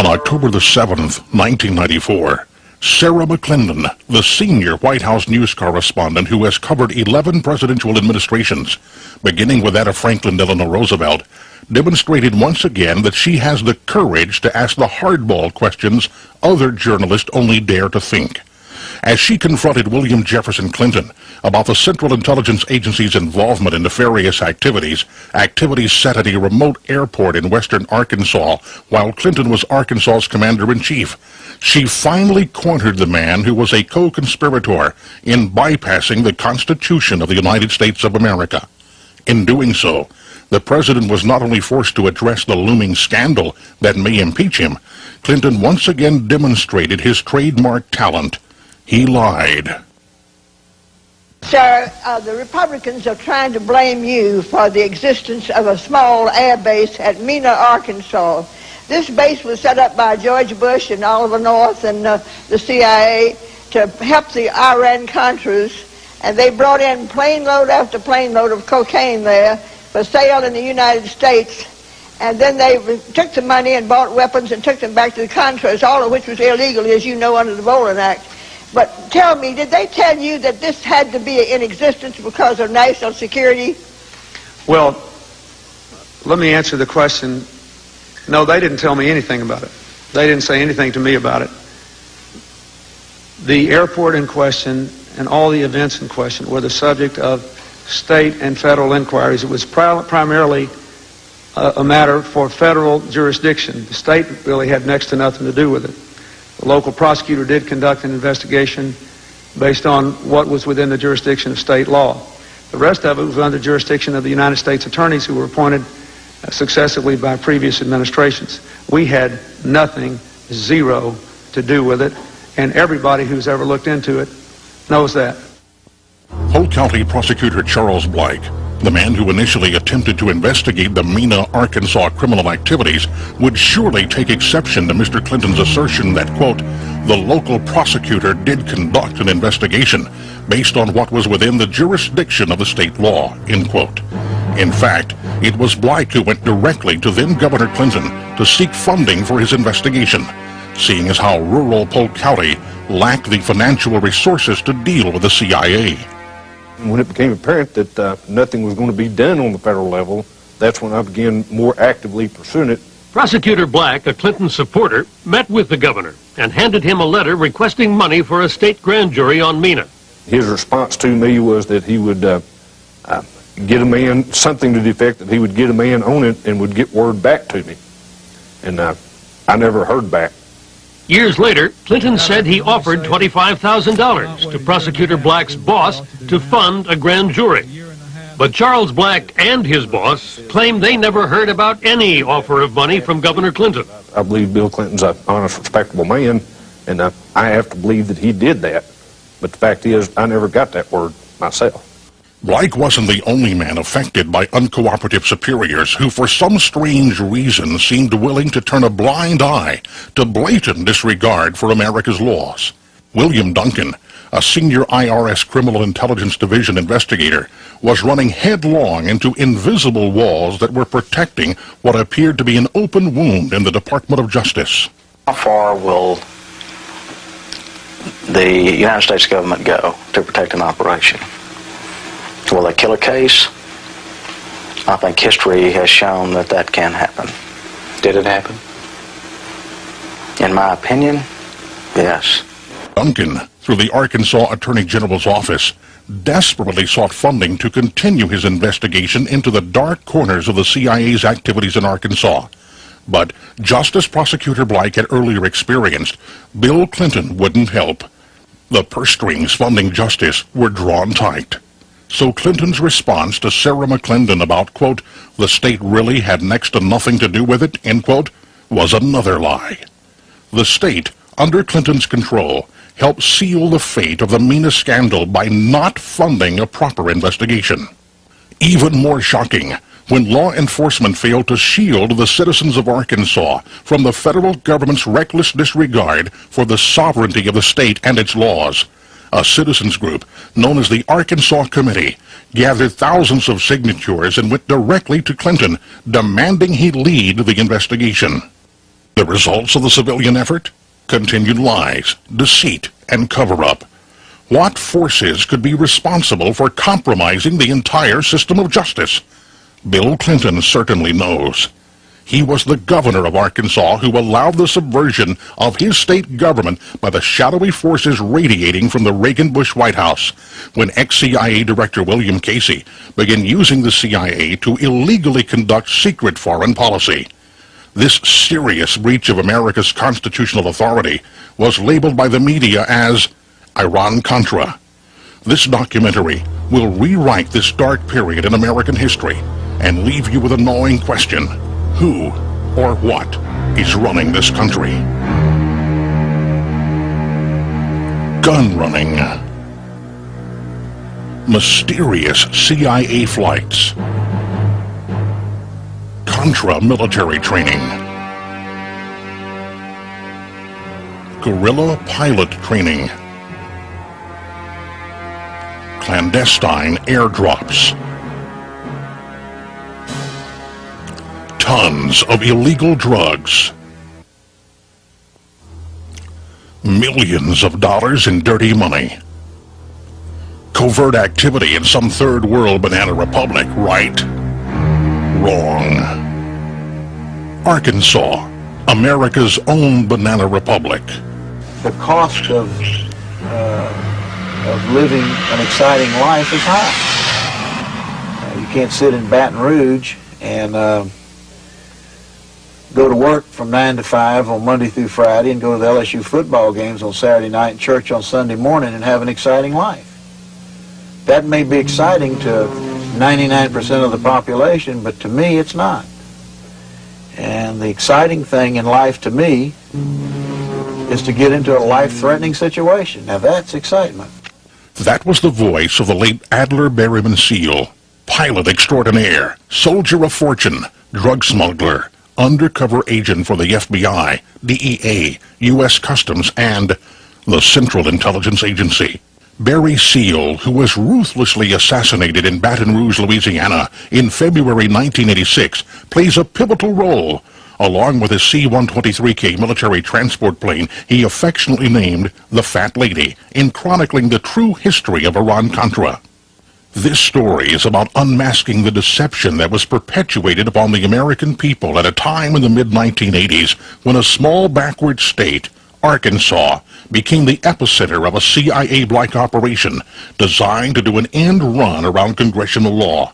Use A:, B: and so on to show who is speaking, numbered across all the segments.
A: On October the 7th, 1994, Sarah McClendon, the senior White House news correspondent who has covered 11 presidential administrations, beginning with that of Franklin Delano Roosevelt, demonstrated once again that she has the courage to ask the hardball questions other journalists only dare to think. As she confronted William Jefferson Clinton about the Central Intelligence Agency's involvement in nefarious activities set at a remote airport in western Arkansas while Clinton was Arkansas's commander-in-chief, she finally cornered the man who was a co-conspirator in bypassing the Constitution of the United States of America. In doing so, the president was not only forced to address the looming scandal that may impeach him, Clinton once again demonstrated his trademark talent. He lied.
B: Sir, the Republicans are trying to blame you for the existence of a small air base at Mena, Arkansas. This base was set up by George Bush and Oliver North and the CIA to help the Iran-Contras, and they brought in plane load after plane load of cocaine there for sale in the United States, and then they took the money and bought weapons and took them back to the Contras, all of which was illegal, as you know, under the Bolin Act. But tell me, did they tell you that this had to be in existence because of national security?
C: Well, let me answer the question. No, they didn't tell me anything about it. They didn't say anything to me about it. The airport in question and all the events in question were the subject of state and federal inquiries. It was primarily a matter for federal jurisdiction. The state really had next to nothing to do with it. The local prosecutor did conduct an investigation based on what was within the jurisdiction of state law. The rest of it was under jurisdiction of the United States attorneys who were appointed successively by previous administrations. We had nothing, zero, to do with it, and everybody who's ever looked into it knows that.
A: Polk County Prosecutor Charles Blake, the man who initially attempted to investigate the Mena, Arkansas criminal activities, would surely take exception to Mr. Clinton's assertion that, quote, the local prosecutor did conduct an investigation based on what was within the jurisdiction of the state law, end quote. In fact, it was Blake who went directly to then-Governor Clinton to seek funding for his investigation, seeing as how rural Polk County lacked the financial resources to deal with the CIA.
D: When it became apparent that nothing was going to be done on the federal level, that's when I began more actively pursuing it.
E: Prosecutor Black, a Clinton supporter, met with the governor and handed him a letter requesting money for a state grand jury on Mena. His response to me was that he would get a man, something to the effect that he would get a man on it and would get word back to me. And I never heard back. Years later, Clinton said he offered $25,000 to Prosecutor Black's boss to fund a grand jury. But Charles Black and his boss claim they never heard about any offer of money from Governor Clinton. I believe Bill Clinton's an honest, respectable man, and I have to believe that he did that. But the fact is, I never got that word myself.
A: Blake wasn't the only man affected by uncooperative superiors who for some strange reason seemed willing to turn a blind eye to blatant disregard for America's laws. William Duncan, a senior IRS Criminal Intelligence Division investigator, was running headlong into invisible walls that were protecting what appeared to be an open wound in the Department of Justice.
F: How far will the United States government go to protect an operation? Will they kill a case? I think history has shown that that can happen. Did it happen? In my opinion, yes.
A: Duncan, through the Arkansas Attorney General's office, desperately sought funding to continue his investigation into the dark corners of the CIA's activities in Arkansas. But just as Prosecutor Blake had earlier experienced, Bill Clinton wouldn't help. The purse strings funding justice were drawn tight. So Clinton's response to Sarah McClendon about, quote, the state really had next to nothing to do with it, end quote, was another lie. The state, under Clinton's control, helped seal the fate of the Mena scandal by not funding a proper investigation. Even more shocking, when law enforcement failed to shield the citizens of Arkansas from the federal government's reckless disregard for the sovereignty of the state and its laws, a citizens group known as the Arkansas Committee gathered thousands of signatures and went directly to Clinton, demanding he lead the investigation. The results of the civilian effort? Continued lies, deceit, and cover-up. What forces could be responsible for compromising the entire system of justice? Bill Clinton certainly knows. He was the governor of Arkansas who allowed the subversion of his state government by the shadowy forces radiating from the Reagan-Bush White House when ex-CIA Director William Casey began using the CIA to illegally conduct secret foreign policy. This serious breach of America's constitutional authority was labeled by the media as Iran-Contra. This documentary will rewrite this dark period in American history and leave you with a gnawing question: who or what is running this country? Gun running. Mysterious CIA flights. Contra military training. Guerrilla pilot training. Clandestine airdrops. Tons of illegal drugs. Millions of dollars in dirty money. Covert activity in some third world banana republic, right? Wrong. Arkansas, America's own banana republic.
G: The cost of living an exciting life is high. You can't sit in Baton Rouge and go to work from 9 to 5 on Monday through Friday and go to the LSU football games on Saturday night and church on Sunday morning and have an exciting life. That may be exciting to 99% of the population, but to me it's not. And the exciting thing in life to me is to get into a life-threatening situation. Now that's excitement.
A: That was the voice of the late Adler Berriman SEAL, pilot extraordinaire, soldier of fortune, drug smuggler, undercover agent for the FBI, DEA, U.S. Customs, and the Central Intelligence Agency. Barry Seal, who was ruthlessly assassinated in Baton Rouge, Louisiana in February 1986, plays a pivotal role, along with his C-123K military transport plane he affectionately named the Fat Lady, in chronicling the true history of Iran-Contra. This story is about unmasking the deception that was perpetuated upon the American people at a time in the mid-1980s when a small backward state, Arkansas, became the epicenter of a CIA-like operation designed to do an end run around congressional law.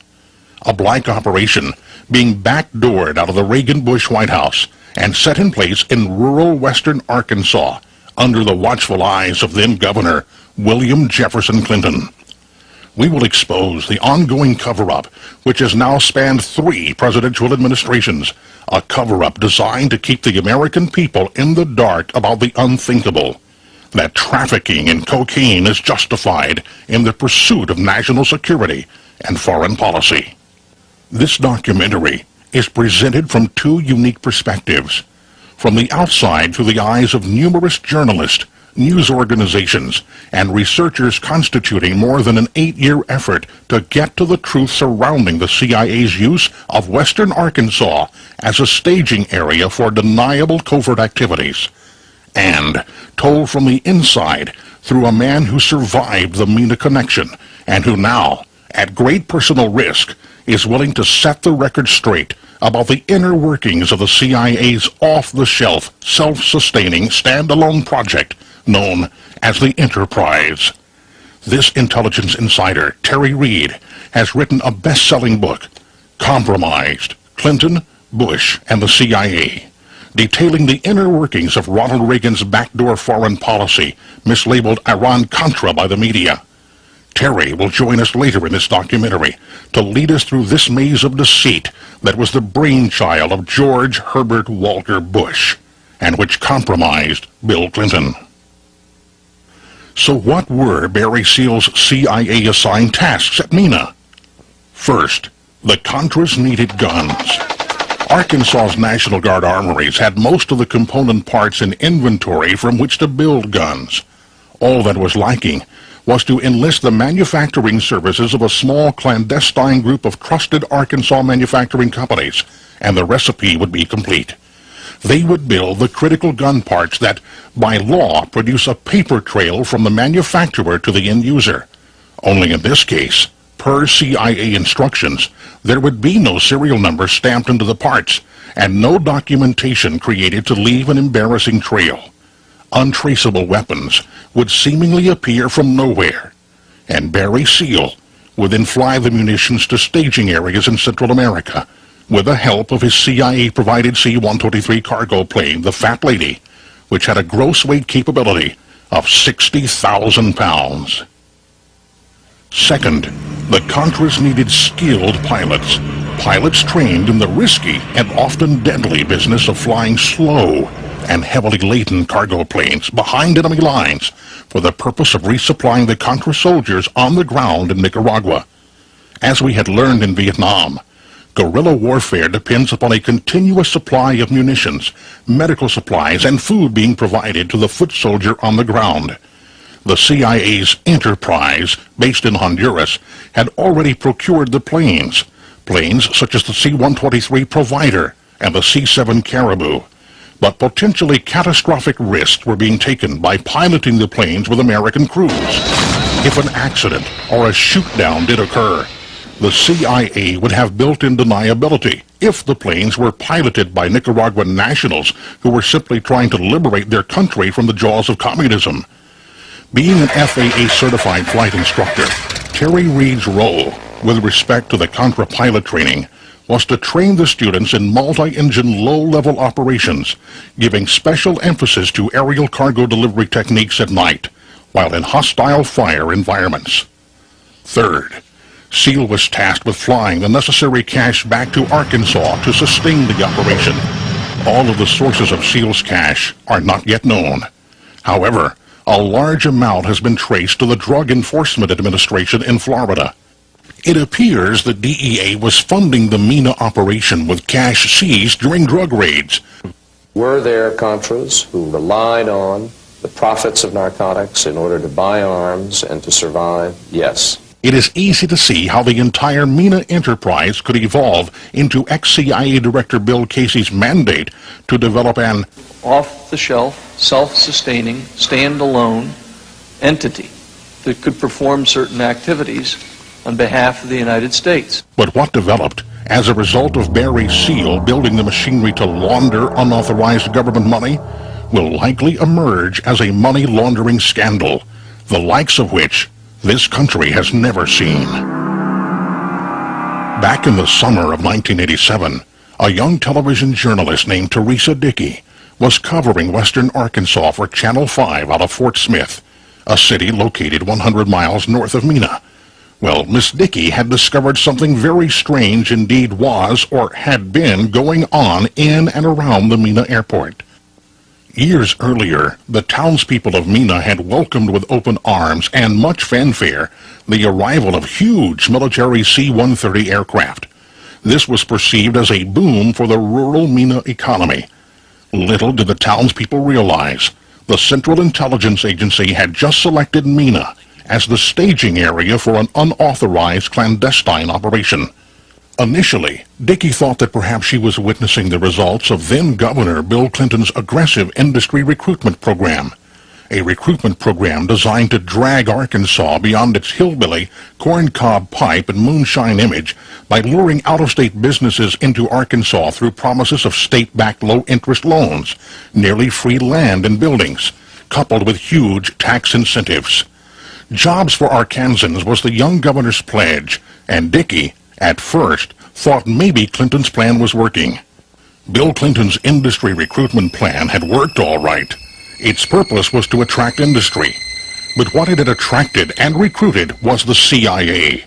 A: A black operation being backdoored out of the Reagan-Bush White House and set in place in rural western Arkansas under the watchful eyes of then-Governor William Jefferson Clinton. We will expose the ongoing cover-up, which has now spanned 3 presidential administrations, a cover-up designed to keep the American people in the dark about the unthinkable, that trafficking in cocaine is justified in the pursuit of national security and foreign policy. This documentary is presented from 2 unique perspectives, from the outside through the eyes of numerous journalists, news organizations, and researchers constituting more than an 8-year effort to get to the truth surrounding the CIA's use of western Arkansas as a staging area for deniable covert activities, and told from the inside through a man who survived the Mena connection and who now, at great personal risk, is willing to set the record straight about the inner workings of the CIA's off-the-shelf, self-sustaining, standalone project known as the Enterprise. This intelligence insider, Terry Reed, has written a best-selling book, Compromised: Clinton, Bush, and the CIA, detailing the inner workings of Ronald Reagan's backdoor foreign policy, mislabeled Iran-Contra by the media. Terry will join us later in this documentary to lead us through this maze of deceit that was the brainchild of George Herbert Walker Bush, and which compromised Bill Clinton. So what were Barry Seal's CIA-assigned tasks at Mena? First, the Contras needed guns. Arkansas's National Guard armories had most of the component parts in inventory from which to build guns. All that was lacking was to enlist the manufacturing services of a small clandestine group of trusted Arkansas manufacturing companies, and the recipe would be complete. They would build the critical gun parts that, by law, produce a paper trail from the manufacturer to the end user. Only in this case, per CIA instructions, there would be no serial number stamped into the parts, and no documentation created to leave an embarrassing trail. Untraceable weapons would seemingly appear from nowhere, and Barry Seal would then fly the munitions to staging areas in Central America with the help of his CIA-provided C-123 cargo plane, the Fat Lady, which had a gross weight capability of 60,000 pounds. Second, the Contras needed skilled pilots, pilots trained in the risky and often deadly business of flying slow and heavily laden cargo planes behind enemy lines for the purpose of resupplying the Contra soldiers on the ground in Nicaragua. As we had learned in Vietnam, guerrilla warfare depends upon a continuous supply of munitions, medical supplies, and food being provided to the foot soldier on the ground. The CIA's Enterprise, based in Honduras, had already procured the planes such as the C-123 Provider and the C-7 Caribou. But potentially catastrophic risks were being taken by piloting the planes with American crews. If an accident or a shoot-down did occur, the CIA would have built-in deniability if the planes were piloted by Nicaraguan nationals who were simply trying to liberate their country from the jaws of communism. Being an FAA-certified flight instructor, Terry Reed's role with respect to the Contra pilot training was to train the students in multi-engine low-level operations, giving special emphasis to aerial cargo delivery techniques at night, while in hostile fire environments. Third, Seal was tasked with flying the necessary cash back to Arkansas to sustain the operation. All of the sources of Seal's cash are not yet known. However, a large amount has been traced to the Drug Enforcement Administration in Florida. It appears the DEA was funding the Mena operation with cash seized during drug raids.
H: Were there Contras who relied on the profits of narcotics in order to buy arms and to survive? Yes.
A: It is easy to see how the entire Mena enterprise could evolve into ex-CIA Director Bill Casey's mandate to develop an
I: off-the-shelf, self-sustaining, stand-alone entity that could perform certain activities on behalf of the United States.
A: But what developed as a result of Barry Seal building the machinery to launder unauthorized government money will likely emerge as a money laundering scandal, the likes of which this country has never seen. Back in the summer of 1987, a young television journalist named Teresa Dickey was covering western Arkansas for Channel 5 out of Fort Smith, a city located 100 miles north of Mena. Well, Miss Dickey had discovered something very strange indeed was or had been going on in and around the Mena airport. Years earlier, the townspeople of Mena had welcomed with open arms and much fanfare the arrival of huge military C-130 aircraft. This was perceived as a boom for the rural Mena economy. Little did the townspeople realize the Central Intelligence Agency had just selected Mena as the staging area for an unauthorized clandestine operation. Initially, Dickey thought that perhaps she was witnessing the results of then-Governor Bill Clinton's aggressive industry recruitment program, a recruitment program designed to drag Arkansas beyond its hillbilly, corncob pipe, and moonshine image by luring out-of-state businesses into Arkansas through promises of state-backed low-interest loans, nearly free land and buildings, coupled with huge tax incentives. Jobs for Arkansans was the young governor's pledge, and Dickey, at first, thought maybe Clinton's plan was working. Bill Clinton's industry recruitment plan had worked all right. Its purpose was to attract industry. But what it had attracted and recruited was the CIA,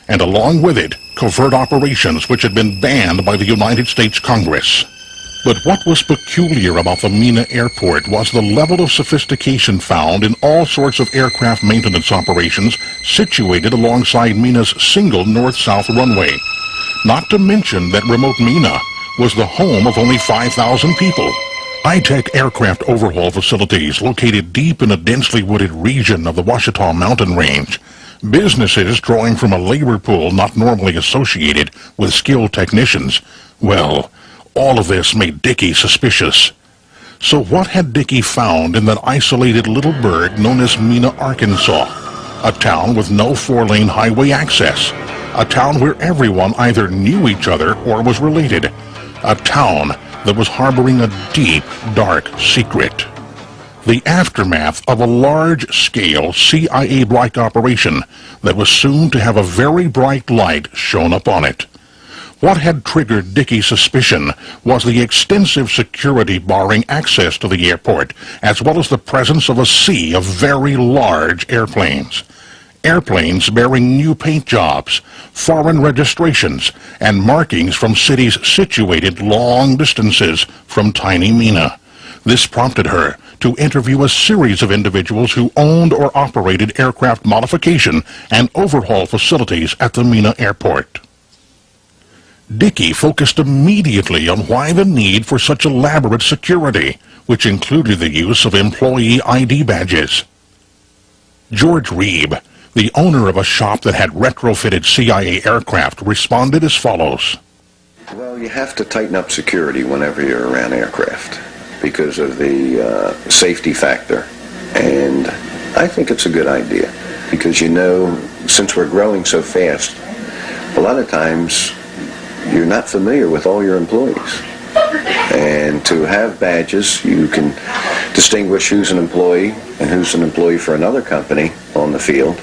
A: and along with it, covert operations which had been banned by the United States Congress. But what was peculiar about the Mena airport was the level of sophistication found in all sorts of aircraft maintenance operations situated alongside Mena's single north-south runway. Not to mention that remote Mena was the home of only 5,000 people. High-tech aircraft overhaul facilities located deep in a densely wooded region of the Ouachita mountain range. Businesses drawing from a labor pool not normally associated with skilled technicians. Well, All of this made Dickey suspicious. So what had Dickey found in that isolated little burg known as Mena, Arkansas? A town with no four-lane highway access. A town where everyone either knew each other or was related. A town that was harboring a deep, dark secret. The aftermath of a large-scale CIA-like operation that was soon to have a very bright light shone upon it. What had triggered Dickey's suspicion was the extensive security barring access to the airport, as well as the presence of a sea of very large airplanes. Airplanes bearing new paint jobs, foreign registrations, and markings from cities situated long distances from tiny Mena. This prompted her to interview a series of individuals who owned or operated aircraft modification and overhaul facilities at the Mena airport. Dickey focused immediately on why the need for such elaborate security, which included the use of employee ID badges. George Reeb, the owner of a shop that had retrofitted CIA aircraft, responded as follows.
J: Well, you have to tighten up security whenever you're around aircraft because of the safety factor. And I think it's a good idea because, you know, since we're growing so fast, a lot of times you're not familiar with all your employees. And to have badges, you can distinguish who's an employee and who's an employee for another company on the field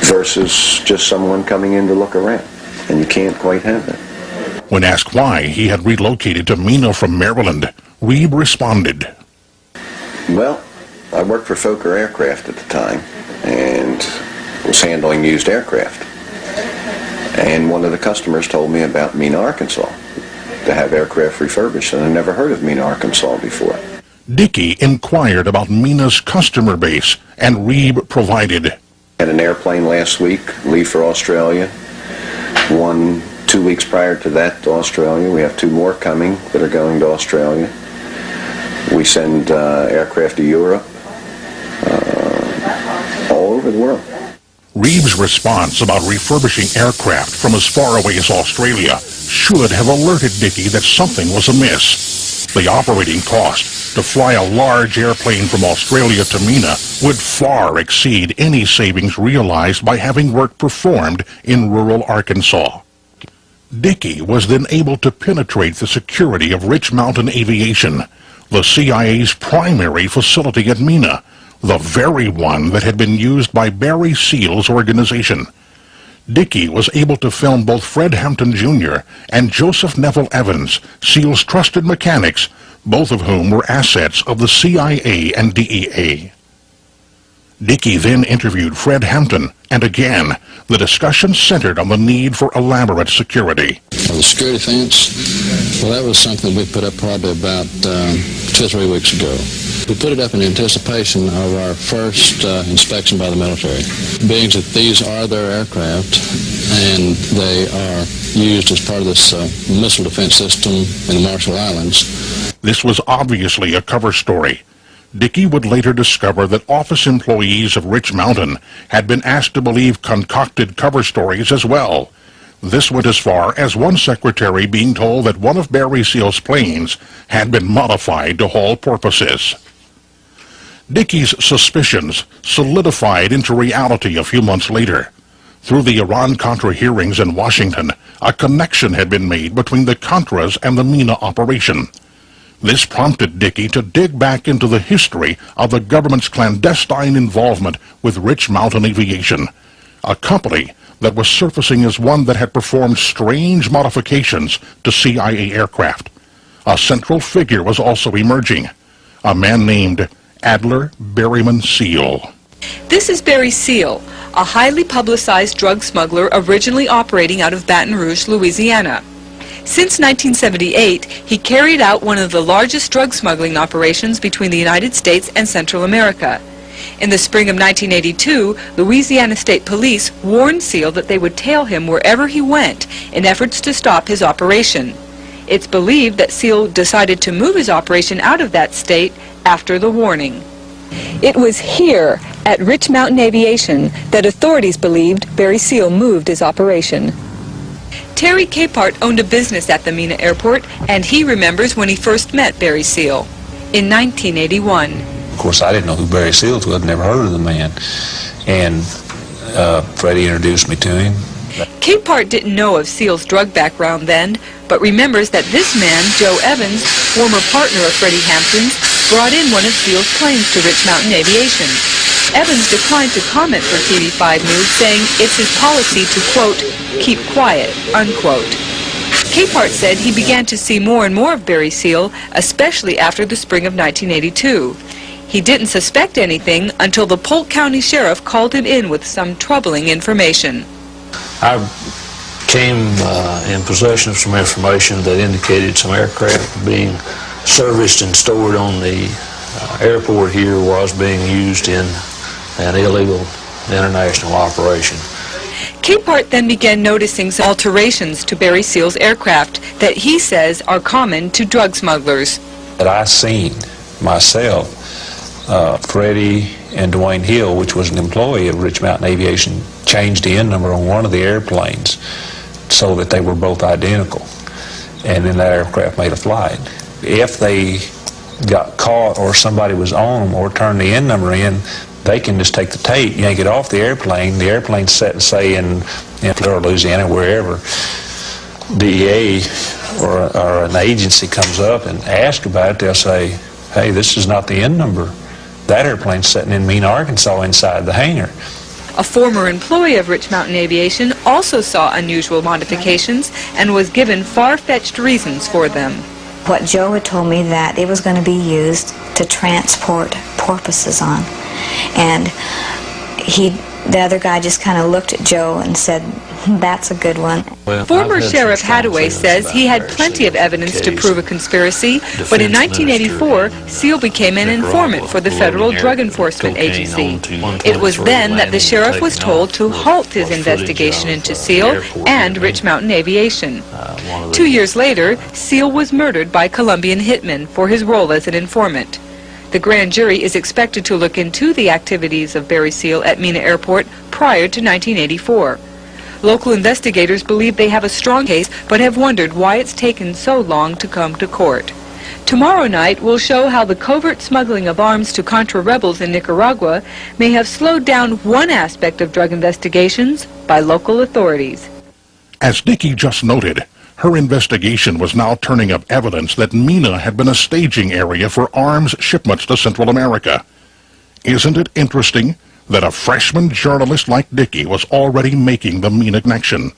J: versus just someone coming in to look around. And you can't quite have that.
A: When asked why he had relocated to Mena from Maryland, Reeb responded,
J: Well, I worked for Fokker Aircraft at the time and was handling used aircraft. And one of the customers told me about Mena, Arkansas, to have aircraft refurbished, and I never heard of Mena, Arkansas before.
A: Dickey inquired about Mena's customer base, and Reeb provided.
J: Had an airplane last week, leave for Australia. 2 weeks prior to that to Australia. We have 2 more coming that are going to Australia. We send aircraft to Europe, all over the world.
A: Reeb's response about refurbishing aircraft from as far away as Australia should have alerted Dickey that something was amiss. The operating cost to fly a large airplane from Australia to Mena would far exceed any savings realized by having work performed in rural Arkansas. Dickey was then able to penetrate the security of Rich Mountain Aviation, the CIA's primary facility at Mena, the very one that had been used by Barry Seal's organization. Dickey was able to film both Fred Hampton Jr. and Joseph Neville Evans, Seal's trusted mechanics, both of whom were assets of the CIA and DEA. Dickey then interviewed Fred Hampton, and again, the discussion centered on the need for elaborate security.
K: The security fence, well, that was something we put up probably about 2 or 3 weeks ago. We put it up in anticipation of our first inspection by the military. Being that these are their aircraft, and they are used as part of this missile defense system in the Marshall Islands.
A: This was obviously a cover story. Dickey would later discover that office employees of Rich Mountain had been asked to believe concocted cover stories as well. This went as far as one secretary being told that one of Barry Seal's planes had been modified to haul porpoises. Dickey's suspicions solidified into reality a few months later. Through the Iran-Contra hearings in Washington, a connection had been made between the Contras and the Mena operation. This prompted Dickey to dig back into the history of the government's clandestine involvement with Rich Mountain Aviation, a company that was surfacing as one that had performed strange modifications to CIA aircraft. A central figure was also emerging, a man named Adler Berriman Seal.
L: This is Barry Seal, a highly publicized drug smuggler originally operating out of Baton Rouge, Louisiana. Since 1978, he carried out one of the largest drug smuggling operations between the United States and Central America. In the spring of 1982, Louisiana State Police warned Seal that they would tail him wherever he went in efforts to stop his operation. It's believed that Seal decided to move his operation out of that state after the warning. It was here, at Rich Mountain Aviation, that authorities believed Barry Seal moved his operation. Terry Capehart owned a business at the Mena Airport, and he remembers when he first met Barry Seal in 1981.
M: Of course, I didn't know who Barry Seals was, never heard of the man, and Freddie introduced me to him.
L: Capehart didn't know of Seal's drug background then, but remembers that this man, Joe Evans, former partner of Freddie Hampton's, brought in one of Seal's planes to Rich Mountain Aviation. Evans declined to comment for TV5 News, saying it's his policy to, quote, keep quiet, unquote. Capehart said he began to see more and more of Barry Seal, especially after the spring of 1982. He didn't suspect anything until the Polk County Sheriff called him in with some troubling information.
M: I came in possession of some information that indicated some aircraft being serviced and stored on the airport here was being used in an illegal international operation.
L: Capehart then began noticing some alterations to Barry Seal's aircraft that he says are common to drug smugglers.
M: That I seen myself, Freddie and Dwayne Hill, which was an employee of Rich Mountain Aviation, changed the end number on one of the airplanes so that they were both identical, and then that aircraft made a flight. If they got caught or somebody was on them or turned the end number in, they can just take the tape, yank it off the airplane's set, say, in Florida, Louisiana, wherever. DEA or an agency comes up and asks about it, they'll say, hey, this is not the end number. That airplane's sitting in Mena, Arkansas, inside the hangar.
L: A former employee of Rich Mountain Aviation also saw unusual modifications and was given far-fetched reasons for them.
N: What Joe had told me that it was going to be used to transport porpoises on. And the other guy just kind of looked at Joe and said, that's a good one.
L: Well, former Sheriff Hadaway says he had plenty of evidence to prove a conspiracy, but in 1984, Seal became an informant for the Federal Drug Enforcement Agency. It was then that the sheriff was told to halt his investigation into Seal and Rich Mountain Aviation. 2 years later, Seal was murdered by Colombian hitmen for his role as an informant. The grand jury is expected to look into the activities of Barry Seal at Mena Airport prior to 1984. Local investigators believe they have a strong case, but have wondered why it's taken so long to come to court. Tomorrow night will show how the covert smuggling of arms to Contra rebels in Nicaragua may have slowed down one aspect of drug investigations by local authorities.
A: As Nikki just noted, her investigation was now turning up evidence that Mena had been a staging area for arms shipments to Central America. Isn't it interesting that a freshman journalist like Dickey was already making the Mena connection?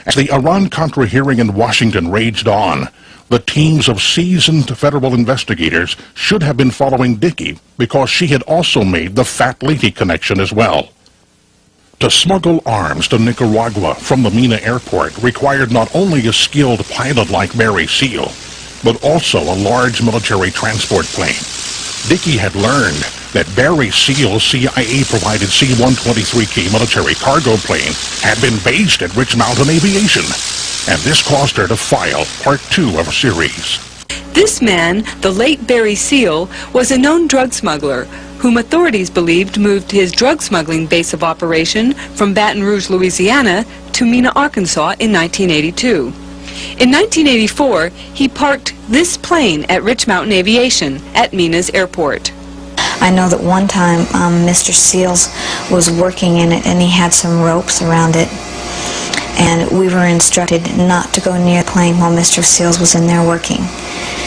A: As the Iran-Contra hearing in Washington raged on, the teams of seasoned federal investigators should have been following Dickey because she had also made the Fat Lady connection as well. To smuggle arms to Nicaragua from the Mena airport required not only a skilled pilot like Barry Seal, but also a large military transport plane. Dickey had learned that Barry Seal's CIA-provided C-123K military cargo plane had been based at Rich Mountain Aviation, and this caused her to file Part 2 of a series.
L: This man, the late Barry Seal, was a known drug smuggler whom authorities believed moved his drug smuggling base of operation from Baton Rouge, Louisiana to Mena, Arkansas in 1982. In 1984, he parked this plane at Rich Mountain Aviation at Mena's airport.
N: I know that one time Mr. Seals was working in it and he had some ropes around it, and we were instructed not to go near the plane while Mr. Seals was in there working.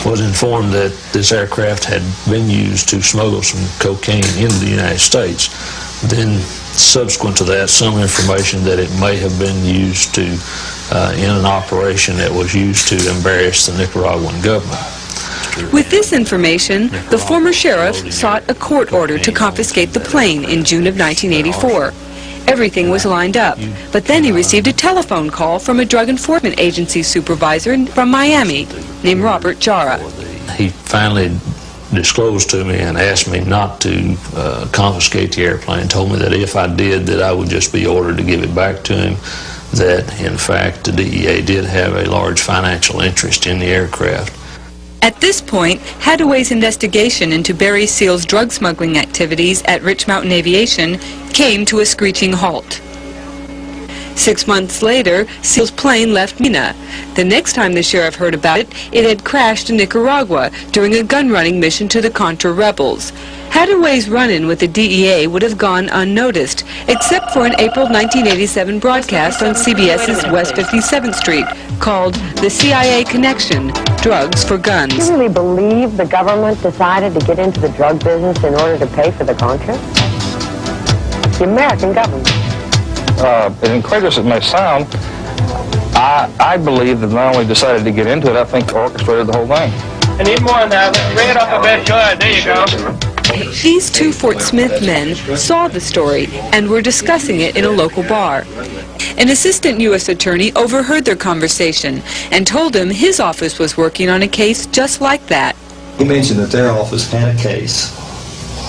M: Was informed that this aircraft had been used to smuggle some cocaine into the United States. Then, subsequent to that, some information that it may have been used to in an operation that was used to embarrass the Nicaraguan government.
L: With this information, the former sheriff sought a court order to confiscate the plane in June of 1984. Everything was lined up, but then he received a telephone call from a drug enforcement agency supervisor from Miami named Robert Jara.
M: He finally disclosed to me and asked me not to confiscate the airplane, told me that if I did, that I would just be ordered to give it back to him, that in fact the DEA did have a large financial interest in the aircraft.
L: At this point, Hadaway's investigation into Barry Seal's drug smuggling activities at Rich Mountain Aviation came to a screeching halt. 6 months later, Seal's plane left Mena. The next time the sheriff heard about it, it had crashed in Nicaragua during a gun-running mission to the Contra rebels. Hadaway's run-in with the DEA would have gone unnoticed, except for an April 1987 broadcast on CBS's West 57th Street called The CIA Connection, Drugs for Guns.
O: Do you really believe the government decided to get into the drug business in order to pay for the Contra? The American government.
P: As incredulous as it may sound, I believe that not only decided to get into it, I think orchestrated the whole thing.
Q: I need more now. Bring it up a bit. Good. There you go.
L: These two Fort Smith men saw the story and were discussing it in a local bar. An assistant U.S. attorney overheard their conversation and told him his office was working on a case just like that.
R: He mentioned that their office had a case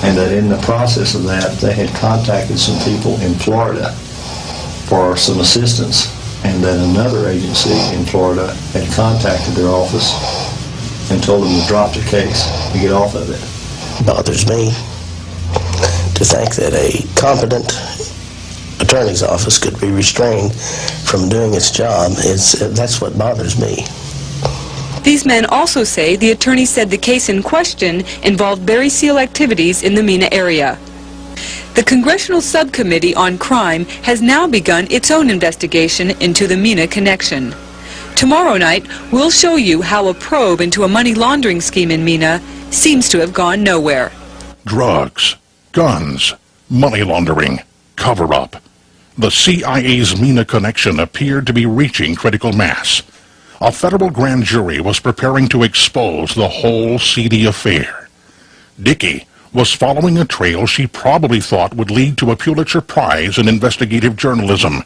R: and that in the process of that they had contacted some people in Florida for some assistance, and that another agency in Florida had contacted their office and told them to drop the case, to get off of it.
S: It bothers me to think that a competent attorney's office could be restrained from doing its job. That's what bothers me.
L: These men also say the attorney said the case in question involved Barry Seal activities in the Mena area. The Congressional Subcommittee on Crime has now begun its own investigation into the Mena connection. Tomorrow night, we'll show you how a probe into a money laundering scheme in Mena seems to have gone nowhere.
A: Drugs, guns, money laundering, cover-up. The CIA's Mena connection appeared to be reaching critical mass. A federal grand jury was preparing to expose the whole seedy affair. Dickey was following a trail she probably thought would lead to a Pulitzer Prize in investigative journalism.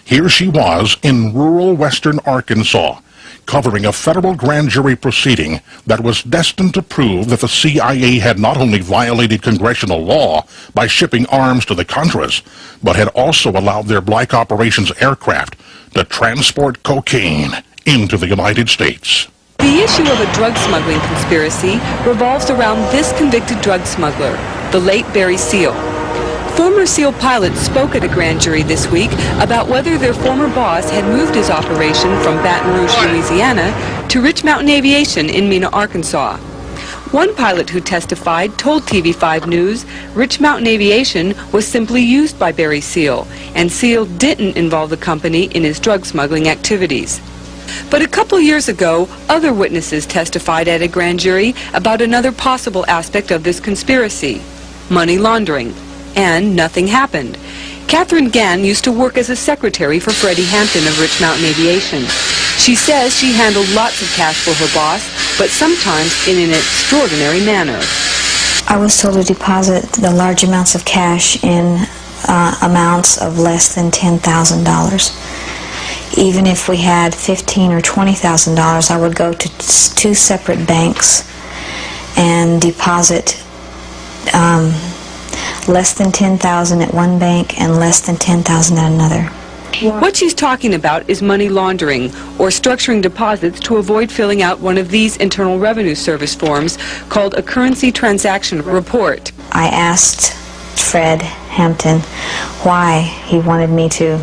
A: Here she was in rural western Arkansas, covering a federal grand jury proceeding that was destined to prove that the CIA had not only violated congressional law by shipping arms to the Contras, but had also allowed their Black Operations aircraft to transport cocaine into the United States.
L: The issue of a drug smuggling conspiracy revolves around this convicted drug smuggler, the late Barry Seal. Former SEAL pilots spoke at a grand jury this week about whether their former boss had moved his operation from Baton Rouge, Louisiana, to Rich Mountain Aviation in Mena, Arkansas. One pilot who testified told TV5 News Rich Mountain Aviation was simply used by Barry Seal, and Seal didn't involve the company in his drug smuggling activities. But a couple years ago, other witnesses testified at a grand jury about another possible aspect of this conspiracy, money laundering. And nothing happened. Catherine Gann used to work as a secretary for Freddie Hampton of Rich Mountain Aviation. She says she handled lots of cash for her boss, but sometimes in an extraordinary manner.
N: I was told to deposit the large amounts of cash in amounts of less than $10,000. Even if we had $15,000 or $20,000, I would go to two separate banks and deposit less than $10,000 at one bank and less than $10,000 at another.
L: What she's talking about is money laundering, or structuring deposits to avoid filling out one of these Internal Revenue Service forms called a currency transaction report.
N: I asked Fred Hampton why he wanted me to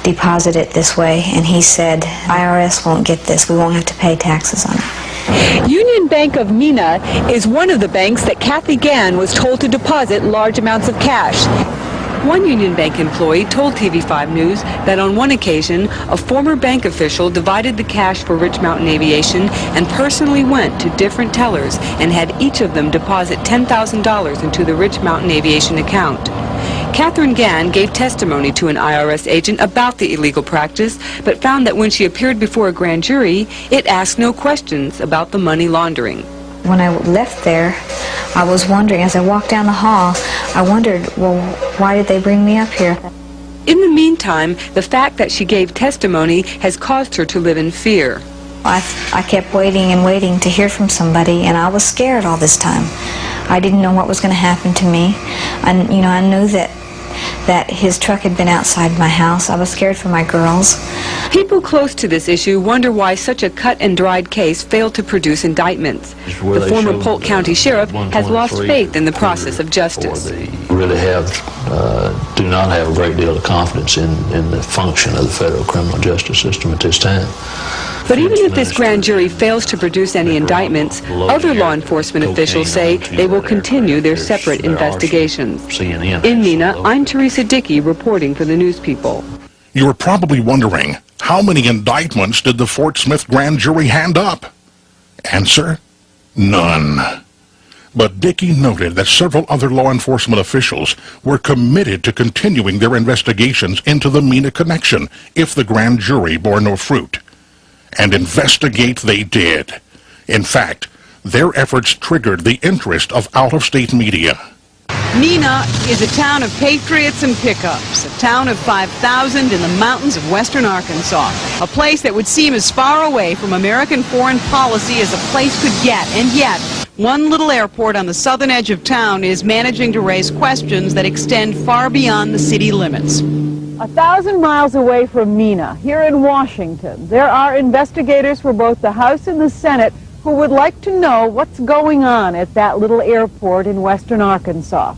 N: deposit it this way, and he said, IRS won't get this, we won't have to pay taxes on it.
L: Union Bank of Mena is one of the banks that Kathy Gann was told to deposit large amounts of cash. One Union Bank employee told TV5 News that on one occasion, a former bank official divided the cash for Rich Mountain Aviation and personally went to different tellers and had each of them deposit $10,000 into the Rich Mountain Aviation account. Catherine Gann gave testimony to an IRS agent about the illegal practice, but found that when she appeared before a grand jury, it asked no questions about the money laundering.
N: When I left there, I was wondering, as I walked down the hall, I wondered, well, why did they bring me up here?
L: In the meantime, the fact that she gave testimony has caused her to live in fear.
N: I kept waiting and waiting to hear from somebody, and I was scared all this time. I didn't know what was going to happen to me. And, you know, I knew that his truck had been outside my house. I was scared for my girls.
L: People close to this issue wonder why such a cut-and-dried case failed to produce indictments. The former Polk County Sheriff has lost faith in the process of justice.
T: Really have do
K: do not have a great deal of confidence in the function of the federal criminal justice system at this time.
T: But even if this grand jury fails to produce any indictments, other law enforcement officials say they will continue their separate investigations. In Mena, I'm Teresa Dickey reporting for the News People.
A: You're probably wondering, how many indictments did the Fort Smith grand jury hand up? Answer, none. But Dickey noted that several other law enforcement officials were committed to continuing their investigations into the Mena connection if the grand jury bore no fruit. And investigate they did. In fact, their efforts triggered the interest of out-of-state media.
U: Mena is a town of patriots and pickups, a town of 5,000 in the mountains of western Arkansas, a place that would seem as far away from American foreign policy as a place could get, and yet one little airport on the southern edge of town is managing to raise questions that extend far beyond the city limits.
V: 1,000 miles away from Mena, here in Washington, there are investigators for both the House and the Senate who would like to know what's going on at that little airport in western Arkansas.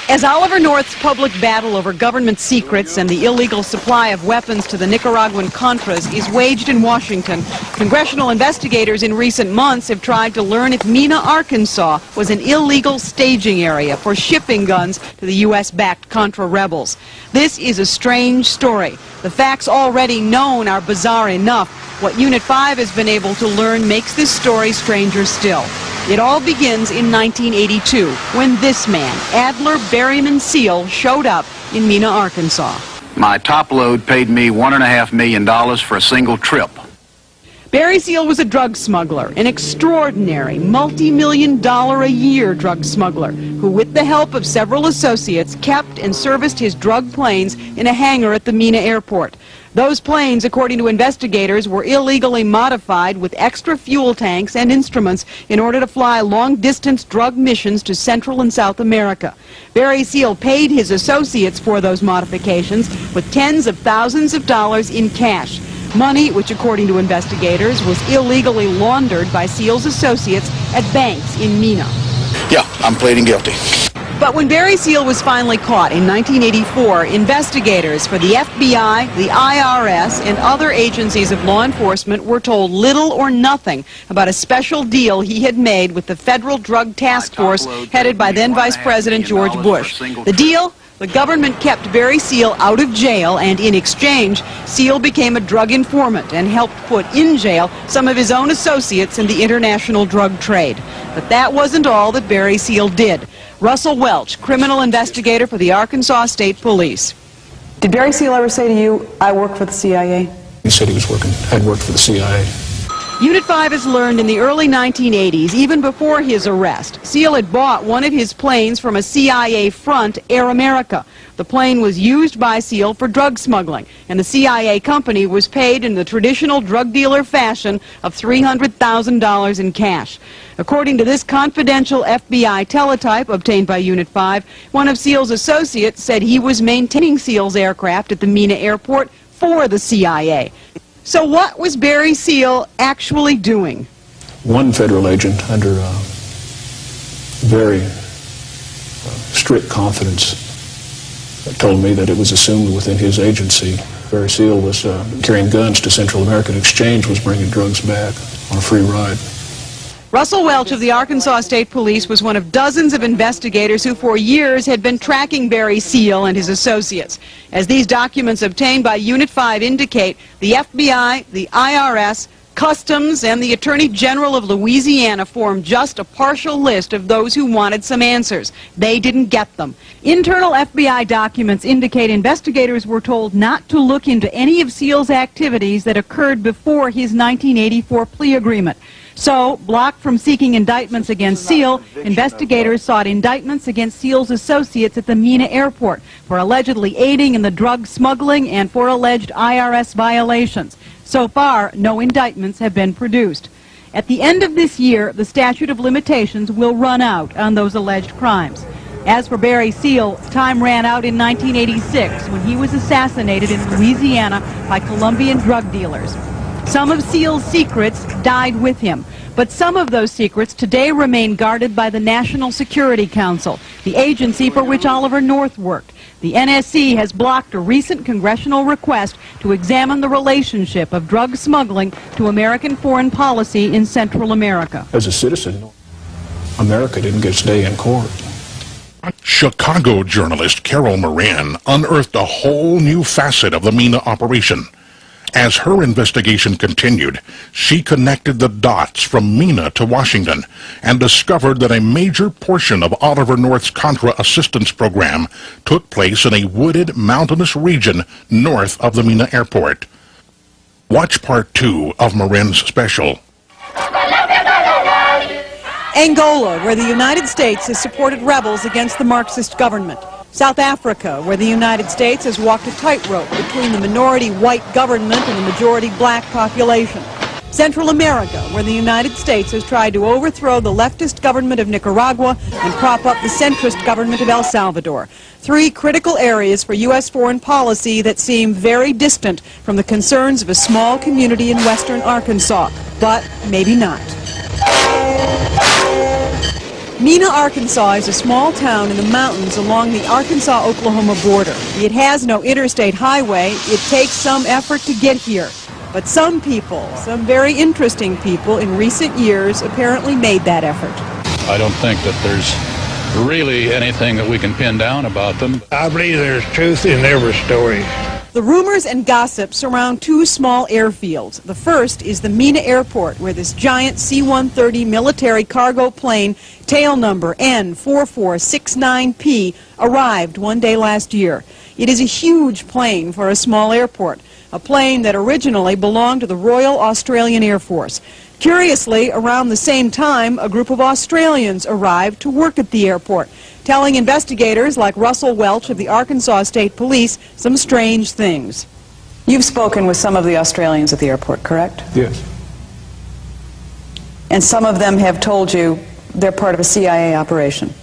U: As Oliver North's public battle over government secrets and the illegal supply of weapons to the Nicaraguan Contras is waged in Washington, congressional investigators in recent months have tried to learn if Mena, Arkansas was an illegal staging area for shipping guns to the U.S.-backed Contra rebels. This is a strange story. The facts already known are bizarre enough. What Unit 5 has been able to learn makes this story stranger still. It all begins in 1982, when this man, Adler Berriman Seal, showed up in Mena, Arkansas.
W: My top load paid me $1.5 million for a single trip.
U: Barry Seal was a drug smuggler, an extraordinary multi-million-dollar-a-year drug smuggler, who with the help of several associates kept and serviced his drug planes in a hangar at the Mena airport. Those planes, according to investigators, were illegally modified with extra fuel tanks and instruments in order to fly long-distance drug missions to Central and South America. Barry Seal paid his associates for those modifications with tens of thousands of dollars in cash. Money which, according to investigators, was illegally laundered by Seal's associates at banks in Mena.
W: Yeah, I'm pleading guilty.
U: But when Barry Seal was finally caught in 1984, investigators for the FBI, the IRS, and other agencies of law enforcement were told little or nothing about a special deal he had made with the Federal Drug Task Force headed by then Vice President George Bush. The deal? The government kept Barry Seal out of jail, and in exchange, Seal became a drug informant and helped put in jail some of his own associates in the international drug trade. But that wasn't all that Barry Seal did. Russell Welch, criminal investigator for the Arkansas State Police.
V: Did Barry Seal ever say to you, "I work for the CIA"?
M: He said he had worked for the CIA.
U: Unit 5 has learned in the early 1980s, even before his arrest, Seal had bought one of his planes from a CIA front, Air America. The plane was used by Seal for drug smuggling, and the CIA company was paid in the traditional drug dealer fashion of $300,000 in cash. According to this confidential FBI teletype obtained by Unit 5, one of Seal's associates said he was maintaining Seal's aircraft at the Mena airport for the CIA. So what was Barry Seal actually doing?
M: One federal agent, under very strict confidence, told me that it was assumed within his agency Barry Seal was carrying guns to Central America in exchange, was bringing drugs back on a free ride.
U: Russell Welch of the Arkansas State Police was one of dozens of investigators who for years had been tracking Barry Seal and his associates. As these documents obtained by Unit 5 indicate, the FBI, the IRS, Customs, and the Attorney General of Louisiana formed just a partial list of those who wanted some answers. They didn't get them. Internal FBI documents indicate investigators were told not to look into any of Seal's activities that occurred before his 1984 plea agreement. So, blocked from seeking indictments against Seal, investigators sought indictments against Seal's associates at the Mena airport for allegedly aiding in the drug smuggling and for alleged IRS violations. So far, no indictments have been produced. At the end of this year, the statute of limitations will run out on those alleged crimes. As for Barry Seal, time ran out in 1986 when he was assassinated in Louisiana by Colombian drug dealers. Some of Seal's secrets died with him, But some of those secrets today remain guarded by the National Security Council, the agency for which Oliver North worked. The NSC has blocked a recent congressional request to examine the relationship of drug smuggling to American foreign policy in Central America.
B: As a citizen, America didn't get its day in court.
A: Chicago journalist Carol Moran unearthed a whole new facet of the Mena operation. As her investigation continued, she connected the dots from Mena to Washington and discovered that a major portion of Oliver North's Contra assistance program took place in a wooded, mountainous region north of the Mena airport. Watch part 2 of Moran's special.
U: Angola, where the United States has supported rebels against the Marxist government. South Africa, where the United States has walked a tightrope between the minority white government and the majority black population. Central America, where the United States has tried to overthrow the leftist government of Nicaragua and prop up the centrist government of El Salvador. 3 critical areas for U.S. foreign policy that seem very distant from the concerns of a small community in western Arkansas, but maybe not. Mena, Arkansas is a small town in the mountains along the Arkansas-Oklahoma border. It has no interstate highway. It takes some effort to get here. But some people, some very interesting people in recent years apparently made that effort.
C: I don't think that there's really anything that we can pin down about them.
D: I believe there's truth in every story.
U: The rumors and gossip surround 2 small airfields. The first is the Mena Airport, where this giant C-130 military cargo plane, tail number N4469P, arrived one day last year. It is a huge plane for a small airport, a plane that originally belonged to the Royal Australian Air Force. Curiously, around the same time, a group of Australians arrived to work at the airport, telling investigators like Russell Welch of the Arkansas State Police some strange things. You've spoken with some of the Australians at the airport, correct?
B: Yes.
U: And some of them have told you they're part of a CIA operation?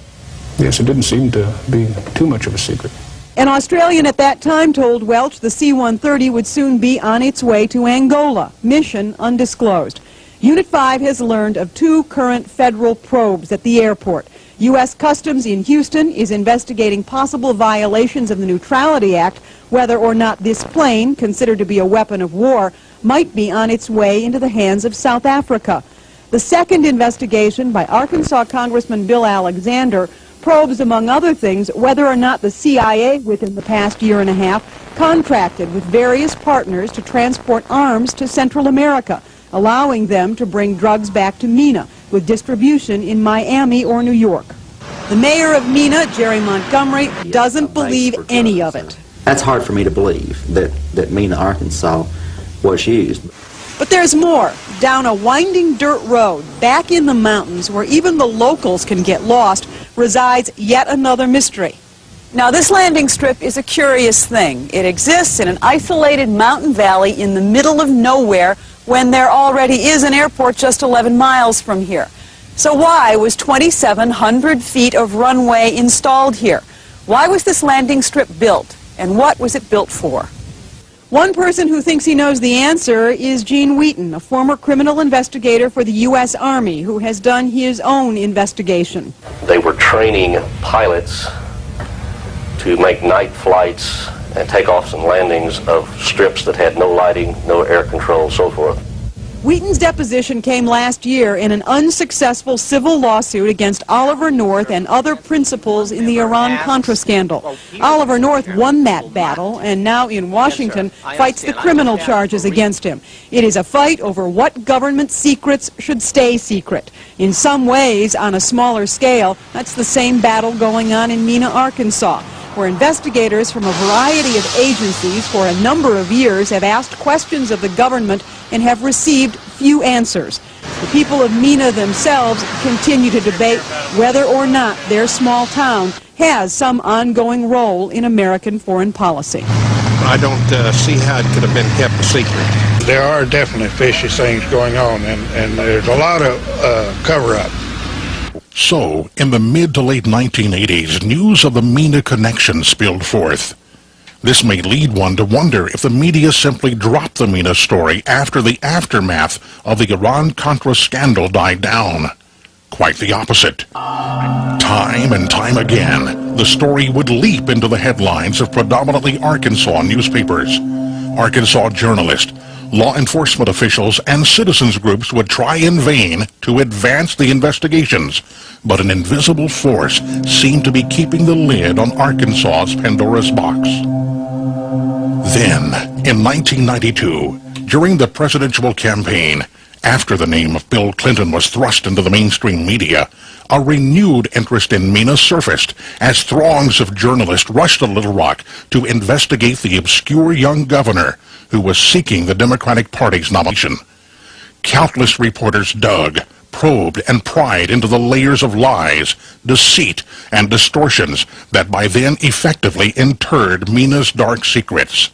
B: Yes, it didn't seem to be too much of a secret.
U: An Australian at that time told Welch the C-130 would soon be on its way to Angola, mission undisclosed. Unit 5 has learned of 2 current federal probes at the airport. U.S. Customs in Houston is investigating possible violations of the Neutrality Act, whether or not this plane, considered to be a weapon of war, might be on its way into the hands of South Africa. The second investigation by Arkansas Congressman Bill Alexander probes, among other things, whether or not the CIA, within the past year and a half, contracted with various partners to transport arms to Central America, allowing them to bring drugs back to Mena, with distribution in Miami or New York. The mayor of Mena, Jerry Montgomery, doesn't believe any of it.
X: That's hard for me to believe, that Mena, Arkansas was used.
U: But there's more. Down a winding dirt road, back in the mountains, where even the locals can get lost, resides yet another mystery. Now, this landing strip is a curious thing. It exists in an isolated mountain valley in the middle of nowhere, when there already is an airport just 11 miles from here. So why was 2,700 feet of runway installed here? Why was this landing strip built, and what was it built for? One person who thinks he knows the answer is Gene Wheaton, a former criminal investigator for the U.S. Army, who has done his own investigation.
Y: They were training pilots to make night flights and takeoffs and landings of strips that had no lighting, no air control, so forth.
U: Wheaton's deposition came last year in an unsuccessful civil lawsuit against Oliver North and other principals in the Iran-Contra scandal. Oliver North won that battle and now in Washington fights the criminal charges against him. It is a fight over what government secrets should stay secret. In some ways, on a smaller scale, that's the same battle going on in Mena, Arkansas, where investigators from a variety of agencies for a number of years have asked questions of the government and have received few answers. The people of Mena themselves continue to debate whether or not their small town has some ongoing role in American foreign policy.
D: I don't see how it could have been kept a secret. There are definitely fishy things going on, and there's a lot of cover-up.
A: So, in the mid to late 1980s, news of the Mena connection spilled forth. This may lead one to wonder if the media simply dropped the Mena story after the aftermath of the Iran-Contra scandal died down. Quite the opposite. Time and time again, the story would leap into the headlines of predominantly Arkansas newspapers. Arkansas journalists, law enforcement officials, and citizens groups would try in vain to advance the investigations, but an invisible force seemed to be keeping the lid on Arkansas's Pandora's box. Then, in 1992, during the presidential campaign, after the name of Bill Clinton was thrust into the mainstream media, a renewed interest in Mena surfaced as throngs of journalists rushed to Little Rock to investigate the obscure young governor who was seeking the Democratic Party's nomination. Countless reporters dug, probed, and pried into the layers of lies, deceit, and distortions that by then effectively interred Mena's dark secrets.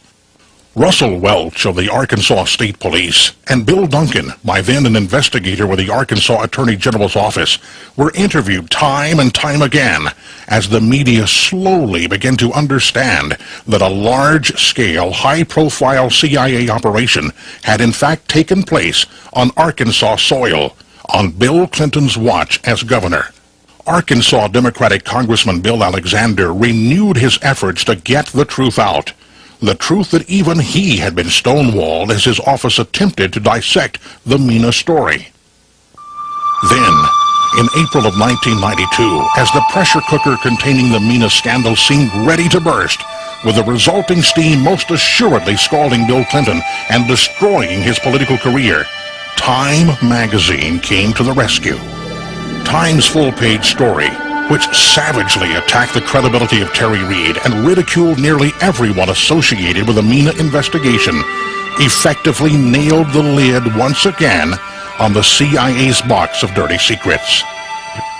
A: Russell Welch of the Arkansas State Police and Bill Duncan, by then an investigator with the Arkansas Attorney General's office, were interviewed time and time again as the media slowly began to understand that a large-scale, high-profile CIA operation had in fact taken place on Arkansas soil on Bill Clinton's watch as governor. Arkansas Democratic Congressman Bill Alexander renewed his efforts to get the truth out. The truth that even he had been stonewalled as his office attempted to dissect the Mena story. Then, in April of 1992, as the pressure cooker containing the Mena scandal seemed ready to burst, with the resulting steam most assuredly scalding Bill Clinton and destroying his political career, Time magazine came to the rescue. Time's full-page story, which savagely attacked the credibility of Terry Reid and ridiculed nearly everyone associated with the Mena investigation, effectively nailed the lid once again on the CIA's box of dirty secrets.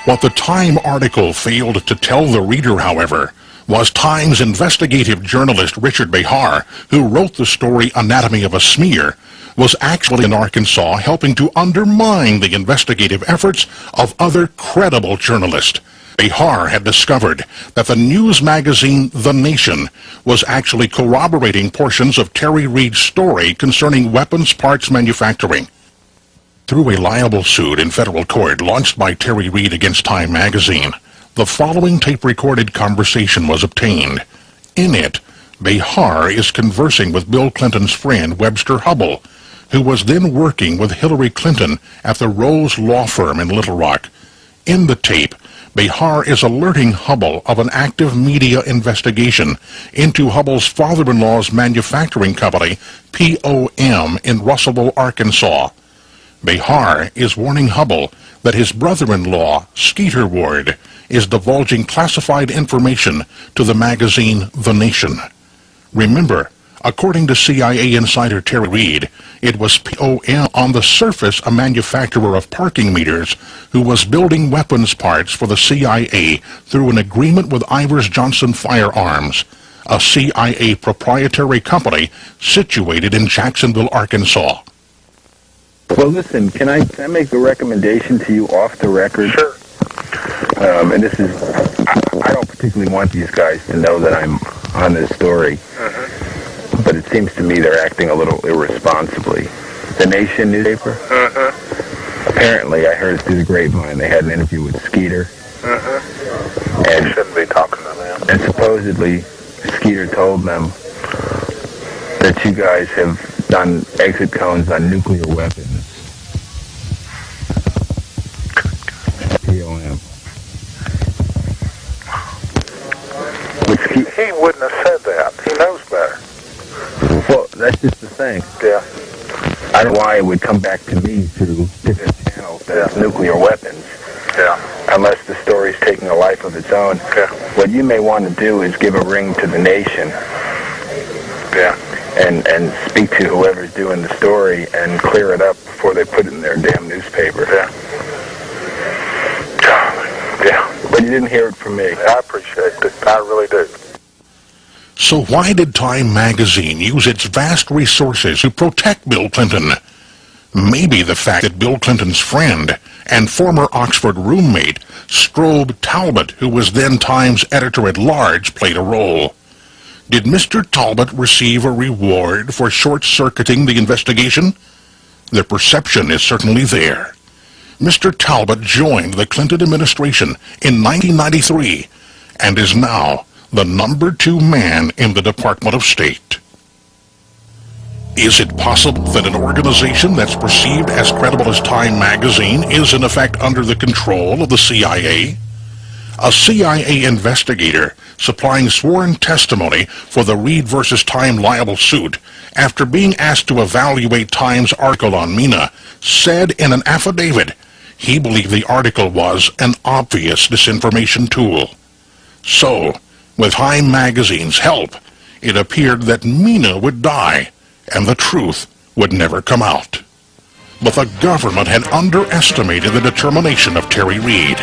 A: What the Time article failed to tell the reader, however, was Time's investigative journalist Richard Behar, who wrote the story Anatomy of a Smear, was actually in Arkansas helping to undermine the investigative efforts of other credible journalists. Behar had discovered that the news magazine The Nation was actually corroborating portions of Terry Reid's story concerning weapons parts manufacturing. Through a liable suit in federal court launched by Terry Reid against Time magazine, the following tape-recorded conversation was obtained. In it, Behar is conversing with Bill Clinton's friend Webster Hubbell, who was then working with Hillary Clinton at the Rose Law Firm in Little Rock. In the tape, Behar is alerting Hubbell of an active media investigation into Hubbell's father-in-law's manufacturing company, POM, in Russellville, Arkansas. Behar is warning Hubbell that his brother-in-law, Skeeter Ward, is divulging classified information to the magazine The Nation. Remember, according to CIA insider Terry Reid, it was POM on the surface a manufacturer of parking meters who was building weapons parts for the CIA through an agreement with Ivers Johnson Firearms, a CIA proprietary company situated in Jacksonville, Arkansas.
E: Well, listen, can I make a recommendation to you off the record? Sure. And this is, I don't particularly want these guys to know that I'm on this story. But it seems to me they're acting a little irresponsibly. The Nation newspaper? Apparently, I heard it through the grapevine, they had an interview with Skeeter. And you shouldn't be talking to them. And supposedly, Skeeter told them that you guys have done exit cones on nuclear weapons. POM.
F: He wouldn't have said that. He knows better.
E: Well, that's just the thing.
F: Yeah.
E: I don't know why it would come back to me through different channels that nuclear weapons.
F: Yeah.
E: Unless the story's taking a life of its own.
F: Yeah.
E: What you may want to do is give a ring to the Nation.
F: Yeah.
E: And speak to whoever's doing the story and clear it up before they put it in their damn newspaper.
F: Yeah. Yeah.
E: But you didn't hear it from me.
F: I appreciate it. I really do.
A: So why did Time magazine use its vast resources to protect Bill Clinton? Maybe the fact that Bill Clinton's friend and former Oxford roommate, Strobe Talbot, who was then Time's editor-at-large, played a role. Did Mr. Talbot receive a reward for short-circuiting the investigation? The perception is certainly there. Mr. Talbot joined the Clinton administration in 1993 and is now the number 2 man in the Department of State. Is it possible that an organization that's perceived as credible as Time magazine is in effect under the control of the CIA? A CIA investigator supplying sworn testimony for the Reed versus Time libel suit after being asked to evaluate Time's article on Mena said in an affidavit he believed the article was an obvious disinformation tool. So, with Time magazine's help, it appeared that Mena would die and the truth would never come out. But the government had underestimated the determination of Terry Reed.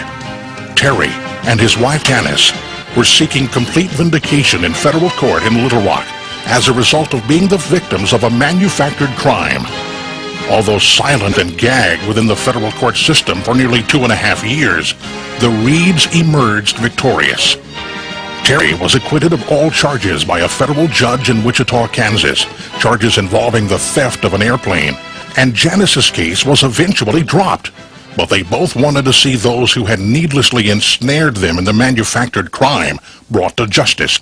A: Terry and his wife Janice were seeking complete vindication in federal court in Little Rock as a result of being the victims of a manufactured crime. Although silent and gagged within the federal court system for nearly 2.5 years, the Reeds emerged victorious. Terry was acquitted of all charges by a federal judge in Wichita, Kansas, charges involving the theft of an airplane, and Janice's case was eventually dropped. But they both wanted to see those who had needlessly ensnared them in the manufactured crime brought to justice.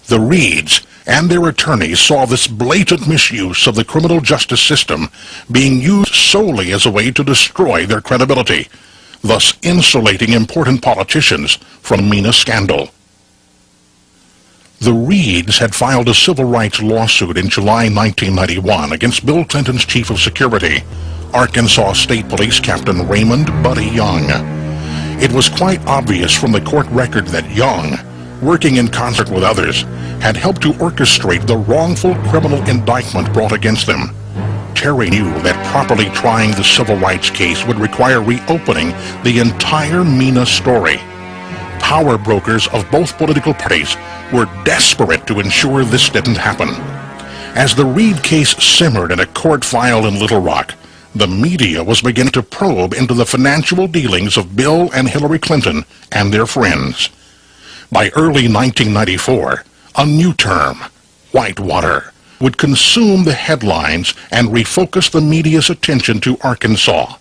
A: The Reeds and their attorneys saw this blatant misuse of the criminal justice system being used solely as a way to destroy their credibility, thus insulating important politicians from Mena scandal. The Reeds had filed a civil rights lawsuit in July 1991 against Bill Clinton's chief of security, Arkansas State Police Captain Raymond Buddy Young. It was quite obvious from the court record that Young, working in concert with others, had helped to orchestrate the wrongful criminal indictment brought against them. Terry knew that properly trying the civil rights case would require reopening the entire Mena story. Power brokers of both political parties were desperate to ensure this didn't happen. As the Reed case simmered in a court file in Little Rock, the media was beginning to probe into the financial dealings of Bill and Hillary Clinton and their friends. By early 1994, a new term, whitewater, would consume the headlines and refocus the media's attention to Arkansas.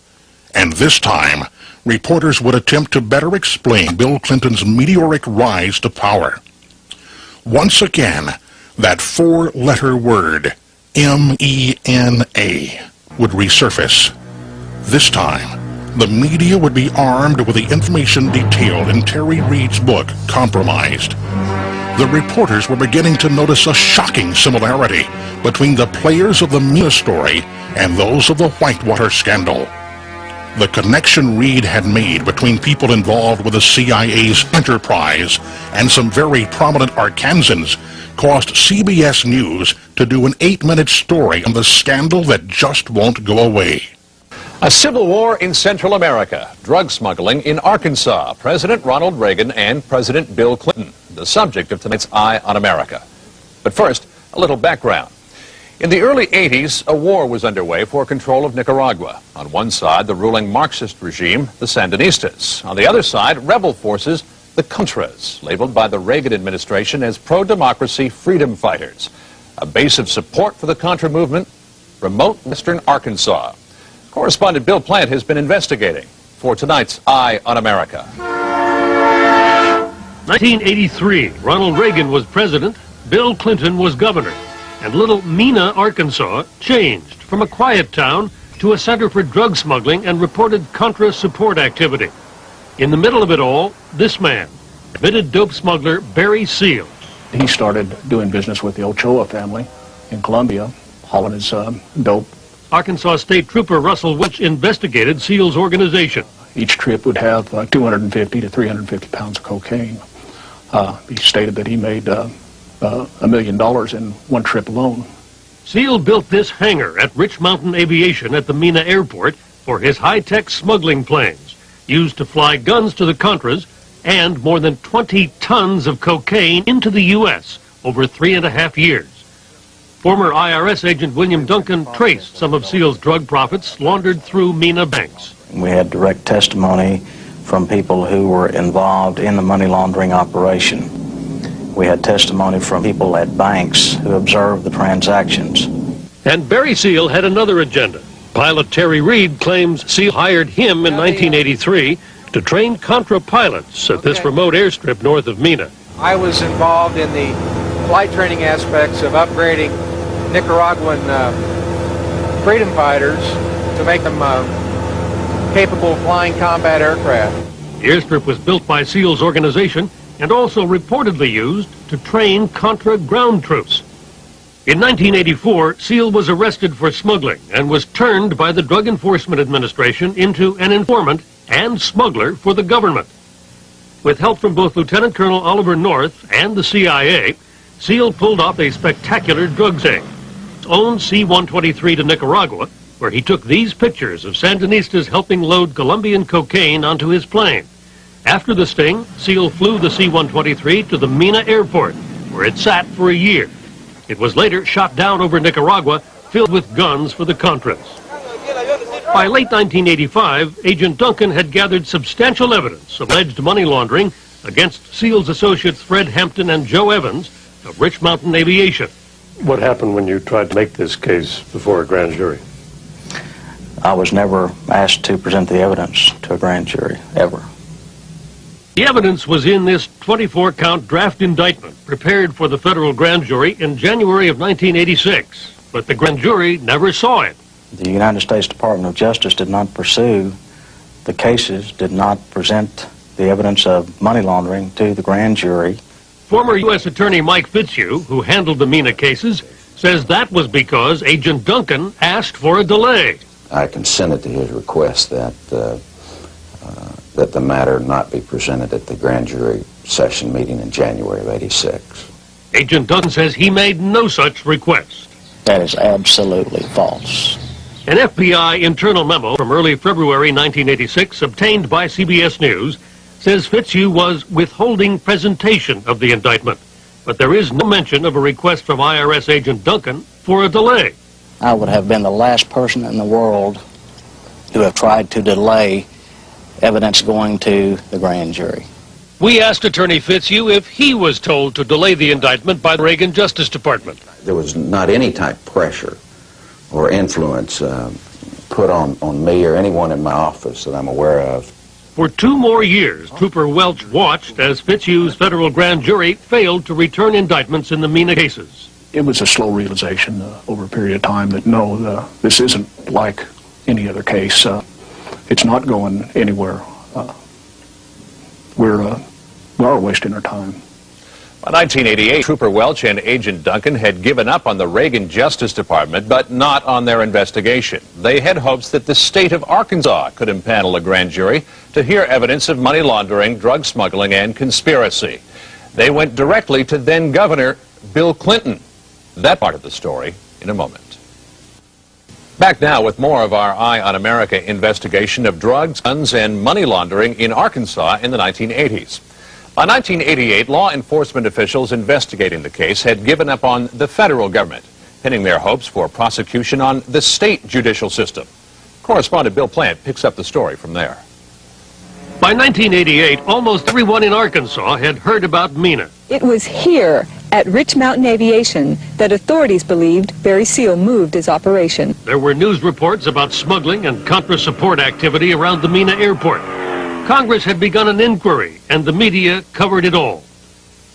A: And this time, reporters would attempt to better explain Bill Clinton's meteoric rise to power. Once again, that 4-letter word, M-E-N-A, would resurface. This time, the media would be armed with the information detailed in Terry Reed's book, Compromised. The reporters were beginning to notice a shocking similarity between the players of the Mena story and those of the Whitewater scandal. The connection Reed had made between people involved with the CIA's enterprise and some very prominent Arkansans caused CBS News to do an 8-minute story on the scandal that just won't go away.
G: A civil war in Central America, drug smuggling in Arkansas, President Ronald Reagan and President Bill Clinton, the subject of tonight's Eye on America. But first, a little background. In the early 80s, a war was underway for control of Nicaragua. On one side, the ruling Marxist regime, the Sandinistas. On the other side, rebel forces, the Contras, labeled by the Reagan administration as pro-democracy freedom fighters. A base of support for the Contra movement, remote western Arkansas. Correspondent Bill Plant has been investigating for tonight's Eye on America.
H: 1983, Ronald Reagan was president, Bill Clinton was governor, and little Mena, Arkansas, changed from a quiet town to a center for drug smuggling and reported Contra support activity. In the middle of it all, this man, admitted dope smuggler Barry Seal.
B: He started doing business with the Ochoa family in Colombia, hauling his dope.
H: Arkansas State Trooper Russell Welch investigated Seal's organization.
B: Each trip would have 250 to 350 pounds of cocaine. He stated that he made $1 million in one trip alone.
H: Seal built this hangar at Rich Mountain Aviation at the Mena Airport for his high-tech smuggling planes, used to fly guns to the Contras and more than 20 tons of cocaine into the U.S. over 3.5 years. Former IRS agent William Duncan traced some of Seal's drug profits laundered through Mena banks.
X: We had direct testimony from people who were involved in the money laundering operation.
I: We had testimony from people at banks who observed the transactions.
H: And Barry Seal had another agenda. Pilot Terry Reed claims Seal hired him in 1983 to train Contra pilots at this remote airstrip north of Mena.
J: I was involved in the flight training aspects of upgrading Nicaraguan freedom fighters to make them capable of flying combat aircraft.
H: The airstrip was built by Seal's organization and also reportedly used to train Contra ground troops. In 1984, Seal was arrested for smuggling and was turned by the Drug Enforcement Administration into an informant and smuggler for the government. With help from both Lieutenant Colonel Oliver North and the CIA, Seal pulled off a spectacular drug sting. His own C-123 to Nicaragua, where he took these pictures of Sandinistas helping load Colombian cocaine onto his plane. After the sting, Seal flew the C-123 to the Mena Airport, where it sat for a year. It was later shot down over Nicaragua, filled with guns for the Contras. By late 1985, Agent Duncan had gathered substantial evidence of alleged money laundering against Seal's associates Fred Hampton and Joe Evans of Rich Mountain Aviation. What happened when you tried to make this case before a grand jury?
I: I was never asked to present the evidence to a grand jury, ever.
H: The evidence was in this 24-count draft indictment prepared for the federal grand jury in January of 1986, but the grand jury never saw it.
I: The United States Department of Justice did not pursue the cases, did not present the evidence of money laundering to the grand jury.
H: Former U.S. Attorney Mike Fitzhugh, who handled the Mena cases, says that was because Agent Duncan asked for a delay.
O: I consented to his request that the matter not be presented at the grand jury session meeting in January of '86.
H: Agent Duncan says he made no such request.
I: That is absolutely false.
H: An FBI internal memo from early February 1986, obtained by CBS News, says Fitzhugh was withholding presentation of the indictment, but there is no mention of a request from IRS agent Duncan for a delay.
I: I would have been the last person in the world to have tried to delay evidence going to the grand jury.
H: We asked Attorney Fitzhugh if he was told to delay the indictment by the Reagan Justice Department.
O: There was not any type of pressure or influence put on me or anyone in my office that I'm aware of.
H: For 2 more years, Trooper Welch watched as Fitzhugh's federal grand jury failed to return indictments in the Mena cases.
B: It was a slow realization over a period of time that no, this isn't like any other case. It's not going anywhere. We are wasting our time.
G: By 1988, Trooper Welch and Agent Duncan had given up on the Reagan Justice Department, but not on their investigation. They had hopes that the state of Arkansas could impanel a grand jury to hear evidence of money laundering, drug smuggling, and conspiracy. They went directly to then-Governor Bill Clinton. That part of the story in a moment. Back now with more of our Eye on America investigation of drugs, guns, and money laundering in Arkansas in the 1980s. By 1988, law enforcement officials investigating the case had given up on the federal government, pinning their hopes for prosecution on the state judicial system. Correspondent Bill Plant picks up the story from there.
H: By 1988, almost everyone in Arkansas had heard about Mena.
L: It was here, at Rich Mountain Aviation, that authorities believed Barry Seal moved his operation.
H: There were news reports about smuggling and Contra support activity around the Mena Airport. Congress had begun an inquiry, and the media covered it all.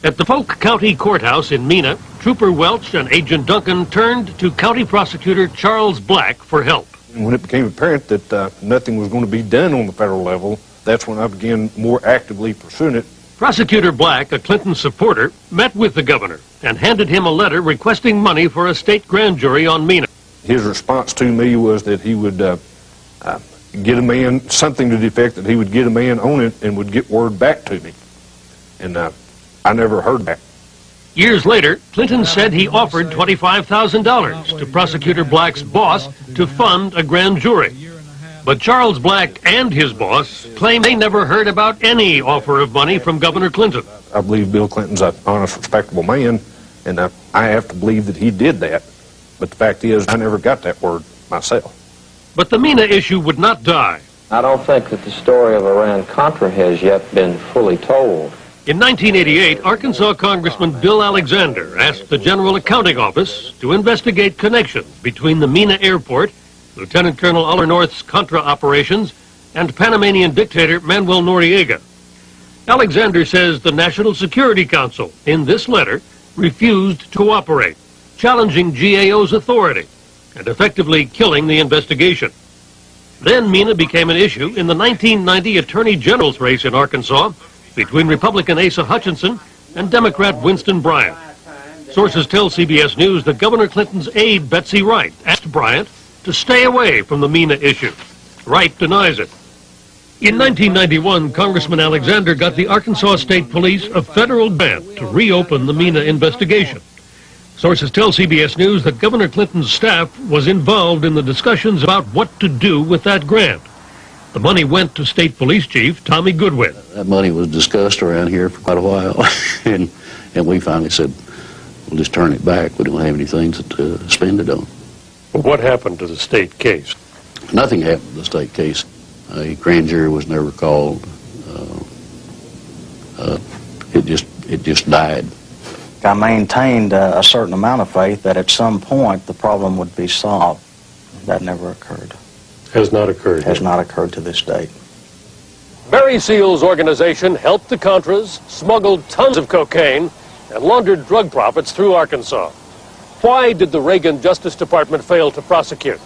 H: At the Polk County Courthouse in Mena, Trooper Welch and Agent Duncan turned to County Prosecutor Charles Black for help.
P: When it became apparent that nothing was going to be done on the federal level, that's when I began more actively pursuing it.
H: Prosecutor Black, a Clinton supporter, met with the governor and handed him a letter requesting money for a state grand jury on Mena.
P: His response to me was that he would get a man, something to the effect that he would get a man on it and would get word back to me. And I never heard that.
H: Years later, Clinton said he offered $25,000 to Prosecutor Black's boss to fund a grand jury. But Charles Black and his boss claim they never heard about any offer of money from Governor Clinton.
P: I believe Bill Clinton's an honest, respectable man, and I have to believe that he did that. But the fact is, I never got that word myself.
H: But the Mena issue would not die.
Y: I don't think that the story of Iran-Contra has yet been fully told.
H: In 1988, Arkansas Congressman Bill Alexander asked the General Accounting Office to investigate connections between the Mena Airport, Lieutenant Colonel Adler North's Contra operations, and Panamanian dictator Manuel Noriega. Alexander says the National Security Council, in this letter, refused to cooperate, challenging GAO's authority and effectively killing the investigation. Then Mena became an issue in the 1990 Attorney General's race in Arkansas between Republican Asa Hutchinson and Democrat Winston Bryant. Sources tell CBS News that Governor Clinton's aide, Betsy Wright, asked Bryant to stay away from the Mena issue. Wright denies it. In 1991, Congressman Alexander got the Arkansas State Police a federal grant to reopen the Mena investigation. Sources tell CBS News that Governor Clinton's staff was involved in the discussions about what to do with that grant. The money went to State Police Chief Tommy Goodwin.
K: That money was discussed around here for quite a while, and we finally said, we'll just turn it back. We don't have anything to spend it on.
H: Well, what happened to the state case?
K: Nothing happened to the state case. A grand jury was never called. It just died.
I: I maintained a certain amount of faith that at some point the problem would be solved. That never occurred.
H: Has not occurred.
I: Has not occurred to this date.
H: Barry Seal's organization helped the Contras, smuggled tons of cocaine, and laundered drug profits through Arkansas. Why did the Reagan Justice Department fail to prosecute?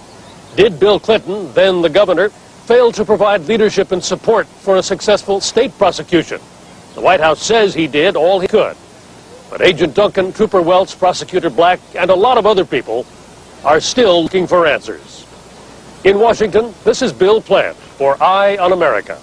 H: Did Bill Clinton, then the governor, fail to provide leadership and support for a successful state prosecution? The White House says he did all he could. But Agent Duncan, Trooper Welch, Prosecutor Black, and a lot of other people are still looking for answers. In Washington, this is Bill Plant for Eye on America.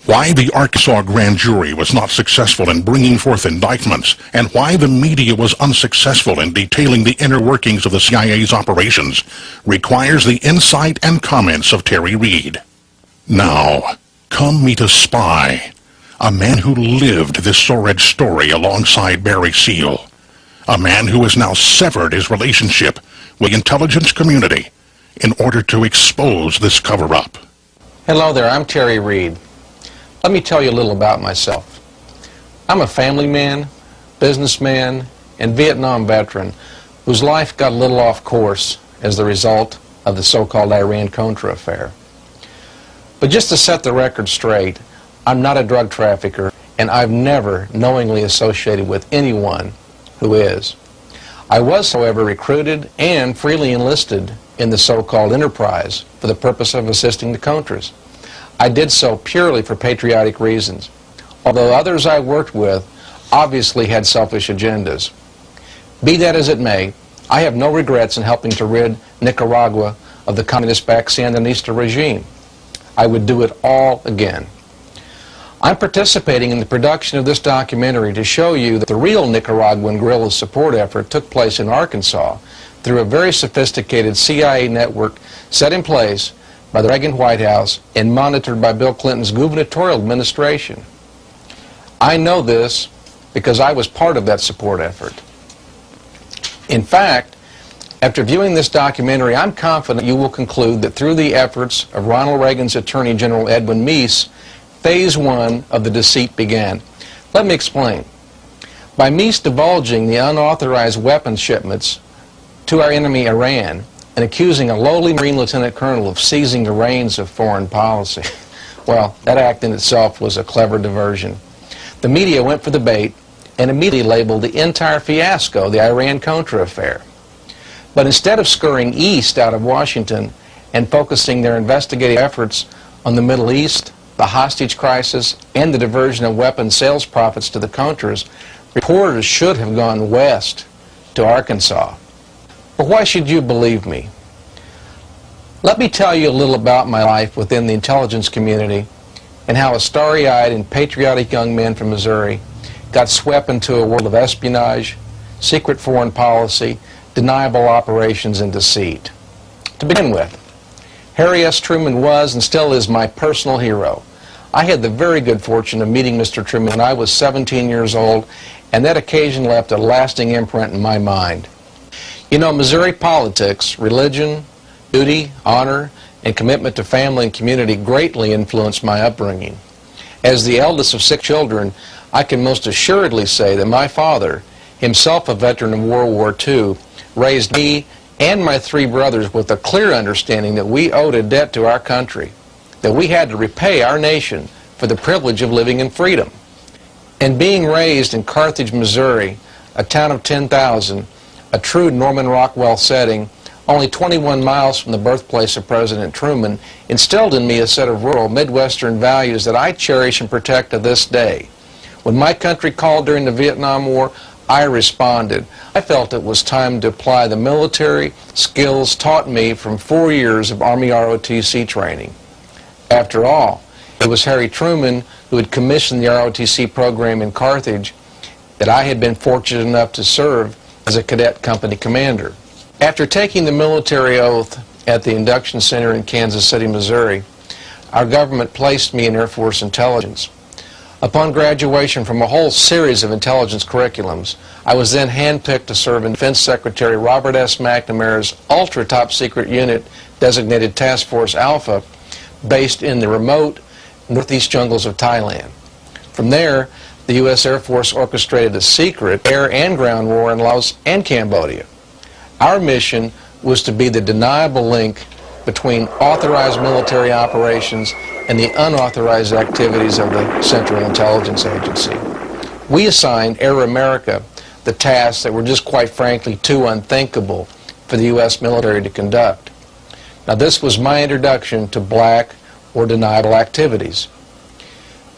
A: Why the Arkansas grand jury was not successful in bringing forth indictments, and why the media was unsuccessful in detailing the inner workings of the CIA's operations, requires the insight and comments of Terry Reed. Now, come meet a spy, a man who lived this sordid story alongside Barry Seal, a man who has now severed his relationship with the intelligence community in order to expose this cover-up.
N: Hello there, I'm Terry Reed. Let me tell you a little about myself. I'm a family man, businessman, and Vietnam veteran whose life got a little off course as the result of the so-called Iran-Contra affair. But just to set the record straight, I'm not a drug trafficker, and I've never knowingly associated with anyone who is. I was, however, recruited and freely enlisted in the so-called enterprise for the purpose of assisting the Contras. I did so purely for patriotic reasons, although others I worked with obviously had selfish agendas. Be that as it may, I have no regrets in helping to rid Nicaragua of the communist-backed Sandinista regime. I would do it all again. I'm participating in the production of this documentary to show you that the real Nicaraguan guerrilla support effort took place in Arkansas through a very sophisticated CIA network set in place by the Reagan White House and monitored by Bill Clinton's gubernatorial administration. I know this because I was part of that support effort. In fact, after viewing this documentary, I'm confident you will conclude that through the efforts of Ronald Reagan's Attorney General Edwin Meese, Phase 1 of the deceit began. Let me explain. By Meese divulging the unauthorized weapons shipments to our enemy Iran, and accusing a lowly Marine Lieutenant Colonel of seizing the reins of foreign policy. Well, that act in itself was a clever diversion. The media went for the bait and immediately labeled the entire fiasco the Iran-Contra affair. But instead of scurrying east out of Washington and focusing their investigative efforts on the Middle East, the hostage crisis, and the diversion of weapons sales profits to the Contras, reporters should have gone west to Arkansas. But why should you believe me? Let me tell you a little about my life within the intelligence community and how a starry-eyed and patriotic young man from Missouri got swept into a world of espionage, secret foreign policy, deniable operations, and deceit. To begin with, Harry S. Truman was and still is my personal hero. I had the very good fortune of meeting Mr. Truman when I was 17 years old, and that occasion left a lasting imprint in my mind. You know, Missouri politics, religion, duty, honor, and commitment to family and community greatly influenced my upbringing. As the eldest of 6 children, I can most assuredly say that my father, himself a veteran of World War II, raised me and my 3 brothers with a clear understanding that we owed a debt to our country, that we had to repay our nation for the privilege of living in freedom. And being raised in Carthage, Missouri, a town of 10,000, a true Norman Rockwell setting, only 21 miles from the birthplace of President Truman, instilled in me a set of rural Midwestern values that I cherish and protect to this day. When my country called during the Vietnam War, I responded. I felt it was time to apply the military skills taught me from 4 years of Army ROTC training. After all, it was Harry Truman who had commissioned the ROTC program in Carthage that I had been fortunate enough to serve as a cadet company commander. After taking the military oath at the induction center in Kansas City, Missouri, our government placed me in Air Force intelligence. Upon graduation from a whole series of intelligence curriculums, I was then handpicked to serve in Defense Secretary Robert S. McNamara's ultra-top-secret unit designated Task Force Alpha, based in the remote northeast jungles of Thailand. From there, the U.S. Air Force orchestrated a secret air and ground war in Laos and Cambodia. Our mission was to be the deniable link between authorized military operations and the unauthorized activities of the Central Intelligence Agency. We assigned Air America the tasks that were just quite frankly too unthinkable for the U.S. military to conduct. Now, this was my introduction to black or deniable activities.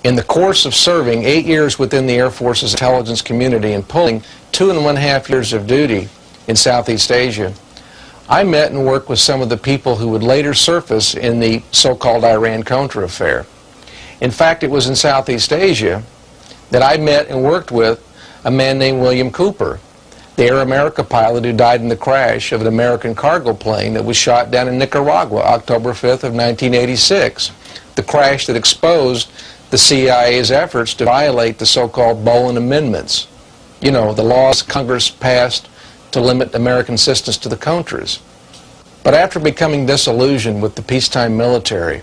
N: In the course of serving 8 years within the Air Force's intelligence community and pulling 2.5 years of duty in Southeast Asia, I met and worked with some of the people who would later surface in the so-called Iran-Contra affair. In fact, it was in Southeast Asia that I met and worked with a man named William Cooper, the Air America pilot who died in the crash of an American cargo plane that was shot down in Nicaragua, October 5th of 1986, the crash that exposed the CIA's efforts to violate the so-called Boland Amendments, you know, the laws Congress passed to limit American assistance to the Contras. But after becoming disillusioned with the peacetime military,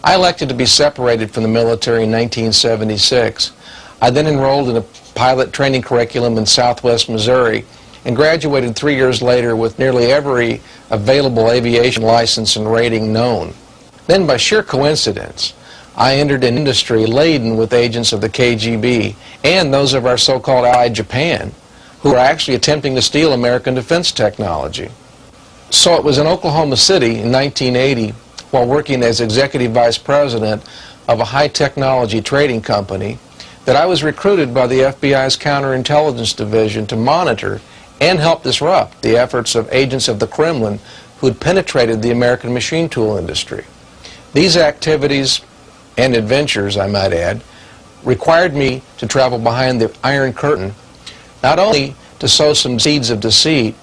N: I elected to be separated from the military in 1976. I then enrolled in a pilot training curriculum in Southwest Missouri and graduated 3 years later with nearly every available aviation license and rating known. Then, by sheer coincidence, I entered an industry laden with agents of the KGB and those of our so-called ally Japan, who were actually attempting to steal American defense technology. So it was in Oklahoma City in 1980, while working as executive vice president of a high-technology trading company, that I was recruited by the FBI's counterintelligence division to monitor and help disrupt the efforts of agents of the Kremlin who had penetrated the American machine tool industry. These activities and adventures, I might add, required me to travel behind the Iron Curtain, not only to sow some seeds of deceit,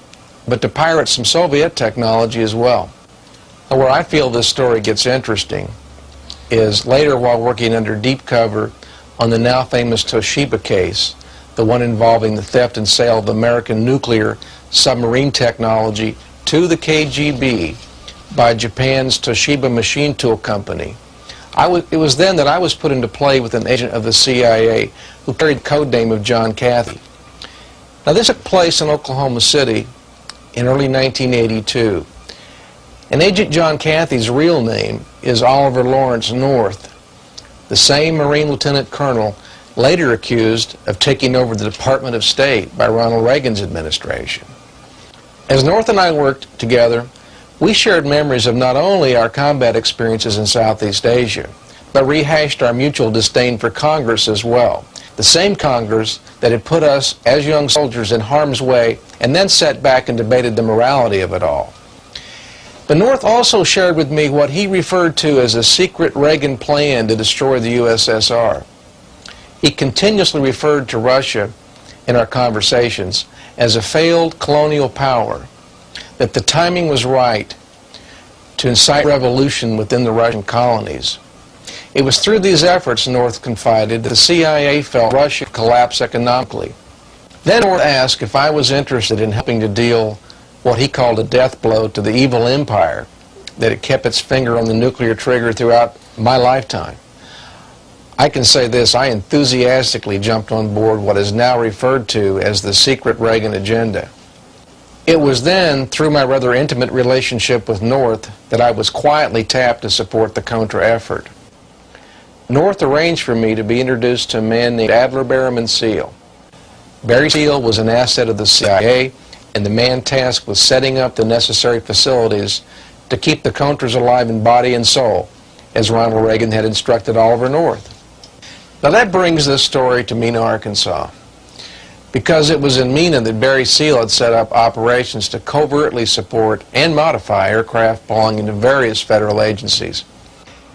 N: but to pirate some Soviet technology as well. Now, where I feel this story gets interesting is later, while working under deep cover on the now famous Toshiba case, the one involving the theft and sale of American nuclear submarine technology to the KGB by Japan's Toshiba machine tool company. It was then that I was put into play with an agent of the CIA who carried the code name of John Cathy. Now, this took place in Oklahoma City in early 1982. And Agent John Cathy's real name is Oliver Lawrence North, the same Marine Lieutenant Colonel later accused of taking over the Department of State by Ronald Reagan's administration. As North and I worked together, we shared memories of not only our combat experiences in Southeast Asia, but rehashed our mutual disdain for Congress as well. The same Congress that had put us as young soldiers in harm's way and then sat back and debated the morality of it all. But North also shared with me what he referred to as a secret Reagan plan to destroy the USSR. He continuously referred to Russia in our conversations as a failed colonial power, that the timing was right to incite revolution within the Russian colonies. It was through these efforts, North confided, that the CIA felt Russia collapse economically. Then North asked if I was interested in helping to deal what he called a death blow to the evil empire that had kept its finger on the nuclear trigger throughout my lifetime. I can say this, I enthusiastically jumped on board what is now referred to as the secret Reagan agenda. It was then, through my rather intimate relationship with North, that I was quietly tapped to support the Contra effort. North arranged for me to be introduced to a man named Adler Berriman Seal. Barry Seal was an asset of the CIA, and the man tasked with setting up the necessary facilities to keep the Contras alive in body and soul, as Ronald Reagan had instructed Oliver North. Now that brings this story to Mena, Arkansas, because it was in Mena that Barry Seal had set up operations to covertly support and modify aircraft belonging to various federal agencies.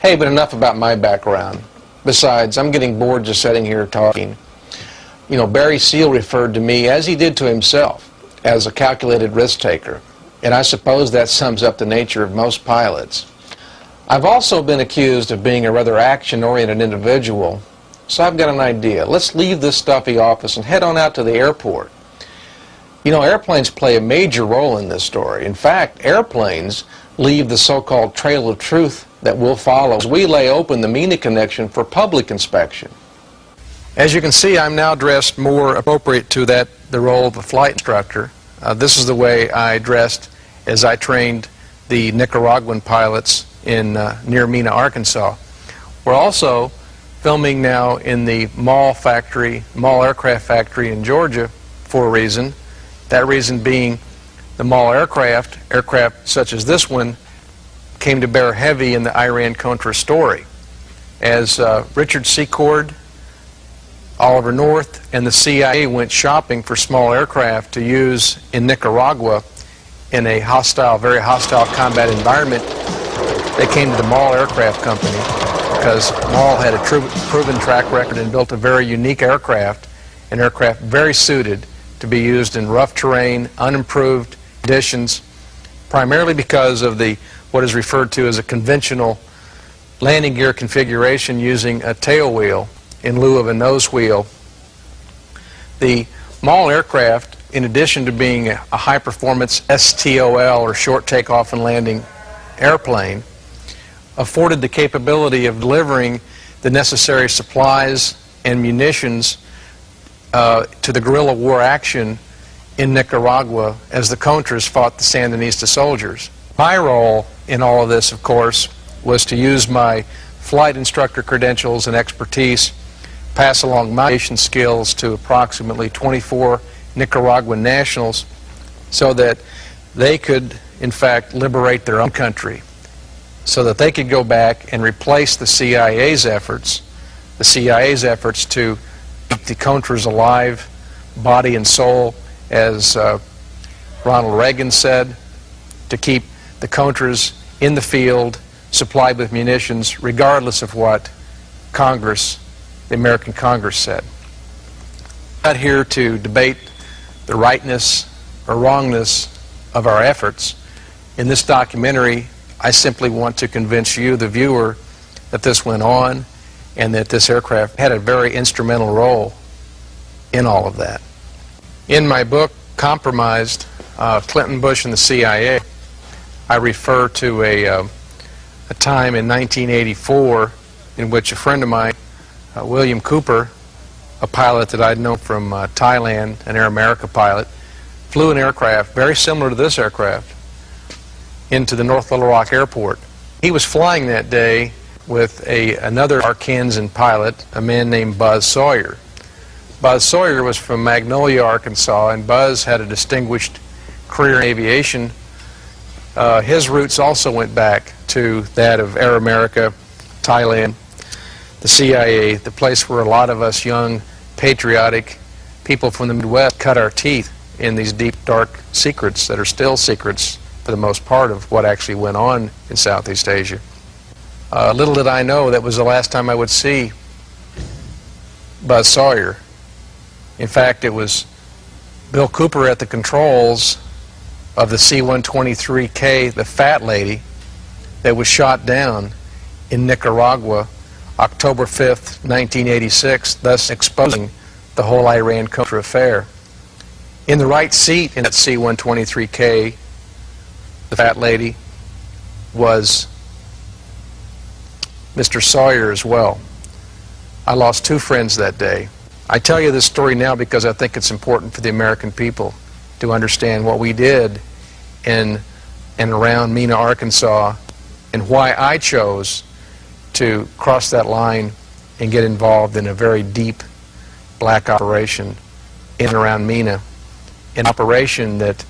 N: Hey, but enough about my background. Besides, I'm getting bored just sitting here talking. You know, Barry Seal referred to me, as he did to himself, as a calculated risk taker, and I suppose that sums up the nature of most pilots. I've also been accused of being a rather action-oriented individual, so I've got an idea. Let's leave this stuffy office and head on out to the airport. You know, airplanes play a major role in this story. In fact, airplanes leave the so-called trail of truth that we'll follow as we lay open the Mena connection for public inspection. As you can see, I'm now dressed more appropriate to the role of a flight instructor. This is the way I dressed as I trained the Nicaraguan pilots in near Mena, Arkansas. We're also filming now in the Mall aircraft factory in Georgia for a reason. That reason being the Mall aircraft such as this one, came to bear heavy in the Iran-Contra story. As Richard Secord, Oliver North, and the CIA went shopping for small aircraft to use in Nicaragua in a hostile, very hostile combat environment, they came to the Mall Aircraft Company because Mall had a proven track record and built a very unique aircraft, an aircraft very suited to be used in rough terrain, unimproved conditions, primarily because of what is referred to as a conventional landing gear configuration using a tail wheel in lieu of a nose wheel. The Mall aircraft, in addition to being a high-performance STOL, or short takeoff and landing airplane, afforded the capability of delivering the necessary supplies and munitions to the guerrilla war action in Nicaragua as the Contras fought the Sandinista soldiers. My role in all of this, of course, was to use my flight instructor credentials and expertise, pass along my aviation skills to approximately 24 Nicaraguan nationals so that they could, in fact, liberate their own country, so that they could go back and replace the CIA's efforts to keep the Contras alive, body and soul, as Ronald Reagan said, to keep the Contras in the field, supplied with munitions, regardless of what Congress, the American Congress, said. I'm not here to debate the rightness or wrongness of our efforts. In this documentary, I simply want to convince you, the viewer, that this went on and that this aircraft had a very instrumental role in all of that. In my book, Compromised, Clinton, Bush, and the CIA, I refer to a time in 1984 in which a friend of mine, William Cooper, a pilot that I'd known from Thailand, an Air America pilot, flew an aircraft very similar to this aircraft into the North Little Rock Airport. He was flying that day with another Arkansan pilot, a man named Buzz Sawyer. Buzz Sawyer was from Magnolia, Arkansas, and Buzz had a distinguished career in aviation. His roots also went back to that of Air America, Thailand, the CIA, the place where a lot of us young, patriotic people from the Midwest cut our teeth in these deep, dark secrets that are still secrets for the most part of what actually went on in Southeast Asia. Little did I know that was the last time I would see Buzz Sawyer. In fact, it was Bill Cooper at the controls of the C-123K, the Fat Lady, that was shot down in Nicaragua October 5th, 1986, thus exposing the whole Iran-Contra affair. In the right seat in that C-123K, the fat lady, was Mr. Sawyer as well. I lost 2 friends that day. I tell you this story now because I think it's important for the American people to understand what we did in and around Mena, Arkansas, and why I chose to cross that line and get involved in a very deep black operation in and around Mena, an operation that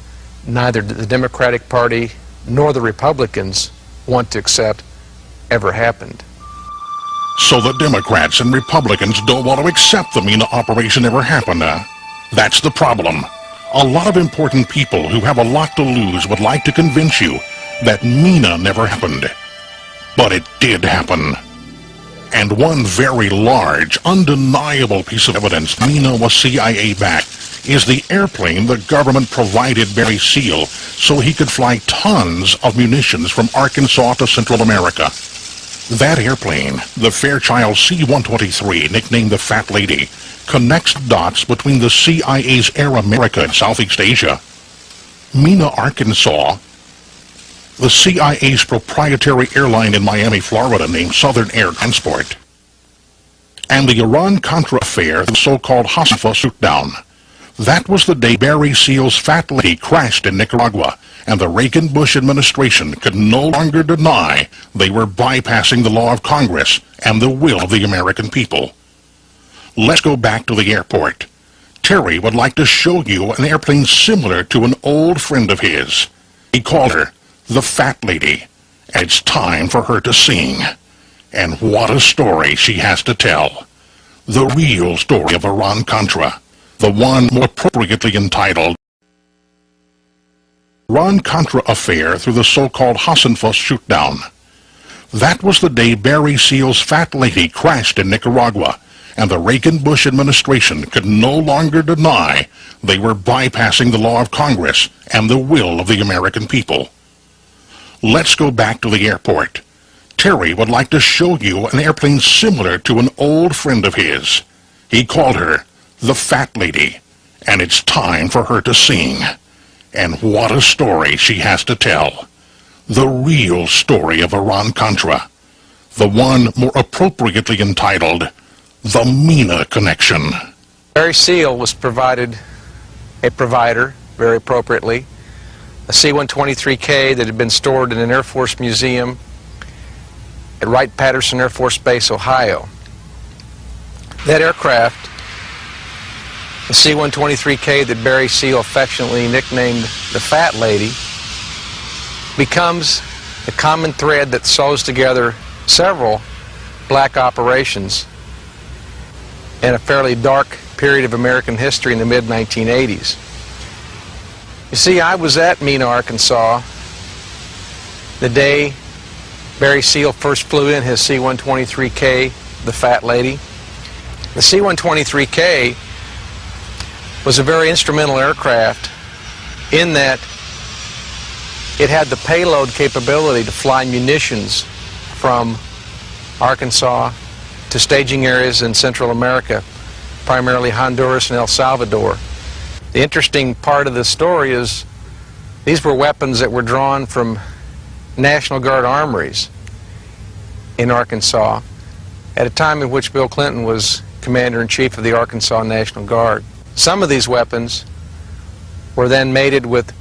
N: neither the Democratic Party nor the Republicans want to accept ever happened.
A: So the Democrats and Republicans don't want to accept the Mena operation ever happened. That's the problem. A lot of important people who have a lot to lose would like to convince you that Mena never happened. But it did happen. And one very large, undeniable piece of evidence Mena was CIA-backed is the airplane the government provided Barry Seal so he could fly tons of munitions from Arkansas to Central America. That airplane, the Fairchild C-123, nicknamed the Fat Lady, connects dots between the CIA's Air America and Southeast Asia, Mena, Arkansas, the CIA's proprietary airline in Miami, Florida named Southern Air Transport, and the Iran-Contra affair, the so-called Hasifa shootdown. That was the day Barry Seal's Fat Lady crashed in Nicaragua, and the Reagan-Bush administration could no longer deny they were bypassing the law of Congress and the will of the American people. Let's go back to the airport. Terry would like to show you an airplane similar to an old friend of his. He called her the Fat Lady, and it's time for her to sing. And what a story she has to tell. The real story of Iran-Contra, the one more appropriately entitled Iran-Contra affair through the so-called Hasifa shootdown. That was the day Barry Seal's Fat Lady crashed in Nicaragua, and the Reagan-Bush administration could no longer deny they were bypassing the law of Congress and the will of the American people. Let's go back to the airport. Terry would like to show you an airplane similar to an old friend of his. He called her the Fat Lady, and it's time for her to sing. And what a story she has to tell. The real story of Iran-Contra, the one more appropriately entitled The Mena Connection.
N: Barry Seal was provided a provider, very appropriately, a C-123K that had been stored in an Air Force museum at Wright-Patterson Air Force Base, Ohio. That aircraft, the C-123K that Barry Seal affectionately nicknamed the Fat Lady, becomes the common thread that sews together several black operations in a fairly dark period of American history in the mid-1980s. You see, I was at Mena, Arkansas the day Barry Seal first flew in his C-123K, the Fat Lady. The C-123K was a very instrumental aircraft in that it had the payload capability to fly munitions from Arkansas to staging areas in Central America, primarily Honduras and El Salvador. The interesting part of the story is these were weapons that were drawn from National Guard armories in Arkansas at a time in which Bill Clinton was Commander-in-Chief of the Arkansas National Guard. Some of these weapons were then mated with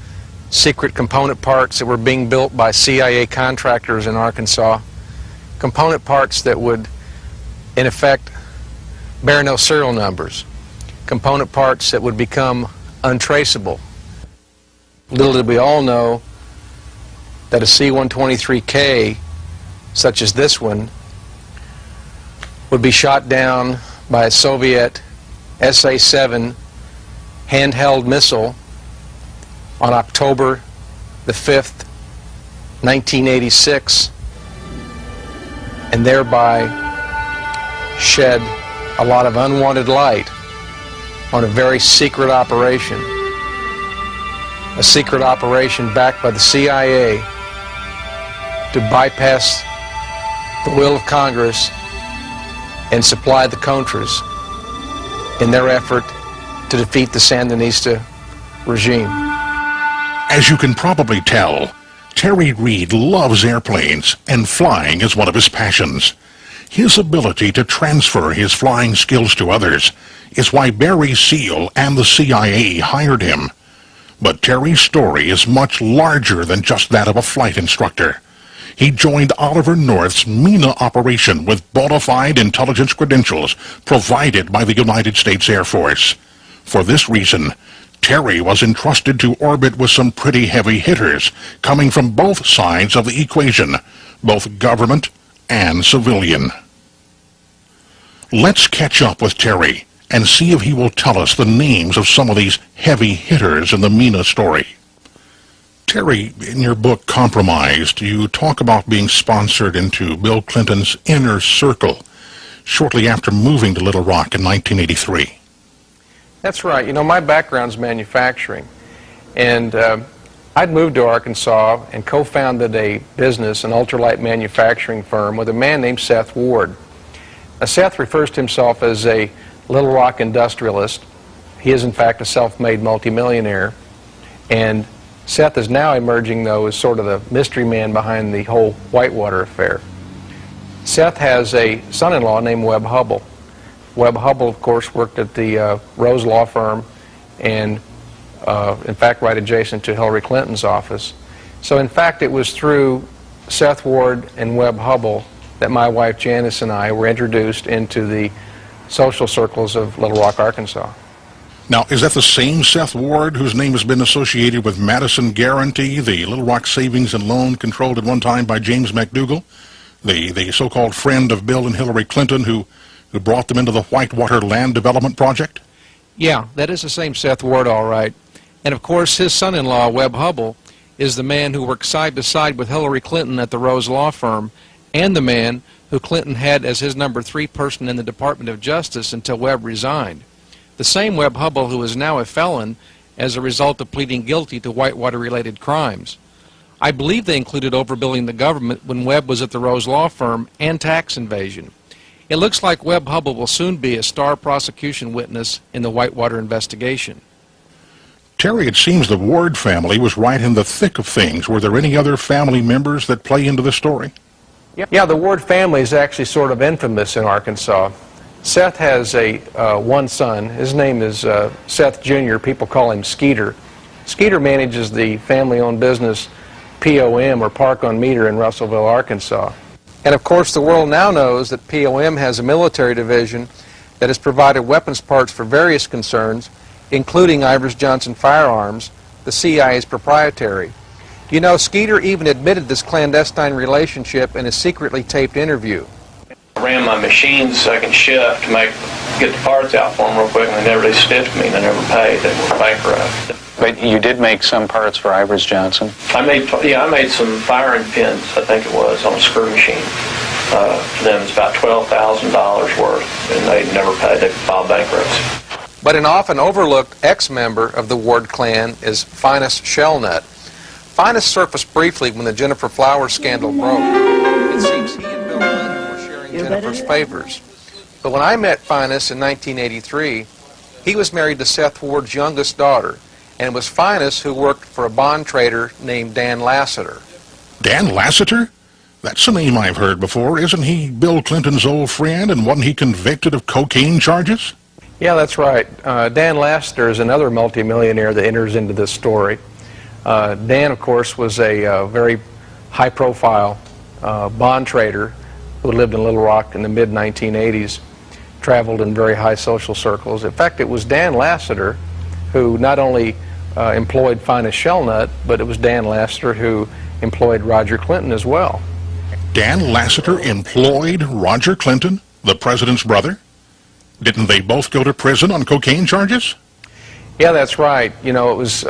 N: secret component parts that were being built by CIA contractors in Arkansas, component parts that would, in effect, bear no serial numbers, component parts that would become untraceable. Little did we all know that a C-123K, such as this one, would be shot down by a Soviet SA-7 handheld missile on October the 5th, 1986, and thereby shed a lot of unwanted light on a very secret operation. A secret operation backed by the CIA to bypass the will of Congress and supply the Contras in their effort to defeat the Sandinista regime.
A: As you can probably tell, Terry Reed loves airplanes, and flying is one of his passions. His ability to transfer his flying skills to others is why Barry Seal and the CIA hired him. But Terry's story is much larger than just that of a flight instructor. He joined Oliver North's Mena operation with bona fide intelligence credentials provided by the United States Air Force. For this reason, Terry was entrusted to orbit with some pretty heavy hitters, coming from both sides of the equation, both government and civilian. Let's catch up with Terry and see if he will tell us the names of some of these heavy hitters in the Mena story. Terry, in your book Compromised, you talk about being sponsored into Bill Clinton's inner circle shortly after moving to Little Rock in 1983.
N: That's right. You know, my background's manufacturing, and I'd moved to Arkansas and co-founded a business, an ultralight manufacturing firm, with a man named Seth Ward. Now, Seth refers to himself as a Little Rock industrialist. He is, in fact, a self-made multimillionaire, and Seth is now emerging, though, as sort of the mystery man behind the whole Whitewater affair. Seth has a son-in-law named Webb Hubble. Webb Hubble, of course, worked at the Rose Law Firm and, in fact, right adjacent to Hillary Clinton's office. So, in fact, it was through Seth Ward and Webb Hubble that my wife Janice and I were introduced into the social circles of Little Rock, Arkansas.
A: Now, is that the same Seth Ward whose name has been associated with Madison Guaranty, the Little Rock savings and loan controlled at one time by James McDougal, the so-called friend of Bill and Hillary Clinton who brought them into the Whitewater Land Development Project?
N: Yeah, that is the same Seth Ward, all right. And, of course, his son-in-law, Webb Hubble, is the man who worked side by side with Hillary Clinton at the Rose Law Firm, and the man who Clinton had as his number 3 person in the Department of Justice until Webb resigned. The same Webb Hubble who is now a felon as a result of pleading guilty to Whitewater-related crimes. I believe they included overbilling the government when Webb was at the Rose Law Firm and tax invasion. It looks like Webb Hubble will soon be a star prosecution witness in the Whitewater investigation.
A: Terry, it seems the Ward family was right in the thick of things. Were there any other family members that play into the story?
N: Yeah, the Ward family is actually sort of infamous in Arkansas. Seth has one son. His name is Seth Jr. People call him Skeeter. Skeeter manages the family-owned business POM, or Park on Meter, in Russellville, Arkansas. And of course, the world now knows that POM has a military division that has provided weapons parts for various concerns, including Ivers Johnson Firearms, the CIA's proprietary. You know, Skeeter even admitted this clandestine relationship in a secretly taped interview.
Q: I ran my machine second shift to get the parts out for them real quick, and they never stiffed me. They never paid. They were bankrupt.
R: But you did make some parts for Ivers Johnson?
Q: I made some firing pins, I think it was, on a screw machine. For them, it's about $12,000 worth, and they never paid. They filed bankruptcy.
N: But an often overlooked ex-member of the Ward clan is Finus Shellnut. Finus surfaced briefly when the Jennifer Flowers scandal broke. It seems he and Bill Clinton were sharing Jennifer's favors. But when I met Finus in 1983, he was married to Seth Ward's youngest daughter, and it was Finus who worked for a bond trader named Dan Lassiter. Dan
A: Lassiter? That's a name I've heard before. Isn't he Bill Clinton's old friend, and wasn't he convicted of cocaine charges?
N: Yeah, that's right. Dan Lassiter is another multimillionaire that enters into this story. Dan, of course, was a very high-profile bond trader who lived in Little Rock in the mid-1980s, traveled in very high social circles. In fact, it was Dan Lassiter who not only employed Finus Shellnut, but it was Dan Lassiter who employed Roger Clinton as well.
A: Dan Lassiter employed Roger Clinton, the president's brother? Didn't they both go to prison on cocaine charges?
N: Yeah, that's right. You know, it was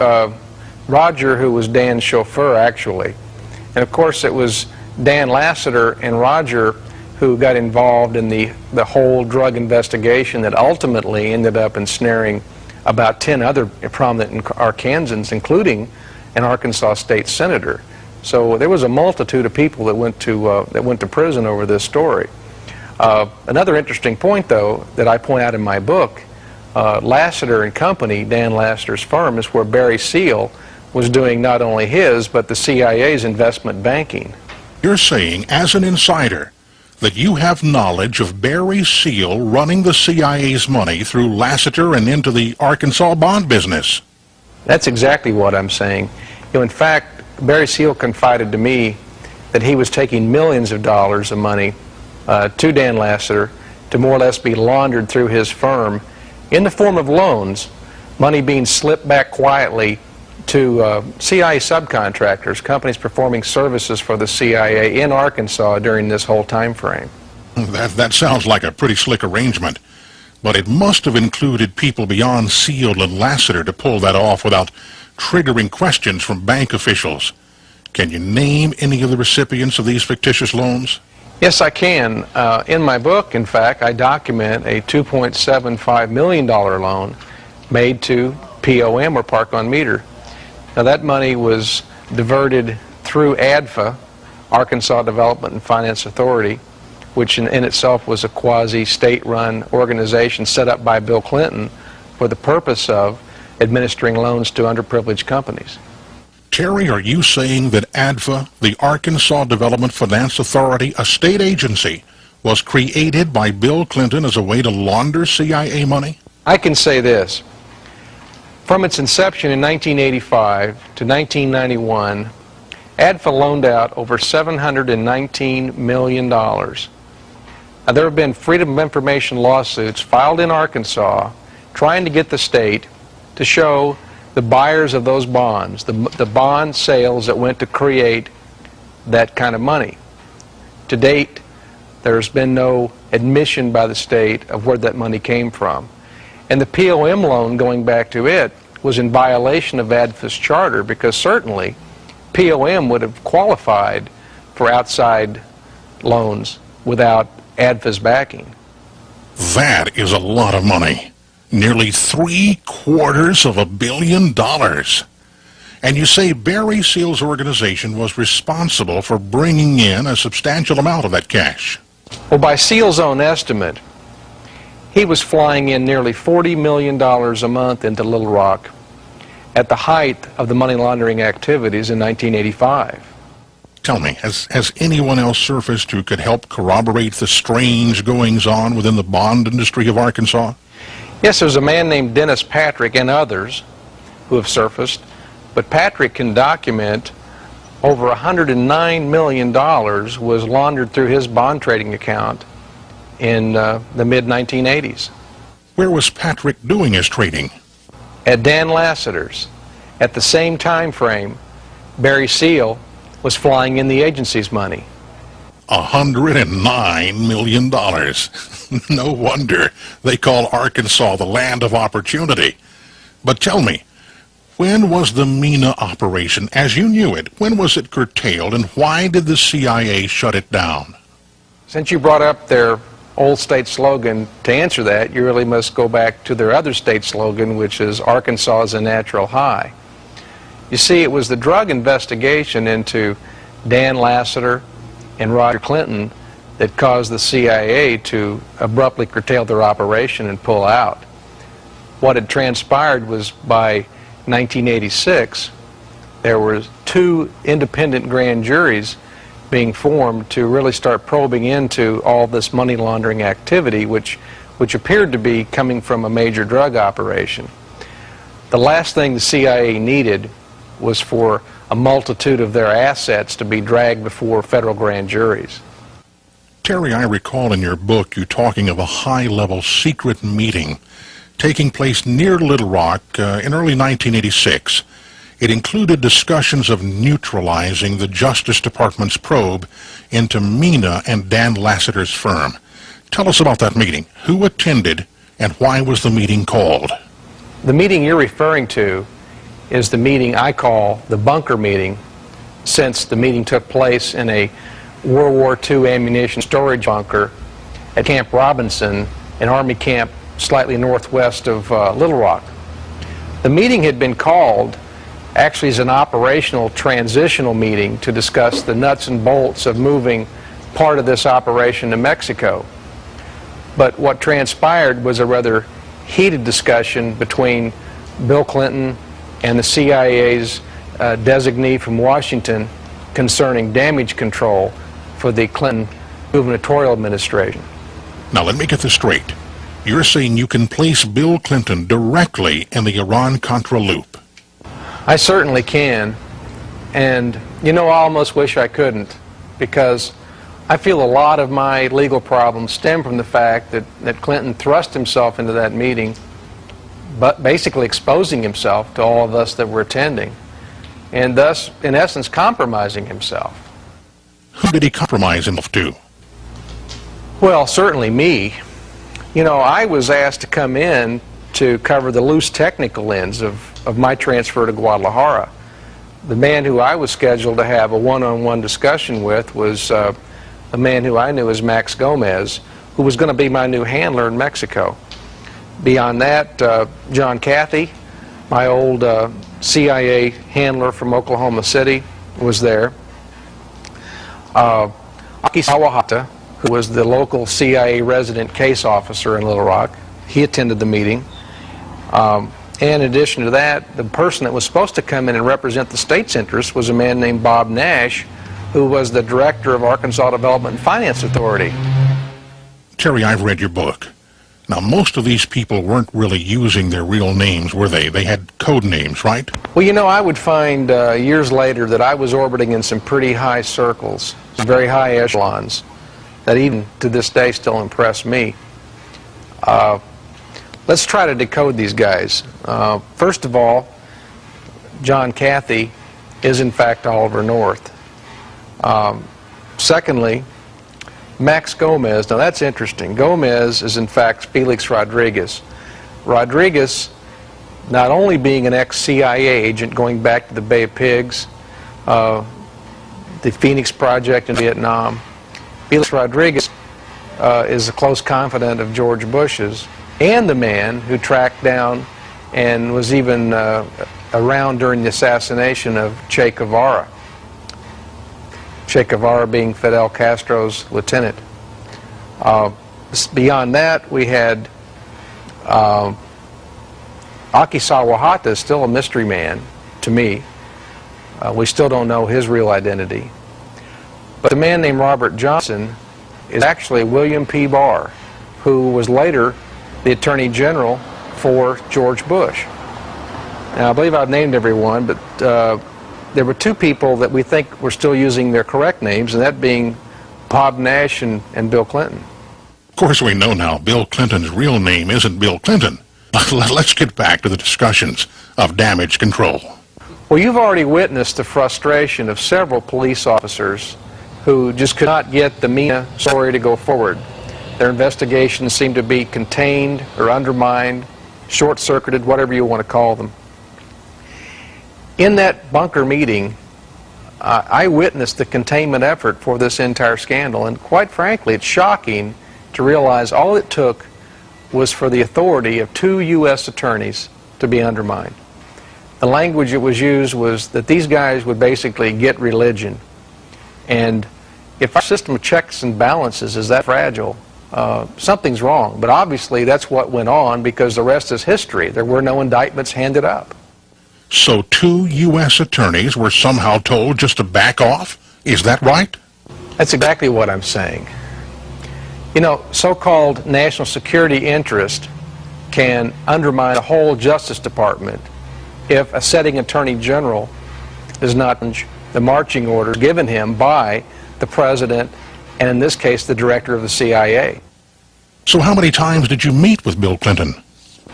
N: Roger who was Dan's chauffeur, actually. And of course, it was Dan Lassiter and Roger who got involved in the whole drug investigation that ultimately ended up ensnaring about 10 other prominent Arkansans, including an Arkansas state senator. So there was a multitude of people that went to prison over this story. Another interesting point, though, that I point out in my book, Lassiter and Company, Dan Lassiter's firm, is where Barry Seal was doing not only his, but the CIA's investment banking.
A: You're saying, as an insider, that you have knowledge of Barry Seal running the CIA's money through Lassiter and into the Arkansas bond business.
N: That's exactly what I'm saying. In fact, Barry Seal confided to me that he was taking millions of dollars of money to Dan Lassiter to more or less be laundered through his firm in the form of loans, money being slipped back quietly to CIA subcontractors, companies performing services for the CIA in Arkansas during this whole time frame.
A: That sounds like a pretty slick arrangement, but it must have included people beyond Seal and Lassiter to pull that off without triggering questions from bank officials. Can you name any of the recipients of these fictitious loans?
N: Yes, I can. In my book, in fact, I document a $2.75 million loan made to POM, or Park on Meter. Now, that money was diverted through ADFA, Arkansas Development and Finance Authority, which in itself was a quasi-state-run organization set up by Bill Clinton for the purpose of administering loans to underprivileged companies.
A: Terry, are you saying that ADFA, the Arkansas Development Finance Authority, a state agency, was created by Bill Clinton as a way to launder CIA money?
N: I can say this. From its inception in 1985 to 1991, ADFA loaned out over $719 million. Now, there have been Freedom of Information lawsuits filed in Arkansas trying to get the state to show the buyers of those bonds, the bond sales that went to create that kind of money. To date, there's been no admission by the state of where that money came from. And the POM loan, going back to it, was in violation of ADFA's charter, because certainly POM would have qualified for outside loans without ADFA's backing.
A: That is a lot of money. Nearly $750 million. And you say Barry Seal's organization was responsible for bringing in a substantial amount of that cash.
N: Well, by Seal's own estimate, he was flying in nearly $40 million a month into Little Rock at the height of the money laundering activities in 1985.
A: Tell me, has anyone else surfaced who could help corroborate the strange goings-on within the bond industry of Arkansas?
N: Yes, there's a man named Dennis Patrick and others who have surfaced, but Patrick can document over $109 million was laundered through his bond trading account in the mid-1980s.
A: Where was Patrick doing his trading?
N: At Dan Lassiter's. At the same time frame, Barry Seal was flying in the agency's money.
A: $109 million. No wonder they call Arkansas the land of opportunity. But tell me, when was the Mena operation, as you knew it, when was it curtailed, and why did the CIA shut it down?
N: Since you brought up their old state slogan, to answer that, you really must go back to their other state slogan, which is Arkansas is a natural high. You see, it was the drug investigation into Dan Lassiter and Roger Clinton that caused the CIA to abruptly curtail their operation and pull out. What had transpired was by 1986, there were 2 independent grand juries being formed to really start probing into all this money laundering activity, which appeared to be coming from a major drug operation. The last thing the CIA needed was for a multitude of their assets to be dragged before federal grand juries.
A: Terry, I recall in your book you talking of a high-level secret meeting taking place near Little Rock in early 1986. It included discussions of neutralizing the Justice Department's probe into Mena and Dan Lassiter's firm. Tell us about that meeting. Who attended, and why was the meeting called?
N: The meeting you're referring to is the meeting I call the bunker meeting, since the meeting took place in a World War II ammunition storage bunker at Camp Robinson, an Army camp slightly northwest of Little Rock. The meeting had been called actually as an operational transitional meeting to discuss the nuts and bolts of moving part of this operation to Mexico. But what transpired was a rather heated discussion between Bill Clinton and the CIA's designee from Washington concerning damage control for the Clinton gubernatorial administration.
A: Now let me get this straight. You're saying you can place Bill Clinton directly in the Iran-Contra loop?
N: I certainly can, and you know, I almost wish I couldn't, because I feel a lot of my legal problems stem from the fact that Clinton thrust himself into that meeting, but basically exposing himself to all of us that were attending, and thus, in essence, compromising himself.
A: Who did he compromise himself to?
N: Well, certainly me. You know, I was asked to come in to cover the loose technical ends of my transfer to Guadalajara. The man who I was scheduled to have a one-on-one discussion with was a man who I knew as Max Gomez, who was going to be my new handler in Mexico. Beyond that, John Cathy, my old CIA handler from Oklahoma City, was there. Aki Sawahata, who was the local CIA resident case officer in Little Rock, he attended the meeting. And in addition to that, the person that was supposed to come in and represent the state's interests was a man named Bob Nash, who was the director of Arkansas Development and Finance Authority.
A: Terry, I've read your book. Now, most of these people weren't really using their real names, were they? They had code names, right?
N: Well, you know, I would find years later that I was orbiting in some pretty high circles, some very high echelons, that even to this day still impress me. Let's try to decode these guys. First of all, John Cathy is in fact Oliver North. Secondly, Max Gomez, now that's interesting. Gomez is in fact Felix Rodriguez. Rodriguez, not only being an ex-CIA agent going back to the Bay of Pigs, the Phoenix Project in Vietnam, Felix Rodriguez is a close confidant of George Bush's, and the man who tracked down and was even around during the assassination of Che Guevara. Che Guevara being Fidel Castro's lieutenant. Beyond that, we had Aki Sawahata, is still a mystery man to me. We still don't know his real identity. But a man named Robert Johnson is actually William P. Barr, who was later the Attorney General for George Bush. Now, I believe I've named everyone, but there were two people that we think were still using their correct names, and that being Bob Nash and Bill Clinton.
A: Of course, we know now Bill Clinton's real name isn't Bill Clinton. Let's get back to the discussions of damage control.
N: Well, you've already witnessed the frustration of several police officers who just could not get the Mena story to go forward. Their investigations seemed to be contained or undermined, short-circuited, whatever you want to call them. In that bunker meeting, I witnessed the containment effort for this entire scandal, and quite frankly, it's shocking to realize all it took was for the authority of 2 U.S. attorneys to be undermined. The language that was used was that these guys would basically get religion, and if our system of checks and balances is that fragile, something's wrong. But obviously that's what went on, because the rest is history. There were no indictments handed up.
A: So 2 U.S. attorneys were somehow told just to back off? Is that right?
N: That's exactly what I'm saying. You know, so-called national security interest can undermine a whole Justice Department if a sitting Attorney General does not change the marching orders given him by the President, and in this case, the Director of the CIA.
A: So how many times did you meet with Bill Clinton?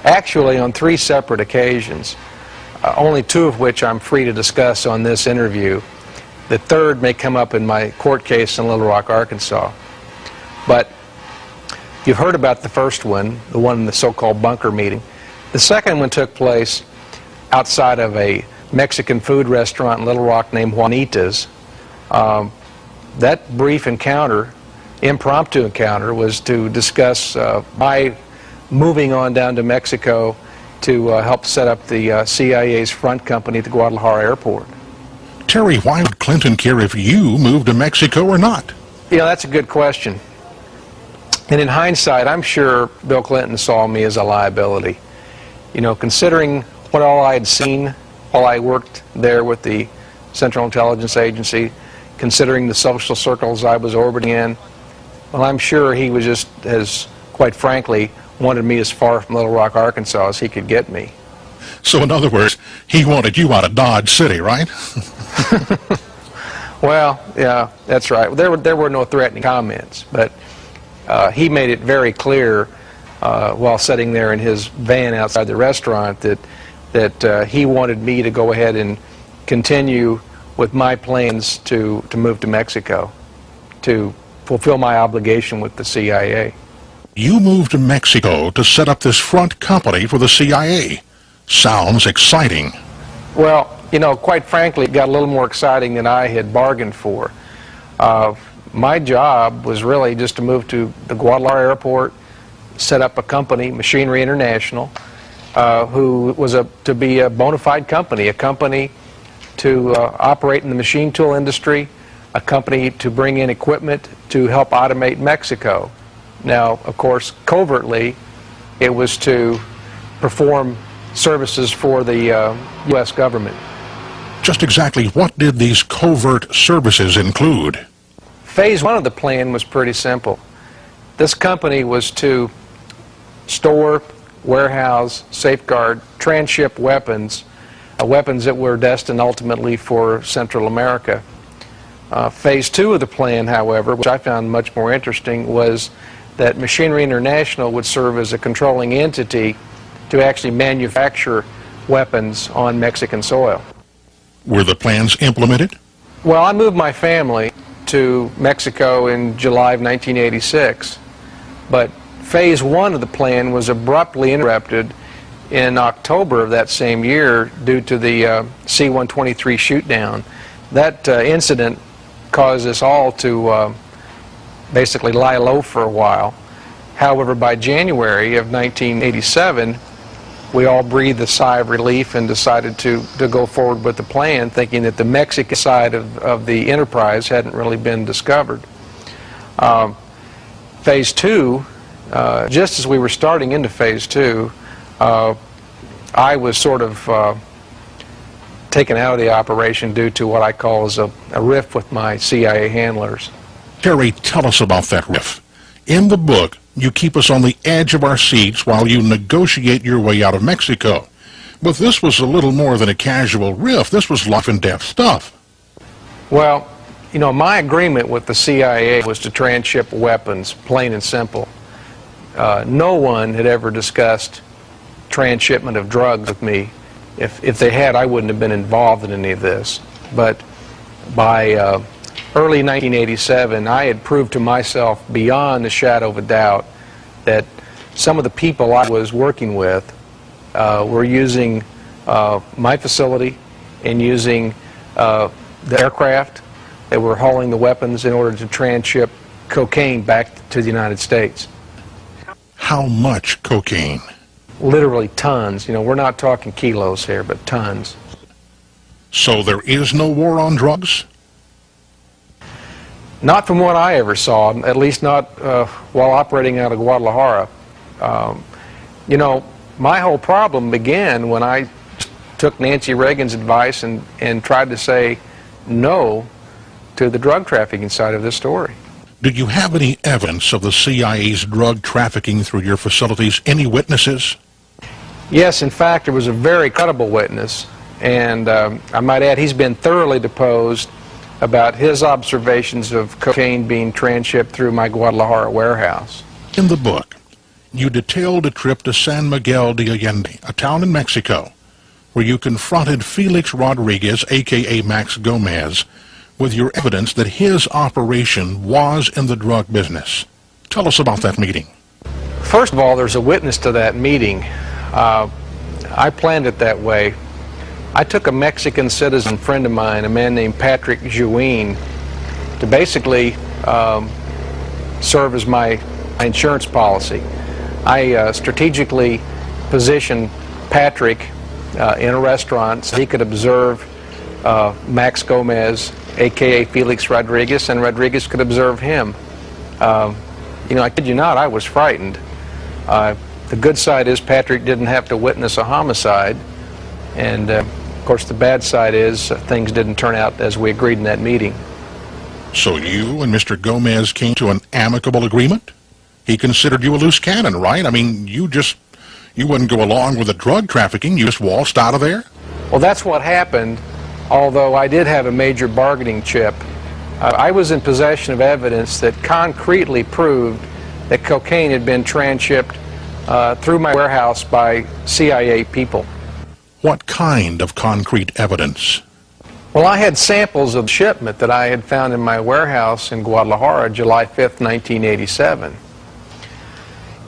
N: Actually, on 3 separate occasions, only 2 of which I'm free to discuss on this interview. The third may come up in my court case in Little Rock, Arkansas. But you've heard about the first one, the one in the so-called bunker meeting. The second one took place outside of a Mexican food restaurant in Little Rock named Juanita's. That brief encounter, impromptu encounter, was to discuss my moving on down to Mexico to help set up the CIA's front company at the Guadalajara airport.
A: Terry, why would Clinton care if you moved to Mexico or not?
N: You know, that's a good question. And in hindsight, I'm sure Bill Clinton saw me as a liability. You know, considering what all I had seen while I worked there with the Central Intelligence Agency, considering the social circles I was orbiting in, well, I'm sure he was just, as quite frankly, wanted me as far from Little Rock, Arkansas as he could get me.
A: So in other words, he wanted you out of Dodge City, right?
N: Well, yeah, that's right. There were no threatening comments, but he made it very clear while sitting there in his van outside the restaurant that he wanted me to go ahead and continue with my plans to move to Mexico, to fulfill my obligation with the CIA.
A: You moved to Mexico to set up this front company for the CIA. Sounds exciting.
N: Well, you know, quite frankly, it got a little more exciting than I had bargained for. My job was really just to move to the Guadalajara Airport, set up a company, Machinery International, who was to be a bona fide company, a company to operate in the machine tool industry, a company to bring in equipment to help automate Mexico. Now, of course, covertly, it was to perform services for the U.S. government.
A: Just exactly what did these covert services include?
N: Phase one of the plan was pretty simple. This company was to store, warehouse, safeguard, transship weapons, weapons that were destined ultimately for Central America. Phase two of the plan, however, which I found much more interesting, was that Machinery International would serve as a controlling entity to actually manufacture weapons on Mexican soil.
A: Were the plans implemented?
N: Well, I moved my family to Mexico in July of 1986, but phase one of the plan was abruptly interrupted in October of that same year due to the C-123 shoot-down. That incident caused us all to basically lie low for a while. However, by January of 1987, we all breathed a sigh of relief and decided to go forward with the plan, thinking that the Mexican side of the enterprise hadn't really been discovered. Phase two, just as we were starting into phase two, I was sort of taken out of the operation due to what I call as a rift with my CIA handlers.
A: Terry, tell us about that rift. In the book, you keep us on the edge of our seats while you negotiate your way out of Mexico. But this was a little more than a casual rift. This was life and death stuff.
N: Well, you know, my agreement with the CIA was to transship weapons, plain and simple. No one had ever discussed transshipment of drugs with me. If they had, I wouldn't have been involved in any of this. But by early 1987, I had proved to myself beyond a shadow of a doubt that some of the people I was working with were using my facility and using the aircraft that were hauling the weapons in order to transship cocaine back to the United States.
A: How much cocaine?
N: Literally tons. You know, we're not talking kilos here, but tons.
A: So there is no war on drugs?
N: Not from what I ever saw, at least not while operating out of Guadalajara. You know, my whole problem began when I took Nancy Reagan's advice and tried to say no to the drug trafficking side of this story.
A: Did you have any evidence of the CIA's drug trafficking through your facilities? Any witnesses?
N: Yes, in fact, there was a very credible witness, and I might add he's been thoroughly deposed about his observations of cocaine being transshipped through my Guadalajara warehouse.
A: In the book, you detailed a trip to San Miguel de Allende, a town in Mexico, where you confronted Felix Rodriguez, a.k.a. Max Gomez, with your evidence that his operation was in the drug business. Tell us about that meeting.
N: First of all, there's a witness to that meeting. I planned it that way. I took a Mexican citizen friend of mine, a man named Patrick Juin, to basically serve as my insurance policy. I strategically positioned Patrick in a restaurant so he could observe Max Gomez, a.k.a. Felix Rodriguez, and Rodriguez could observe him. You know, I kid you not, I was frightened. The good side is Patrick didn't have to witness a homicide, and of course the bad side is things didn't turn out as we agreed in that meeting.
A: So you and Mr. Gomez came to an amicable agreement? He considered you a loose cannon, right? I mean, you wouldn't go along with the drug trafficking, you just waltzed out of there?
N: Well, that's what happened, although I did have a major bargaining chip. I was in possession of evidence that concretely proved that cocaine had been transshipped through my warehouse by CIA people.
A: What kind of concrete evidence?
N: Well, I had samples of the shipment that I had found in my warehouse in Guadalajara, July 5th, 1987.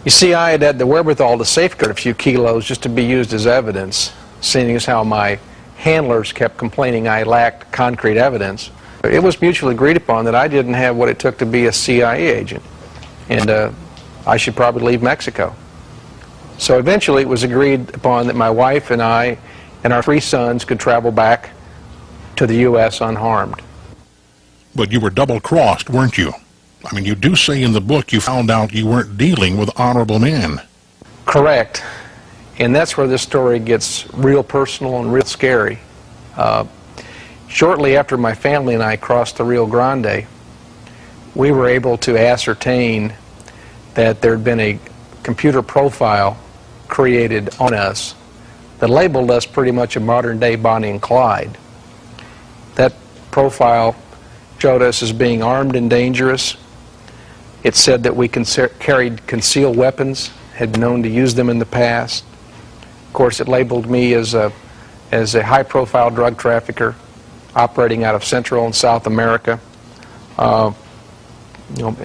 N: You see, I had the wherewithal to safeguard a few kilos just to be used as evidence, seeing as how my handlers kept complaining I lacked concrete evidence. It was mutually agreed upon that I didn't have what it took to be a CIA agent, and I should probably leave Mexico. So eventually it was agreed upon that my wife and I and our 3 sons could travel back to the U.S. unharmed.
A: But you were double-crossed, weren't you? I mean, you do say in the book you found out you weren't dealing with honorable men.
N: Correct. And that's where this story gets real personal and real scary. Shortly after my family and I crossed the Rio Grande, we were able to ascertain that there had been a computer profile created on us that labeled us pretty much a modern-day Bonnie and Clyde. That profile showed us as being armed and dangerous. It said that we carried concealed weapons, had been known to use them in the past. Of course, it labeled me as a high-profile drug trafficker operating out of Central and South America. And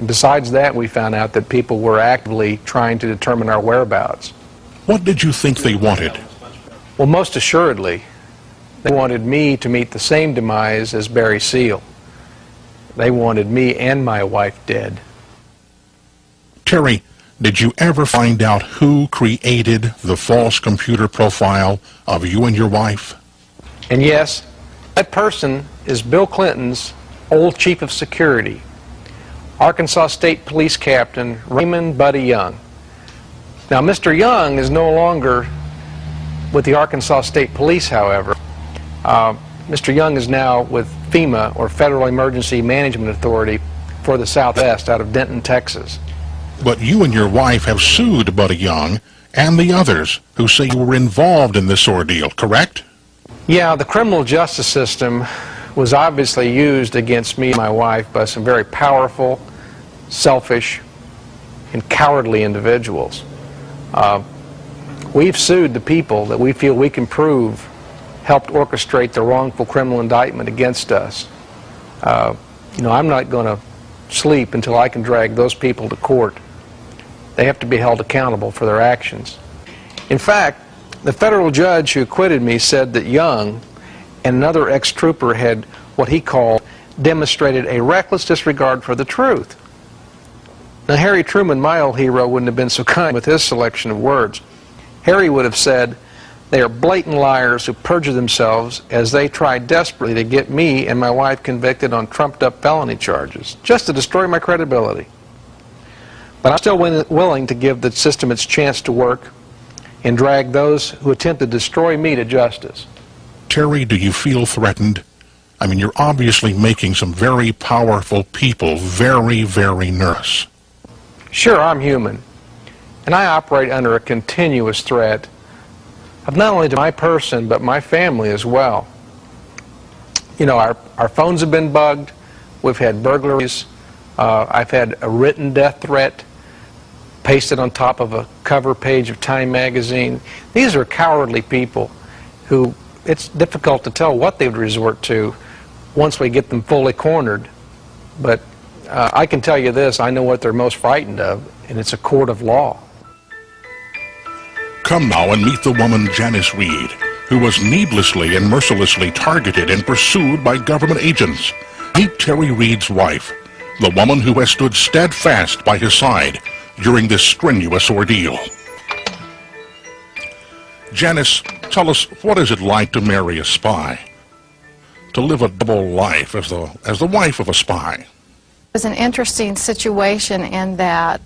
N: besides that, we found out that people were actively trying to determine our whereabouts.
A: What did you think they wanted?
N: Well, most assuredly, they wanted me to meet the same demise as Barry Seal. They wanted me and my wife dead.
A: Terry, did you ever find out who created the false computer profile of you and your wife?
N: And yes, that person is Bill Clinton's old chief of security, Arkansas State Police Captain Raymond Buddy Young. Now, Mr. Young is no longer with the Arkansas State Police, however. Mr. Young is now with FEMA, or Federal Emergency Management Authority, for the Southwest out of Denton, Texas.
A: But you and your wife have sued Buddy Young and the others who say you were involved in this ordeal, correct?
N: Yeah, the criminal justice system was obviously used against me and my wife by some very powerful, selfish, and cowardly individuals. We've sued the people that we feel we can prove helped orchestrate the wrongful criminal indictment against us. I'm not going to sleep until I can drag those people to court. They have to be held accountable for their actions. In fact, the federal judge who acquitted me said that Young and another ex-trooper had what he called demonstrated a reckless disregard for the truth. Now, Harry Truman, my old hero, wouldn't have been so kind with his selection of words. Harry would have said, "They are blatant liars who perjure themselves as they try desperately to get me and my wife convicted on trumped-up felony charges, just to destroy my credibility." But I'm still willing to give the system its chance to work and drag those who attempt to destroy me to justice.
A: Terry, do you feel threatened? I mean, you're obviously making some very powerful people very, very nervous.
N: Sure, I'm human, and I operate under a continuous threat of not only to my person, but my family as well. You know, our phones have been bugged, we've had burglaries, I've had a written death threat pasted on top of a cover page of Time magazine. These are cowardly people who it's difficult to tell what they would resort to once we get them fully cornered. But I can tell you this, I know what they're most frightened of, and it's a court of law.
A: Come now and meet the woman Janice Reed, who was needlessly and mercilessly targeted and pursued by government agents. Meet Terry Reed's wife, the woman who has stood steadfast by his side during this strenuous ordeal. Janice, tell us, what is it like to marry a spy? To live a double life as the wife of a spy?
M: was an interesting situation in that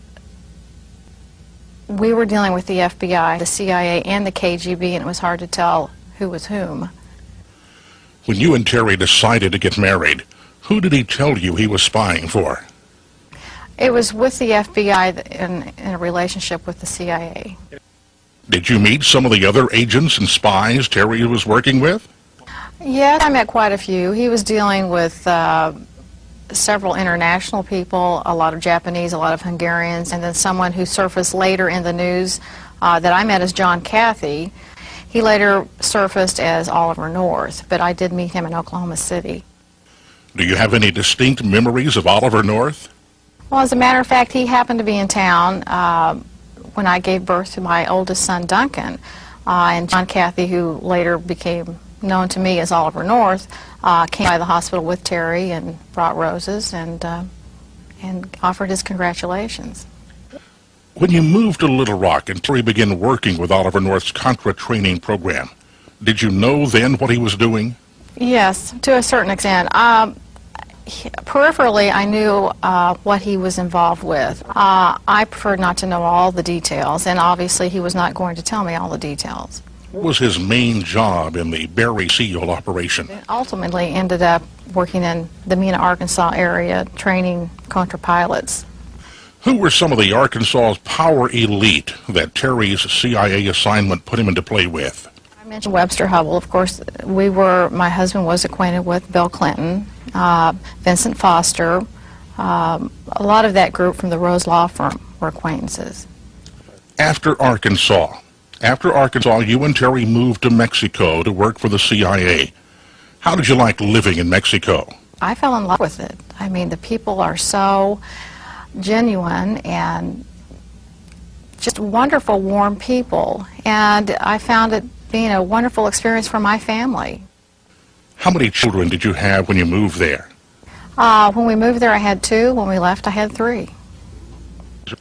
M: we were dealing with the FBI, the CIA, and the KGB, and it was hard to tell who was whom.
A: When you and Terry decided to get married, who did he tell you he was spying for?
M: It was with the FBI in a relationship with the CIA.
A: Did you meet some of the other agents and spies Terry was working with?
M: Yes, I met quite a few. He was dealing with several international people, a lot of Japanese, a lot of Hungarians, and then someone who surfaced later in the news that I met as John Cathy. He later surfaced as Oliver North, but I did meet him in Oklahoma City.
A: Do you have any distinct memories of Oliver North?
M: Well, as a matter of fact, he happened to be in town when I gave birth to my oldest son, Duncan. And John Cathy, who later became known to me as Oliver North, came by the hospital with Terry and brought roses and offered his congratulations.
A: When you moved to Little Rock and Terry began working with Oliver North's Contra training program, did you know then what he was doing?
M: Yes, to a certain extent. Peripherally, I knew what he was involved with. I preferred not to know all the details, and obviously he was not going to tell me all the details.
A: What was his main job in the Berry SEAL operation?
M: Ultimately ended up working in the Mena, Arkansas area, training Contra pilots.
A: Who were some of the Arkansas's power elite that Terry's CIA assignment put him into play with?
M: I mentioned Webster Hubbell. Of course, my husband was acquainted with Bill Clinton, Vincent Foster. A lot of that group from the Rose Law Firm were acquaintances.
A: After Arkansas, you and Terry moved to Mexico to work for the CIA. How did you like living in Mexico?
M: I fell in love with it. I mean, the people are so genuine and just wonderful, warm people. And I found it being a wonderful experience for my family.
A: How many children did you have when you moved there?
M: When we moved there, I had 2. When we left, I had 3.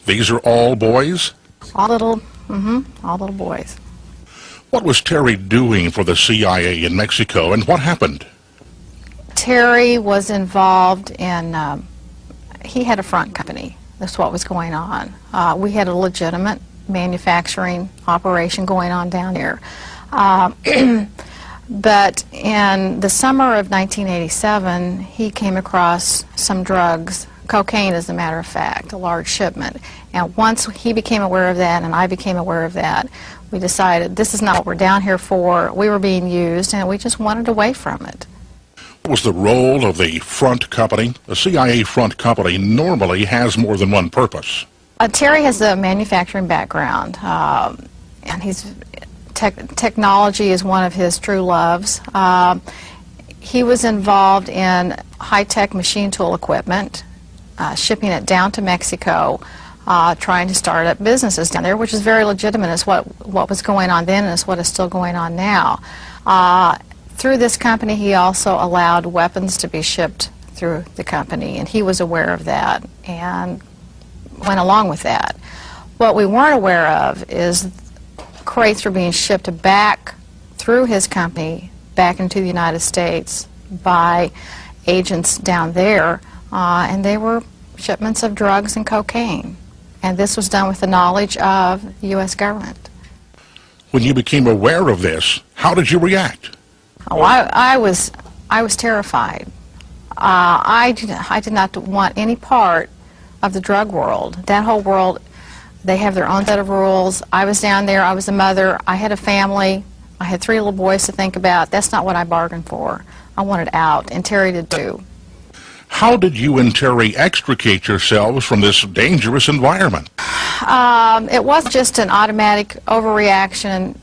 A: These are all boys?
M: All little boys.
A: What was Terry doing for the CIA in Mexico, and what happened?
M: Terry was involved in, he had a front company. That's what was going on. We had a legitimate manufacturing operation going on down there. But in the summer of 1987, he came across some drugs, cocaine as a matter of fact, a large shipment. And once he became aware of that and I became aware of that, we decided this is not what we're down here for. We were being used and we just wanted away from it.
A: What was the role of the front company? A CIA front company normally has more than one purpose.
M: Terry has a manufacturing background, and technology is one of his true loves. He was involved in high-tech machine tool equipment, shipping it down to Mexico, trying to start up businesses down there, which is very legitimate. It's what was going on then and it's what is still going on now. Through this company, he also allowed weapons to be shipped through the company, and he was aware of that and went along with that. What we weren't aware of is crates were being shipped back through his company back into the United States by agents down there, and they were shipments of drugs and cocaine. And this was done with the knowledge of the U.S. government.
A: When you became aware of this, how did you react?
M: Oh, I was terrified. I did not want any part of the drug world. That whole world, they have their own set of rules. I was down there, I was a mother, I had a family, I had 3 little boys to think about. That's not what I bargained for. I wanted out, and Terry did too.
A: How did you and Terry extricate yourselves from this dangerous environment?
M: It wasn't just an automatic overreaction.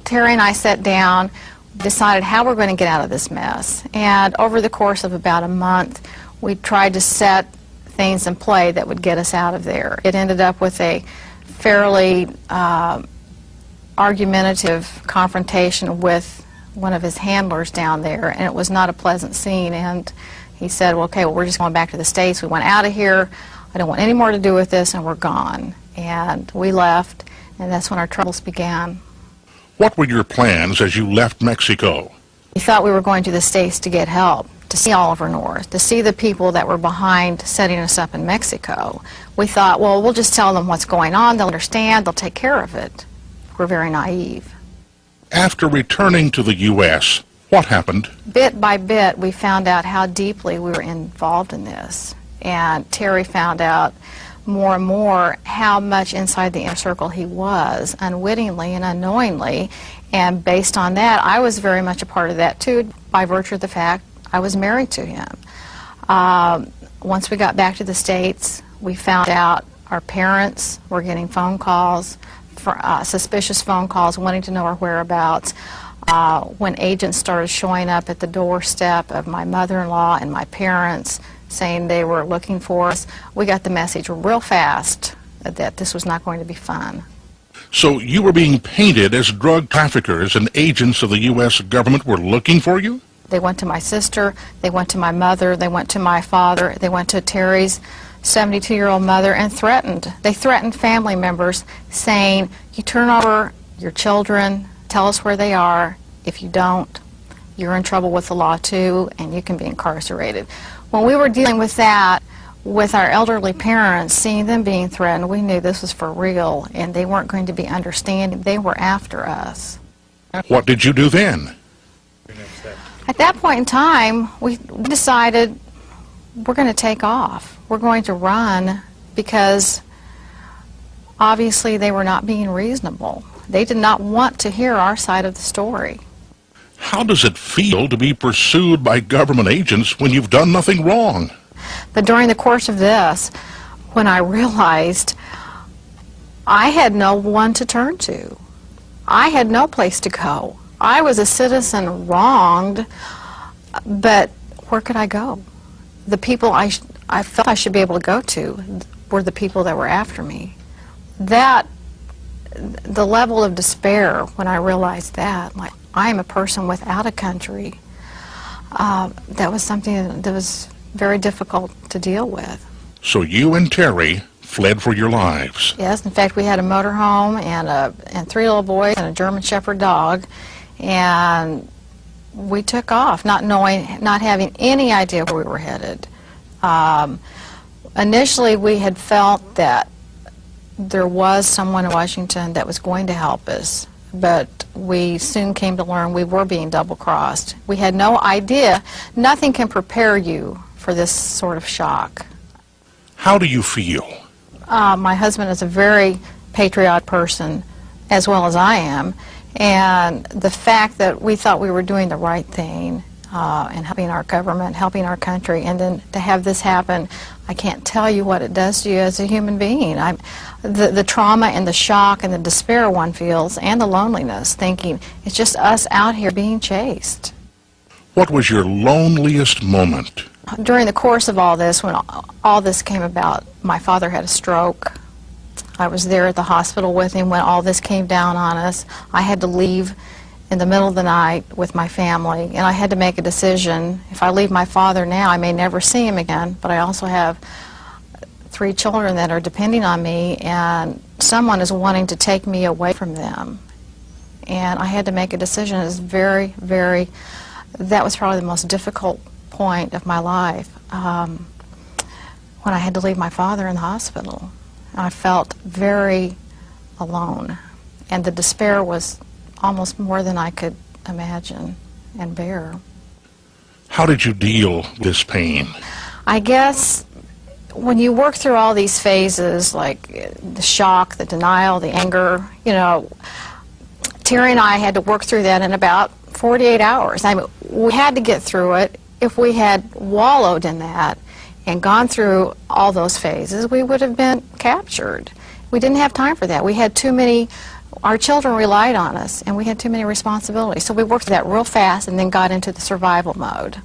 M: Terry and I sat down, decided how we're going to get out of this mess. And over the course of about a month, we tried to set things in play that would get us out of there. It ended up with a fairly argumentative confrontation with one of his handlers down there, and it was not a pleasant scene. And he said, well, okay, well, we're just going back to the States. We went out of here. I don't want any more to do with this, and we're gone. And we left, and that's when our troubles began.
A: What were your plans as you left Mexico?
M: We thought we were going to the States to get help, to see Oliver North, to see the people that were behind setting us up in Mexico. We thought, well, we'll just tell them what's going on, they'll understand, they'll take care of it. We're very naive.
A: After returning to the U.S., what happened?
M: Bit by bit, we found out how deeply we were involved in this. And Terry found out more and more how much inside the inner circle he was, unwittingly and unknowingly. And based on that, I was very much a part of that too, by virtue of the fact I was married to him. Once we got back to the States, we found out our parents were getting phone calls, suspicious phone calls, wanting to know our whereabouts. When agents started showing up at the doorstep of my mother-in-law and my parents, saying they were looking for us, we got the message real fast that this was not going to be fun.
A: So you were being painted as drug traffickers and agents of the U.S. government were looking for you?
M: They went to my sister, they went to my mother, they went to my father, they went to Terry's 72-year-old mother and threatened. They threatened family members saying, you turn over your children, tell us where they are. If you don't, you're in trouble with the law too, and you can be incarcerated. When we were dealing with that, with our elderly parents, seeing them being threatened, we knew this was for real, and they weren't going to be understanding. They were after us.
A: What did you do then?
M: At that point in time, we decided we're going to take off. We're going to run because obviously they were not being reasonable. They did not want to hear our side of the story.
A: How does it feel to be pursued by government agents when you've done nothing wrong?
M: But during the course of this, when I realized I had no one to turn to, I had no place to go. I was a citizen wronged, but where could I go? The people I felt I should be able to go to were the people that were after me. The level of despair when I realized that, like, I am a person without a country, that was something that was very difficult to deal with.
A: So you and Terry fled for your lives.
M: Yes, in fact, we had a motorhome and 3 little boys and a German Shepherd dog, and we took off, not having any idea where we were headed. Initially, we had felt that there was someone in Washington that was going to help us, but we soon came to learn we were being double-crossed. We had no idea. Nothing can prepare you for this sort of shock.
A: How do you feel?
M: My husband is a very patriotic person, as well as I am, and the fact that we thought we were doing the right thing and helping our government, helping our country, and then to have this happen, I can't tell you what it does to you as a human being. The trauma and the shock and the despair one feels, and the loneliness, thinking it's just us out here being chased.
A: What was your loneliest moment?
M: During the course of all this, when all this came about, my father had a stroke. I was there at the hospital with him when all this came down on us. I had to leave in the middle of the night with my family, and I had to make a decision. If I leave my father now, I may never see him again, but I also have 3 children that are depending on me, and someone is wanting to take me away from them. And I had to make a decision. It was that was probably the most difficult point of my life, when I had to leave my father in the hospital. I felt very alone, and the despair was almost more than I could imagine and bear.
A: How did you deal with this pain?
M: I guess when you work through all these phases, like the shock, the denial, the anger, you know, Terry and I had to work through that in about 48 hours. I mean, we had to get through it. If we had wallowed in that and gone through all those phases, we would have been captured. We didn't have time for that. We had too many, our children relied on us, and we had too many responsibilities. So we worked through that real fast and then got into the survival mode.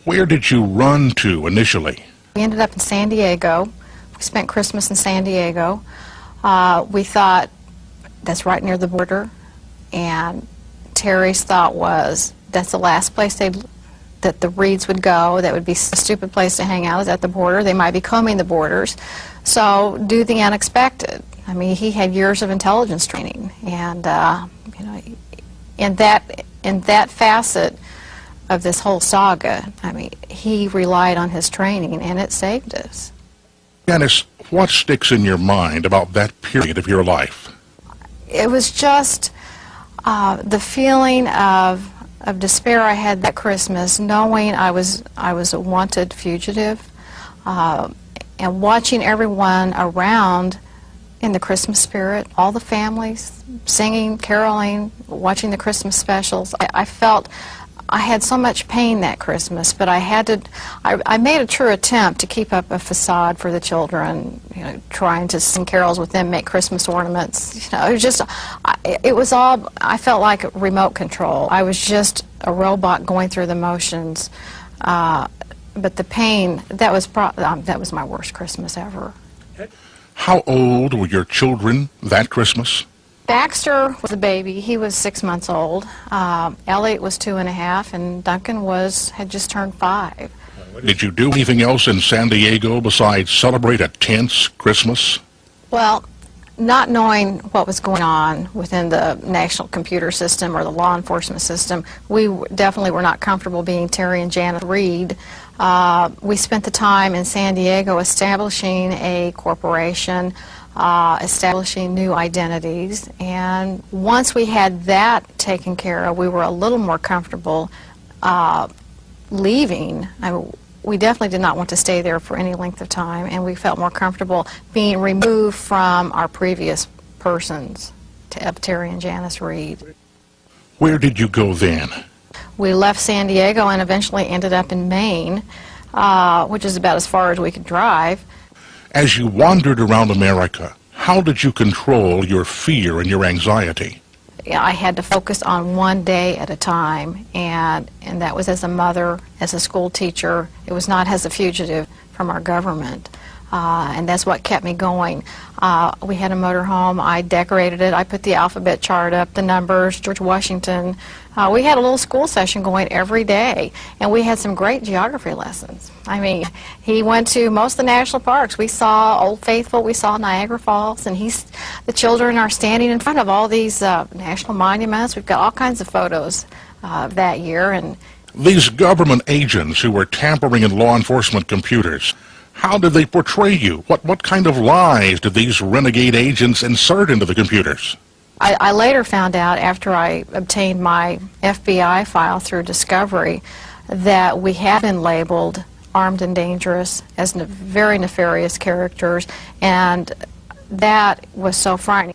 A: Where did you run to initially?
M: We ended up in San Diego. We spent Christmas in San Diego. We thought that's right near the border, and Terry's thought was that's the last place that the Reeds would go. That would be a stupid place to hang out, is at the border. They might be combing the borders. So do the unexpected. I mean, he had years of intelligence training, and you know, in that facet, of this whole saga. I mean, he relied on his training, and it saved us.
A: Janice, what sticks in your mind about that period of your life?
M: It was just the feeling of despair I had that Christmas, knowing I was a wanted fugitive, and watching everyone around in the Christmas spirit, all the families singing, caroling, watching the Christmas specials. I felt I had so much pain that Christmas, but I made a true attempt to keep up a facade for the children, you know, trying to sing carols with them, make Christmas ornaments. You know, it was all, I felt like remote control. I was just a robot going through the motions. But the pain, that was my worst Christmas ever.
A: How old were your children that Christmas?
M: Baxter was a baby. He was 6 months old. Elliot was 2.5, and Duncan had just turned 5.
A: Did you do anything else in San Diego besides celebrate a tense Christmas?
M: Well, not knowing what was going on within the national computer system or the law enforcement system, we definitely were not comfortable being Terry and Janet Reed. We spent the time in San Diego establishing a corporation, establishing new identities, and once we had that taken care of, we were a little more comfortable leaving. We definitely did not want to stay there for any length of time, and we felt more comfortable being removed from our previous persons, Terry and Janice Reed.
A: Where did you go then?
M: We left San Diego and eventually ended up in Maine, which is about as far as we could drive.
A: As you wandered around America, how did you control your fear and your anxiety?
M: I had to focus on one day at a time, and that was as a mother, as a school teacher. It was not as a fugitive from our government, and that's what kept me going. We had a motorhome. I decorated it. I put the alphabet chart up, the numbers, George Washington. We had a little school session going every day, and we had some great geography lessons. I mean, he went to most of the national parks. We saw Old Faithful, we saw Niagara Falls, and the children are standing in front of all these national monuments. We've got all kinds of photos that year. And
A: these government agents who were tampering in law enforcement computers, how did they portray you? What kind of lies did these renegade agents insert into the computers?
M: I later found out, after I obtained my FBI file through discovery, that we had been labeled armed and dangerous as very nefarious characters, and that was so frightening.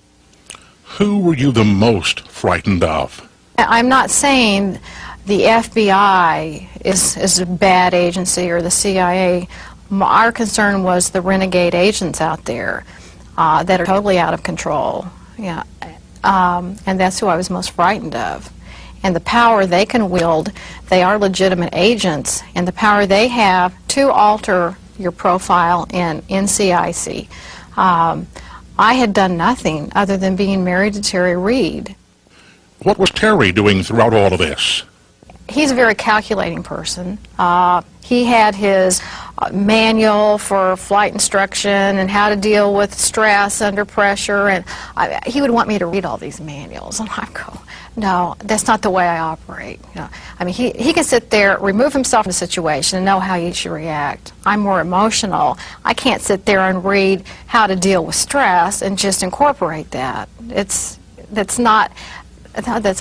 A: Who were you the most frightened of?
M: I'm not saying the FBI is a bad agency or the CIA. Our concern was the renegade agents out there that are totally out of control. Yeah. And that's who I was most frightened of. And the power they can wield, they are legitimate agents, and the power they have to alter your profile in NCIC. I had done nothing other than being married to Terry Reed.
A: What was Terry doing throughout all of this?
M: He's a very calculating person. He had his manual for flight instruction and how to deal with stress under pressure, and he would want me to read all these manuals, and I go, no, that's not the way I operate. You know, I mean, he can sit there, remove himself from the situation, and know how he should react. I'm more emotional. I can't sit there and read how to deal with stress and just incorporate that. That's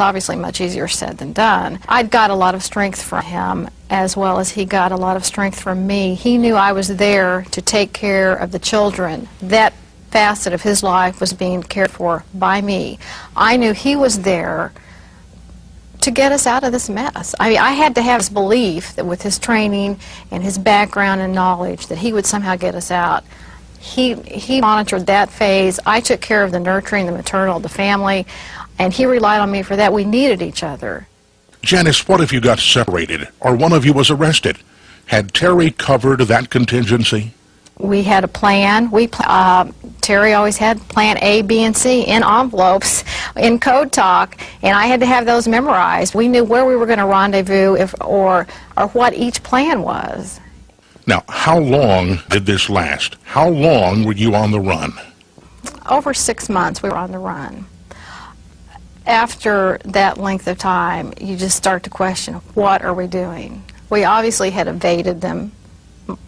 M: obviously much easier said than done. I'd got a lot of strength from him, as well as he got a lot of strength from me. He knew I was there to take care of the children. That facet of his life was being cared for by me. I knew he was there to get us out of this mess. I mean, I had to have this belief that with his training and his background and knowledge that he would somehow get us out. He monitored that phase. I took care of the nurturing, the maternal, the family, and he relied on me for that. We needed each other.
A: Janice, what if you got separated or one of you was arrested? Had Terry covered that contingency?
M: We had a plan. Terry always had plan A, B, and C in envelopes in code talk, and I had to have those memorized. We knew where we were going to rendezvous or what each plan was.
A: Now, how long did this last? How long were you on the run?
M: Over 6 months we were on the run. after that length of time, you just start to question, what are we doing? We obviously had evaded them.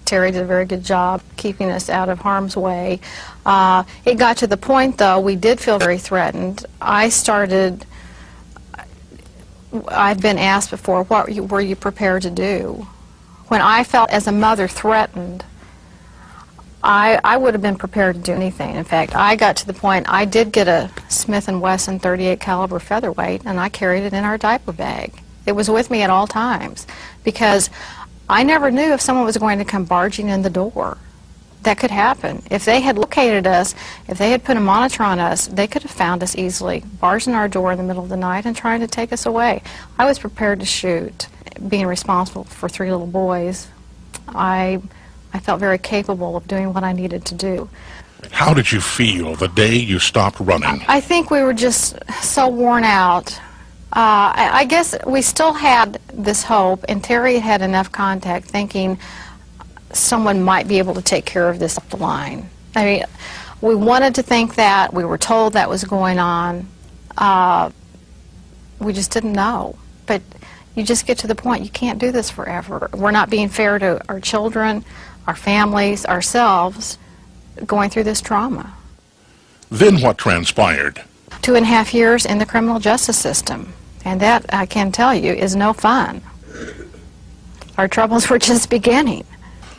M: Terry did a very good job keeping us out of harm's way. It got to the point, though, we did feel very threatened. I'd been asked before, what were you prepared to do? When I felt as a mother threatened, I would have been prepared to do anything. In fact, I got to the point, I did get a Smith & Wesson .38 caliber featherweight, and I carried it in our diaper bag. It was with me at all times, because I never knew if someone was going to come barging in the door. That could happen. If they had located us, if they had put a monitor on us, they could have found us easily, barged in our door in the middle of the night and trying to take us away. I was prepared to shoot. Being responsible for 3 little boys, I felt very capable of doing what I needed to do.
A: How did you feel the day you stopped running?
M: I think we were just so worn out. I guess we still had this hope, and Terry had enough contact thinking someone might be able to take care of this up the line. I mean, we wanted to think that. We were told that was going on. We just didn't know. But you just get to the point, you can't do this forever. We're not being fair to our children, our families, ourselves, going through this trauma.
A: Then what transpired?
M: 2.5 years in the criminal justice system. And that, I can tell you, is no fun. Our troubles were just beginning.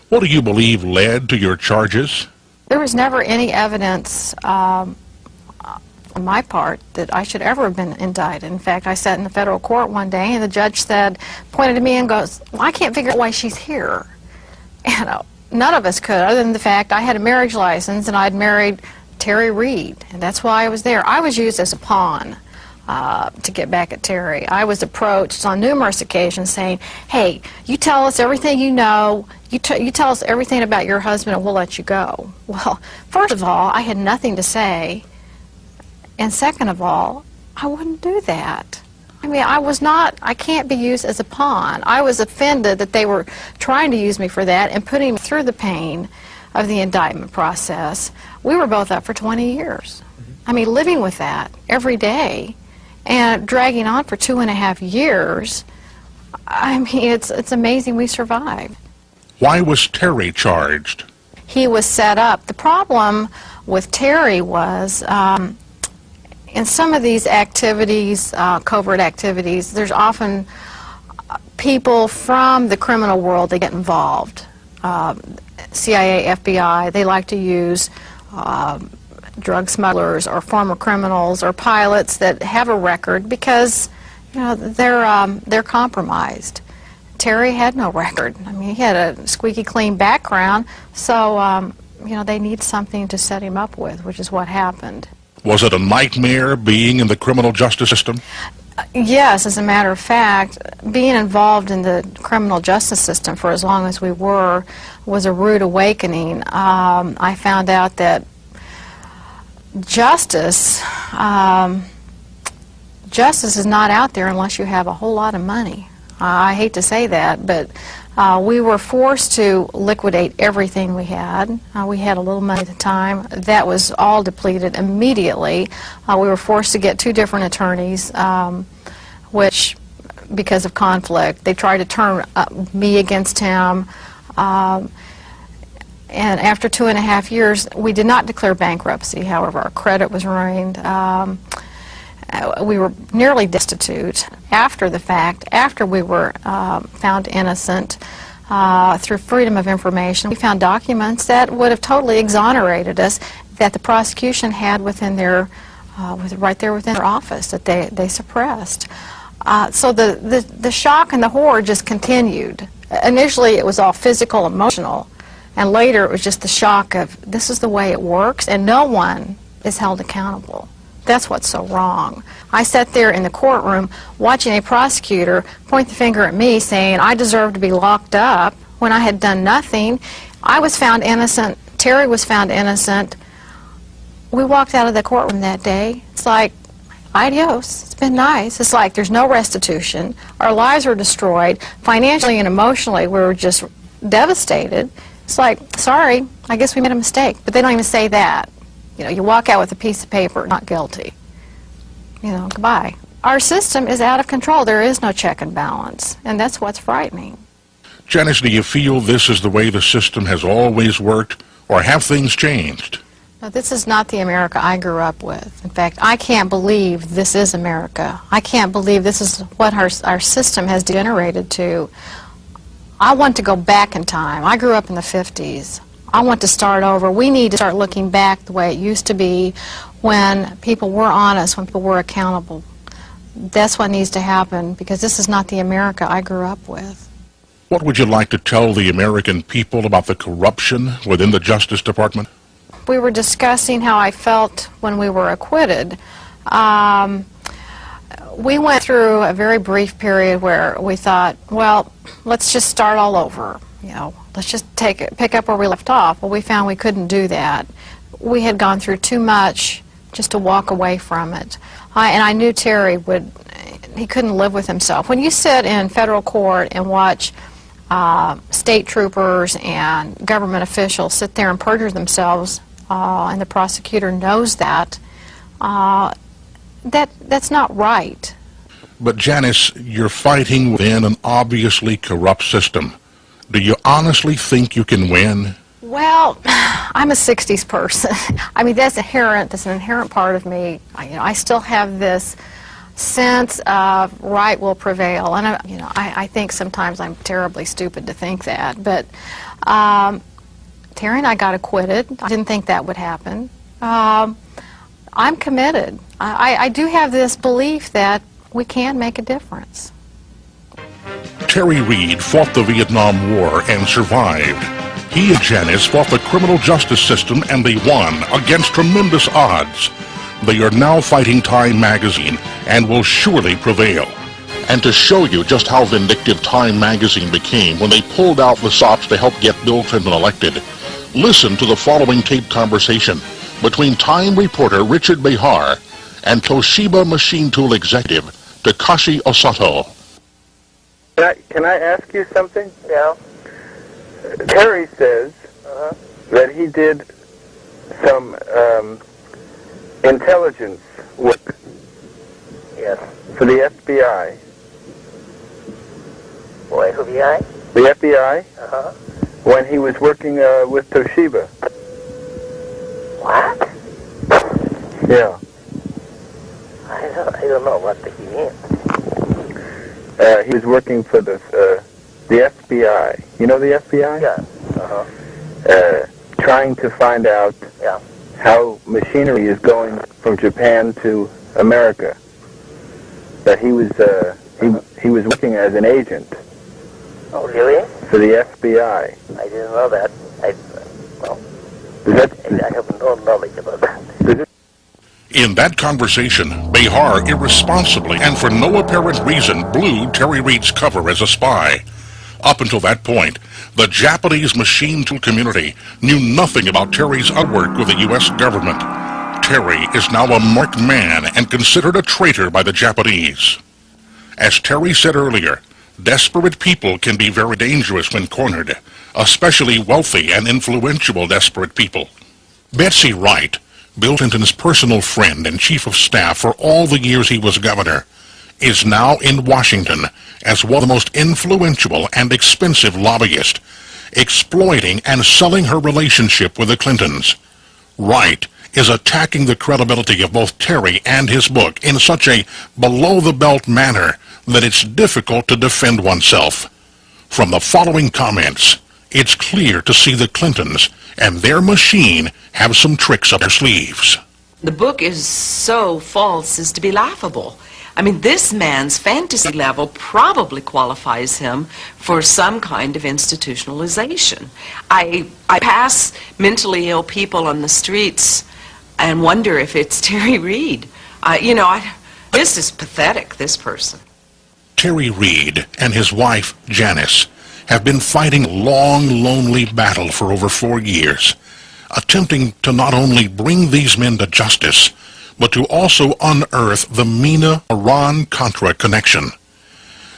A: What do you believe led to your charges?
M: There was never any evidence on my part that I should ever have been indicted. In fact, I sat in the federal court one day and the judge said, pointed to me and goes, well, I can't figure out why she's here. And none of us could, other than the fact I had a marriage license and I'd married Terry Reed, and that's why I was there. I was used as a pawn to get back at Terry. I was approached on numerous occasions saying, hey, you tell us everything you know, you tell us everything about your husband and we'll let you go. Well, first of all, I had nothing to say, and second of all, I wouldn't do that. I mean, I can't be used as a pawn. I was offended that they were trying to use me for that and putting me through the pain of the indictment process. We were both up for 20 years. I mean, living with that every day and dragging on for 2.5 years, I mean, it's amazing we survived.
A: Why was Terry charged?
M: He was set up. The problem with Terry was, in some of these activities, covert activities, there's often people from the criminal world that get involved. CIA, FBI, they like to use drug smugglers or former criminals or pilots that have a record because, you know, they're compromised. Terry had no record. I mean, he had a squeaky clean background, so you know, they need something to set him up with, which is what happened.
A: Was it a nightmare being in the criminal justice system?
M: Yes, as a matter of fact, being involved in the criminal justice system for as long as we were was a rude awakening. I found out that justice is not out there unless you have a whole lot of money. I hate to say that, but we were forced to liquidate everything we had. We had a little money at the time. That was all depleted immediately. We were forced to get 2 different attorneys, which, because of conflict, they tried to turn me against him. And after 2.5 years, we did not declare bankruptcy. However, our credit was ruined. We were nearly destitute. After the fact, after we were found innocent through freedom of information, we found documents that would have totally exonerated us that the prosecution had within their, right there within their office that they suppressed. So the shock and the horror just continued. Initially, it was all physical, emotional, and later it was just the shock of this is the way it works, and no one is held accountable. That's what's so wrong. I sat there in the courtroom watching a prosecutor point the finger at me saying I deserve to be locked up when I had done nothing. I was found innocent. Terry was found innocent. We walked out of the courtroom that day. It's like, adios. It's been nice. It's like there's no restitution. Our lives were destroyed. Financially and emotionally, we were just devastated. It's like, sorry, I guess we made a mistake. But they don't even say that. You know, you walk out with a piece of paper, not guilty. goodbye. Our system is out of control. There is no check and balance, and that's what's frightening.
A: Janice, do you feel this is the way the system has always worked, or have things changed?
M: No, this is not the America I grew up with. In fact, I can't believe this is America. I can't believe this is what our system has degenerated to. I want to go back in time. I grew up in the 50s. I want to start over. We need to start looking back the way it used to be when people were honest, when people were accountable. That's what needs to happen, because this is not the America I grew up with.
A: What would you like to tell the American people about the corruption within the Justice Department?
M: We were discussing how I felt when we were acquitted. We went through a very brief period where we thought, well, let's just start all over. Let's just pick up where we left off. Well, we found we couldn't do that. We had gone through too much just to walk away from it. And I knew Terry he couldn't live with himself. When you sit in federal court and watch state troopers and government officials sit there and perjure themselves, and the prosecutor knows that, that's not right.
A: But Janice, you're fighting within an obviously corrupt system. Do you honestly think you can win?
M: Well, I'm a 60s person. I mean, that's inherent. That's an inherent part of me. I still have this sense of right will prevail, and I think sometimes I'm terribly stupid to think that. But Terry and I got acquitted. I didn't think that would happen. I'm committed. I do have this belief that we can make a difference.
A: Terry Reed fought the Vietnam War and survived. He and Janice fought the criminal justice system, and they won against tremendous odds. They are now fighting Time magazine and will surely prevail. And to show you just how vindictive Time magazine became when they pulled out the stops to help get Bill Clinton elected, listen to the following taped conversation between Time reporter Richard Behar and Toshiba machine tool executive Takashi Osato.
E: Can I ask you something?
F: Yeah.
E: Terry says that he did some intelligence work for the FBI.
F: Boy, FBI?
E: The FBI? When he was working with Toshiba.
F: What?
E: Yeah.
F: I don't know what he means.
E: He was working for the FBI. You know the FBI?
F: Yeah.
E: Trying to find out how machinery is going from Japan to America. That he was working as an agent.
F: Oh, really?
E: For the FBI.
F: I didn't know that. I have no knowledge about that.
A: In that conversation, Behar irresponsibly and for no apparent reason blew Terry Reed's cover as a spy. Up until that point, the Japanese machine tool community knew nothing about Terry's work with the U.S. government. Terry is now a marked man and considered a traitor by the Japanese. As Terry said earlier, desperate people can be very dangerous when cornered, especially wealthy and influential desperate people. Betsy Wright, Bill Clinton's personal friend and chief of staff for all the years he was governor, is now in Washington as one of the most influential and expensive lobbyists, exploiting and selling her relationship with the Clintons. Wright is attacking the credibility of both Terry and his book in such a below-the-belt manner that it's difficult to defend oneself. From the following comments, it's clear to see the Clintons and their machine have some tricks up their sleeves.
C: The book is so false as to be laughable. I mean, this man's fantasy level probably qualifies him for some kind of institutionalization. I pass mentally ill people on the streets and wonder if it's Terry Reed. This is pathetic, this person.
A: Terry Reed and his wife, Janice, have been fighting a long, lonely battle for over 4 years, attempting to not only bring these men to justice, but to also unearth the Mena-Contra connection.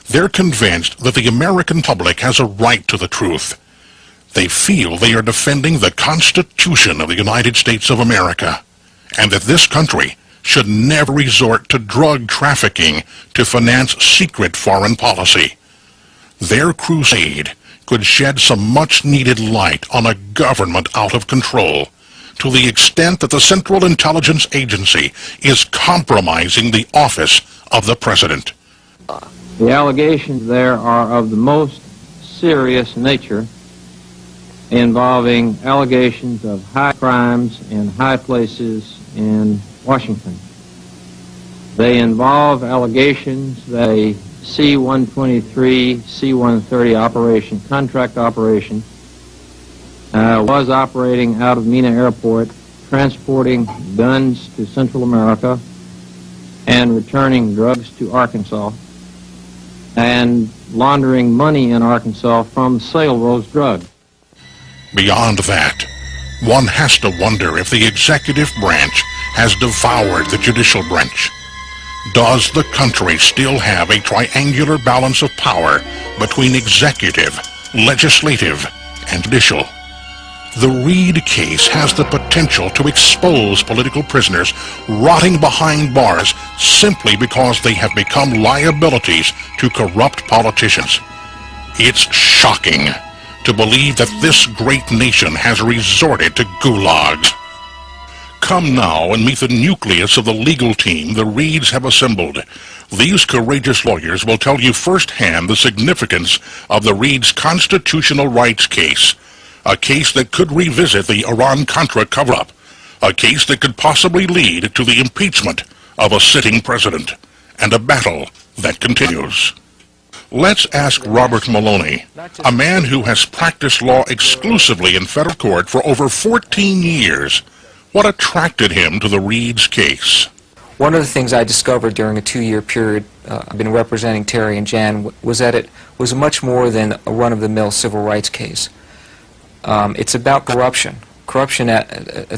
A: They're convinced that the American public has a right to the truth. They feel they are defending the Constitution of the United States of America, and that this country should never resort to drug trafficking to finance secret foreign policy. Their crusade could shed some much-needed light on a government out of control, to the extent that the Central Intelligence Agency is compromising the office of the President.
S: The allegations there are of the most serious nature, involving allegations of high crimes in high places in Washington. They involve allegations that a C-123, C-130 operation, contract operation, was operating out of Mena Airport, transporting guns to Central America and returning drugs to Arkansas, and laundering money in Arkansas from the sale of those drugs.
A: Beyond that, one has to wonder if the executive branch has devoured the judicial branch. Does the country still have a triangular balance of power between executive, legislative, and judicial? The Reed case has the potential to expose political prisoners rotting behind bars simply because they have become liabilities to corrupt politicians. It's shocking to believe that this great nation has resorted to gulags. Come now and meet the nucleus of the legal team the Reeds have assembled. These courageous lawyers will tell you firsthand the significance of the Reeds' constitutional rights case, a case that could revisit the Iran-Contra cover-up, a case that could possibly lead to the impeachment of a sitting president, and a battle that continues. Let's ask Robert Maloney, a man who has practiced law exclusively in federal court for over 14 years, what attracted him to the Reeds case.
T: One of the things I discovered during a 2-year period I've been representing Terry and Jan was that it was much more than a run-of-the-mill civil rights case. It's about corruption. Corruption at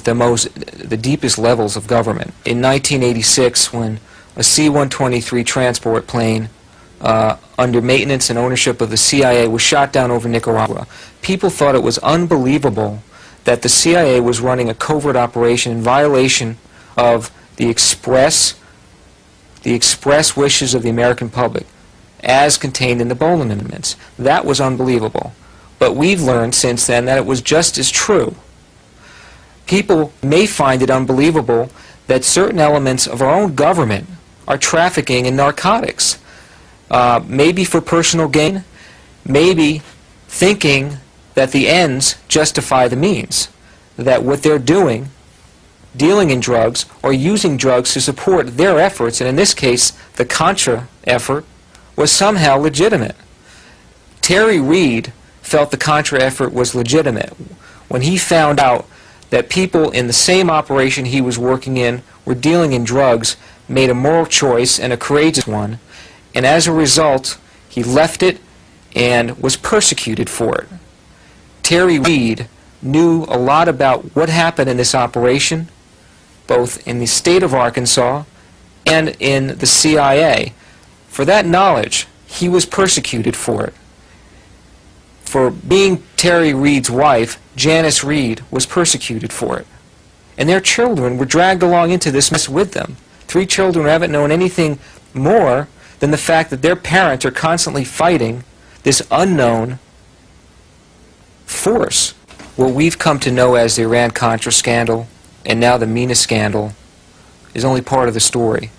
T: the deepest levels of government. In 1986, when a C-123 transport plane under maintenance and ownership of the CIA was shot down over Nicaragua, people thought it was unbelievable that the CIA was running a covert operation in violation of the express wishes of the American public, as contained in the Bolin Amendments. That was unbelievable. But we've learned since then that it was just as true. People may find it unbelievable that certain elements of our own government are trafficking in narcotics, maybe for personal gain, maybe thinking that the ends justify the means, that what they're doing, dealing in drugs or using drugs to support their efforts, and in this case the Contra effort, was somehow legitimate. Terry Reed felt the Contra effort was legitimate when he found out that people in the same operation he was working in were dealing in drugs, made a moral choice and a courageous one, and as a result he left it and was persecuted for it. Terry Reed knew a lot about what happened in this operation, both in the state of Arkansas and in the CIA. For that knowledge, he was persecuted for it. For being Terry Reed's wife, Janice Reed was persecuted for it. And their children were dragged along into this mess with them. 3 children who haven't known anything more than the fact that their parents are constantly fighting this unknown force. What we've come to know as the Iran-Contra scandal and now the Mena scandal is only part of the story.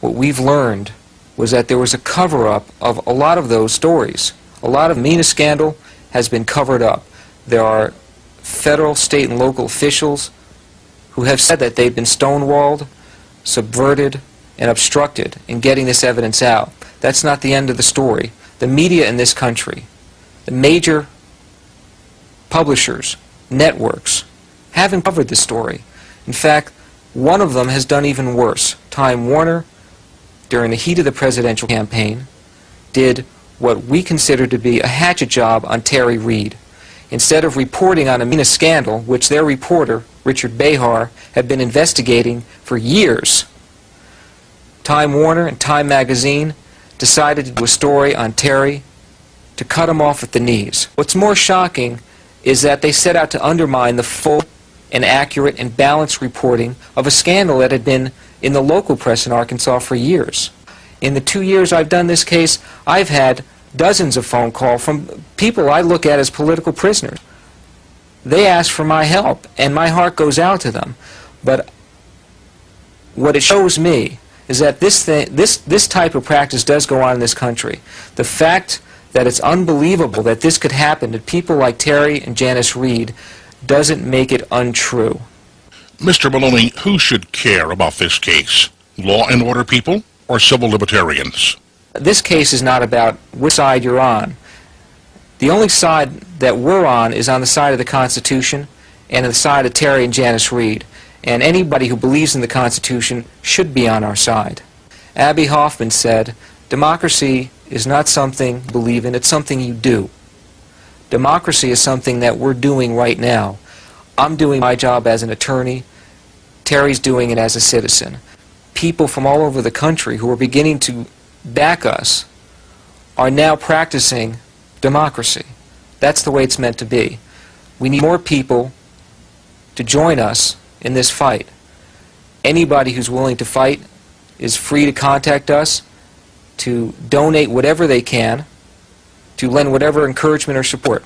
T: What we've learned was that there was a cover-up of a lot of those stories. A lot of Mena scandal has been covered up. There are federal, state, and local officials who have said that they've been stonewalled, subverted, and obstructed in getting this evidence out. That's not the end of the story. The media in this country, the major publishers, networks, haven't covered this story. In fact, one of them has done even worse. Time Warner, during the heat of the presidential campaign, did what we consider to be a hatchet job on Terry Reed. Instead of reporting on a Mena scandal, which their reporter, Richard Behar, had been investigating for years, Time Warner and Time Magazine decided to do a story on Terry to cut him off at the knees. What's more shocking is that they set out to undermine the full and accurate and balanced reporting of a scandal that had been in the local press in Arkansas for years. In the 2 years I've done this case, I've had dozens of phone calls from people I look at as political prisoners. They ask for my help, and my heart goes out to them. But what it shows me is that this type of practice does go on in this country. The fact that it's unbelievable that this could happen to people like Terry and Janice Reed doesn't make it untrue.
A: Mr. Maloney, who should care about this case? Law and order people or civil libertarians?
T: This case is not about which side you're on. The only side that we're on is on the side of the Constitution and on the side of Terry and Janice Reed. And anybody who believes in the Constitution should be on our side. Abby Hoffman said, democracy is not something you believe in, it's something you do. Democracy is something that we're doing right now. I'm doing my job as an attorney. Terry's doing it as a citizen. People from all over the country who are beginning to back us are now practicing democracy. That's the way it's meant to be. We need more people to join us in this fight. Anybody who's willing to fight is free to contact us, to donate whatever they can, to lend whatever encouragement or support.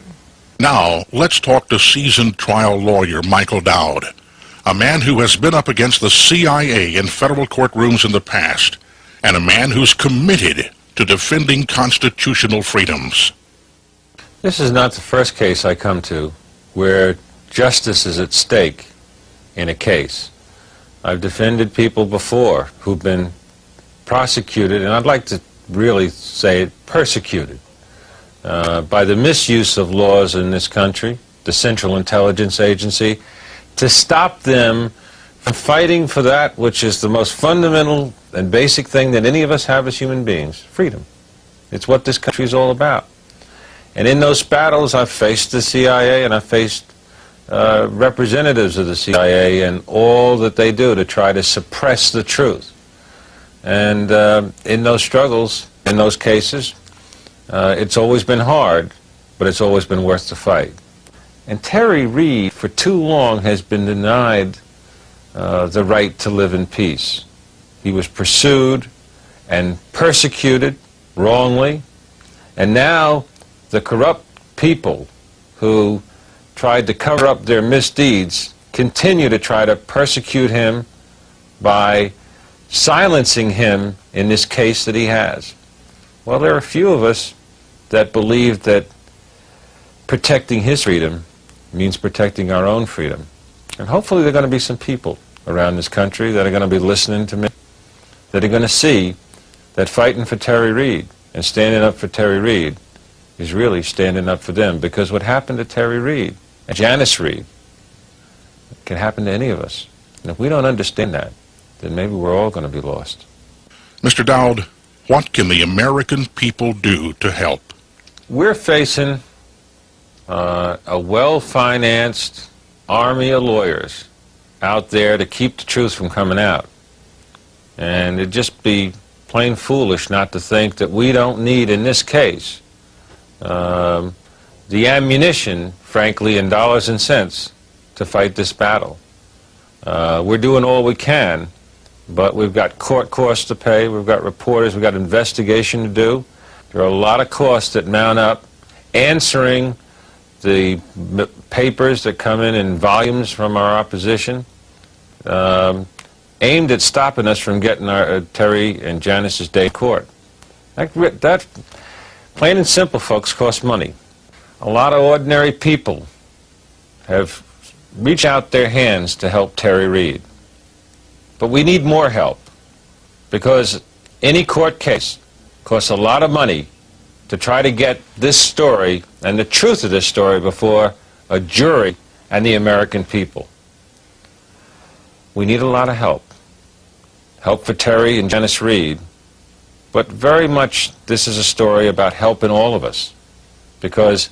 A: Now, let's talk to seasoned trial lawyer Michael Dowd, a man who has been up against the CIA in federal courtrooms in the past, and a man who's committed to defending constitutional freedoms.
D: This is not the first case I come to where justice is at stake in a case. I've defended people before who've been prosecuted, and I'd like to really say persecuted, by the misuse of laws in this country, the Central Intelligence Agency, to stop them from fighting for that which is the most fundamental and basic thing that any of us have as human beings, freedom. It's what this country is all about. And in those battles, I've faced the CIA, and I've faced representatives of the CIA and all that they do to try to suppress the truth. And in those struggles, in those cases, it's always been hard, but it's always been worth the fight. And Terry Reed, for too long, has been denied the right to live in peace. He was pursued and persecuted wrongly, and now the corrupt people who tried to cover up their misdeeds continue to try to persecute him by silencing him in this case that he has. Well, there are a few of us that believe that protecting his freedom means protecting our own freedom. And hopefully there are going to be some people around this country that are going to be listening to me, that are going to see that fighting for Terry Reed and standing up for Terry Reed is really standing up for them, because what happened to Terry Reed and Janice Reed can happen to any of us. And if we don't understand that, then maybe we're all going to be lost.
A: Mr. Dowd, what can the American people do to help?
D: We're facing a well-financed army of lawyers out there to keep the truth from coming out. And it'd just be plain foolish not to think that we don't need, in this case, the ammunition, frankly, in dollars and cents to fight this battle. We're doing all we can, but we've got court costs to pay, we've got reporters, we've got investigation to do. There are a lot of costs that mount up answering the papers that come in volumes from our opposition, aimed at stopping us from getting our Terry and Janice's day in court. That, plain and simple, folks, costs money. A lot of ordinary people have reached out their hands to help Terry Reed. But we need more help, because any court case costs a lot of money to try to get this story and the truth of this story before a jury and the American people. We need a lot of help. Help for Terry and Janice Reed, but very much this is a story about helping all of us, because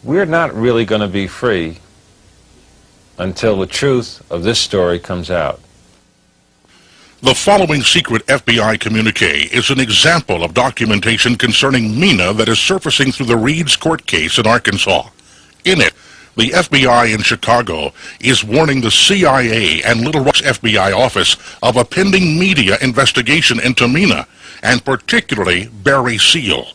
D: we're not really going to be free until the truth of this story comes out.
A: The following secret FBI communique is an example of documentation concerning Mena that is surfacing through the Reed's court case in Arkansas. In it, The FBI in Chicago is warning the CIA and Little Rock's FBI office of a pending media investigation into Mena, and particularly Barry Seal.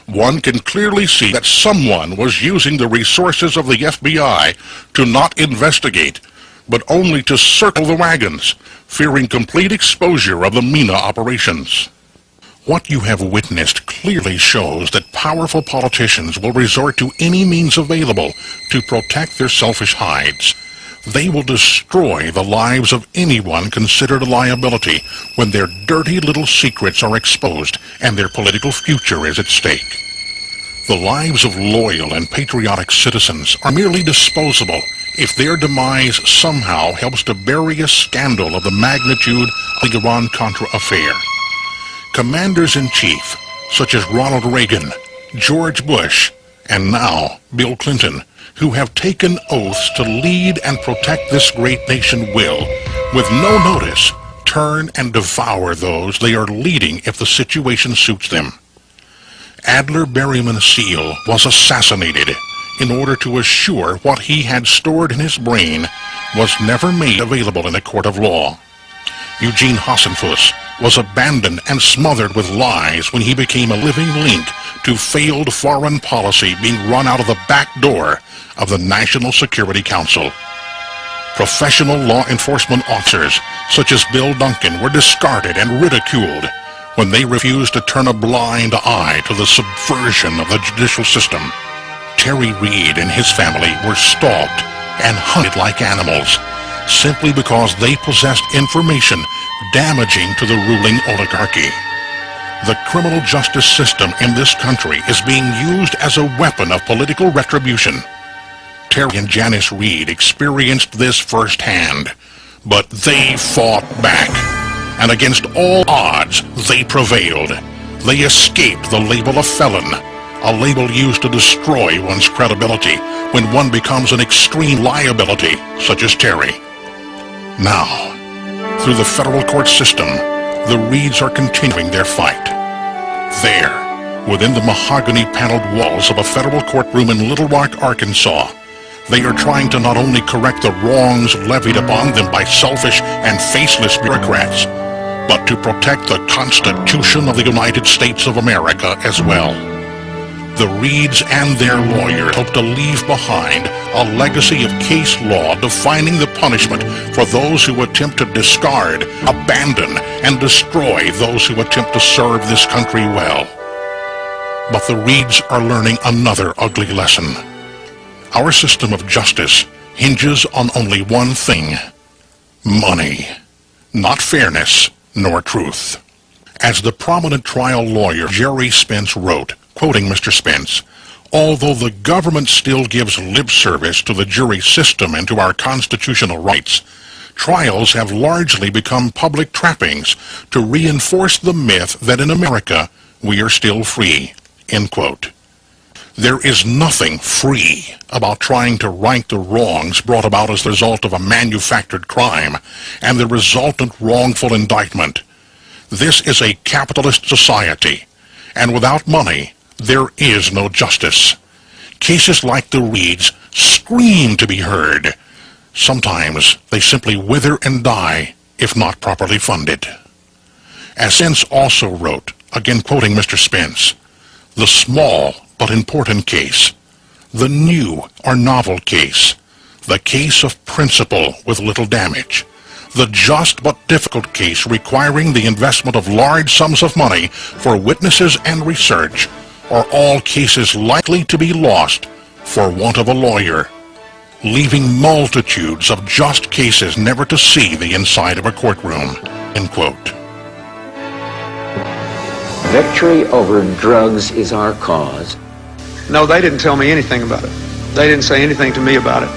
A: One can clearly see that someone was using the resources of the FBI to not investigate, but only to circle the wagons, fearing complete exposure of the Mena operations. What you have witnessed clearly shows that powerful politicians will resort to any means available to protect their selfish hides. They will destroy the lives of anyone considered a liability when their dirty little secrets are exposed and their political future is at stake. The lives of loyal and patriotic citizens are merely disposable if their demise somehow helps to bury a scandal of the magnitude of the Iran-Contra affair. Commanders-in-chief, such as Ronald Reagan, George Bush, and now Bill Clinton, who have taken oaths to lead and protect this great nation will, with no notice, turn and devour those they are leading if the situation suits them. Adler Berriman Seal was assassinated in order to assure what he had stored in his brain was never made available in a court of law. Eugene Hassenfuss was abandoned and smothered with lies when he became a living link to failed foreign policy being run out of the back door of the National Security Council. Professional law enforcement officers such as Bill Duncan were discarded and ridiculed when they refused to turn a blind eye to the subversion of the judicial system. Terry Reid and his family were stalked and hunted like animals simply because they possessed information damaging to the ruling oligarchy. The criminal justice system in this country is being used as a weapon of political retribution. Terry and Janice Reid experienced this firsthand, but they fought back, and against all odds, they prevailed. They escaped the label of felon, a label used to destroy one's credibility when one becomes an extreme liability, such as Terry. Now, through the federal court system, the Reids are continuing their fight. There, within the mahogany-paneled walls of a federal courtroom in Little Rock, Arkansas, they are trying to not only correct the wrongs levied upon them by selfish and faceless bureaucrats, but to protect the Constitution of the United States of America as well. The Reids and their lawyers hope to leave behind a legacy of case law defining the punishment for those who attempt to discard, abandon, and destroy those who attempt to serve this country well. But the Reids are learning another ugly lesson. Our system of justice hinges on only one thing: money, not fairness nor truth. As the prominent trial lawyer Jerry Spence wrote, quoting Mr. Spence, although the government still gives lip service to the jury system and to our constitutional rights, trials have largely become public trappings to reinforce the myth that in America we are still free, end quote. There is nothing free about trying to right the wrongs brought about as the result of a manufactured crime and the resultant wrongful indictment. This is a capitalist society, and without money, there is no justice. Cases like the Reids scream to be heard. Sometimes they simply wither and die if not properly funded. As Spence also wrote, again quoting Mr. Spence, the small but important case, the new or novel case, the case of principle with little damage, the just but difficult case requiring the investment of large sums of money for witnesses and research, are all cases likely to be lost for want of a lawyer, leaving multitudes of just cases never to see the inside of a courtroom, end quote.
J: Victory over drugs is our cause.
U: No, they didn't tell me anything about it. They didn't say anything to me about it.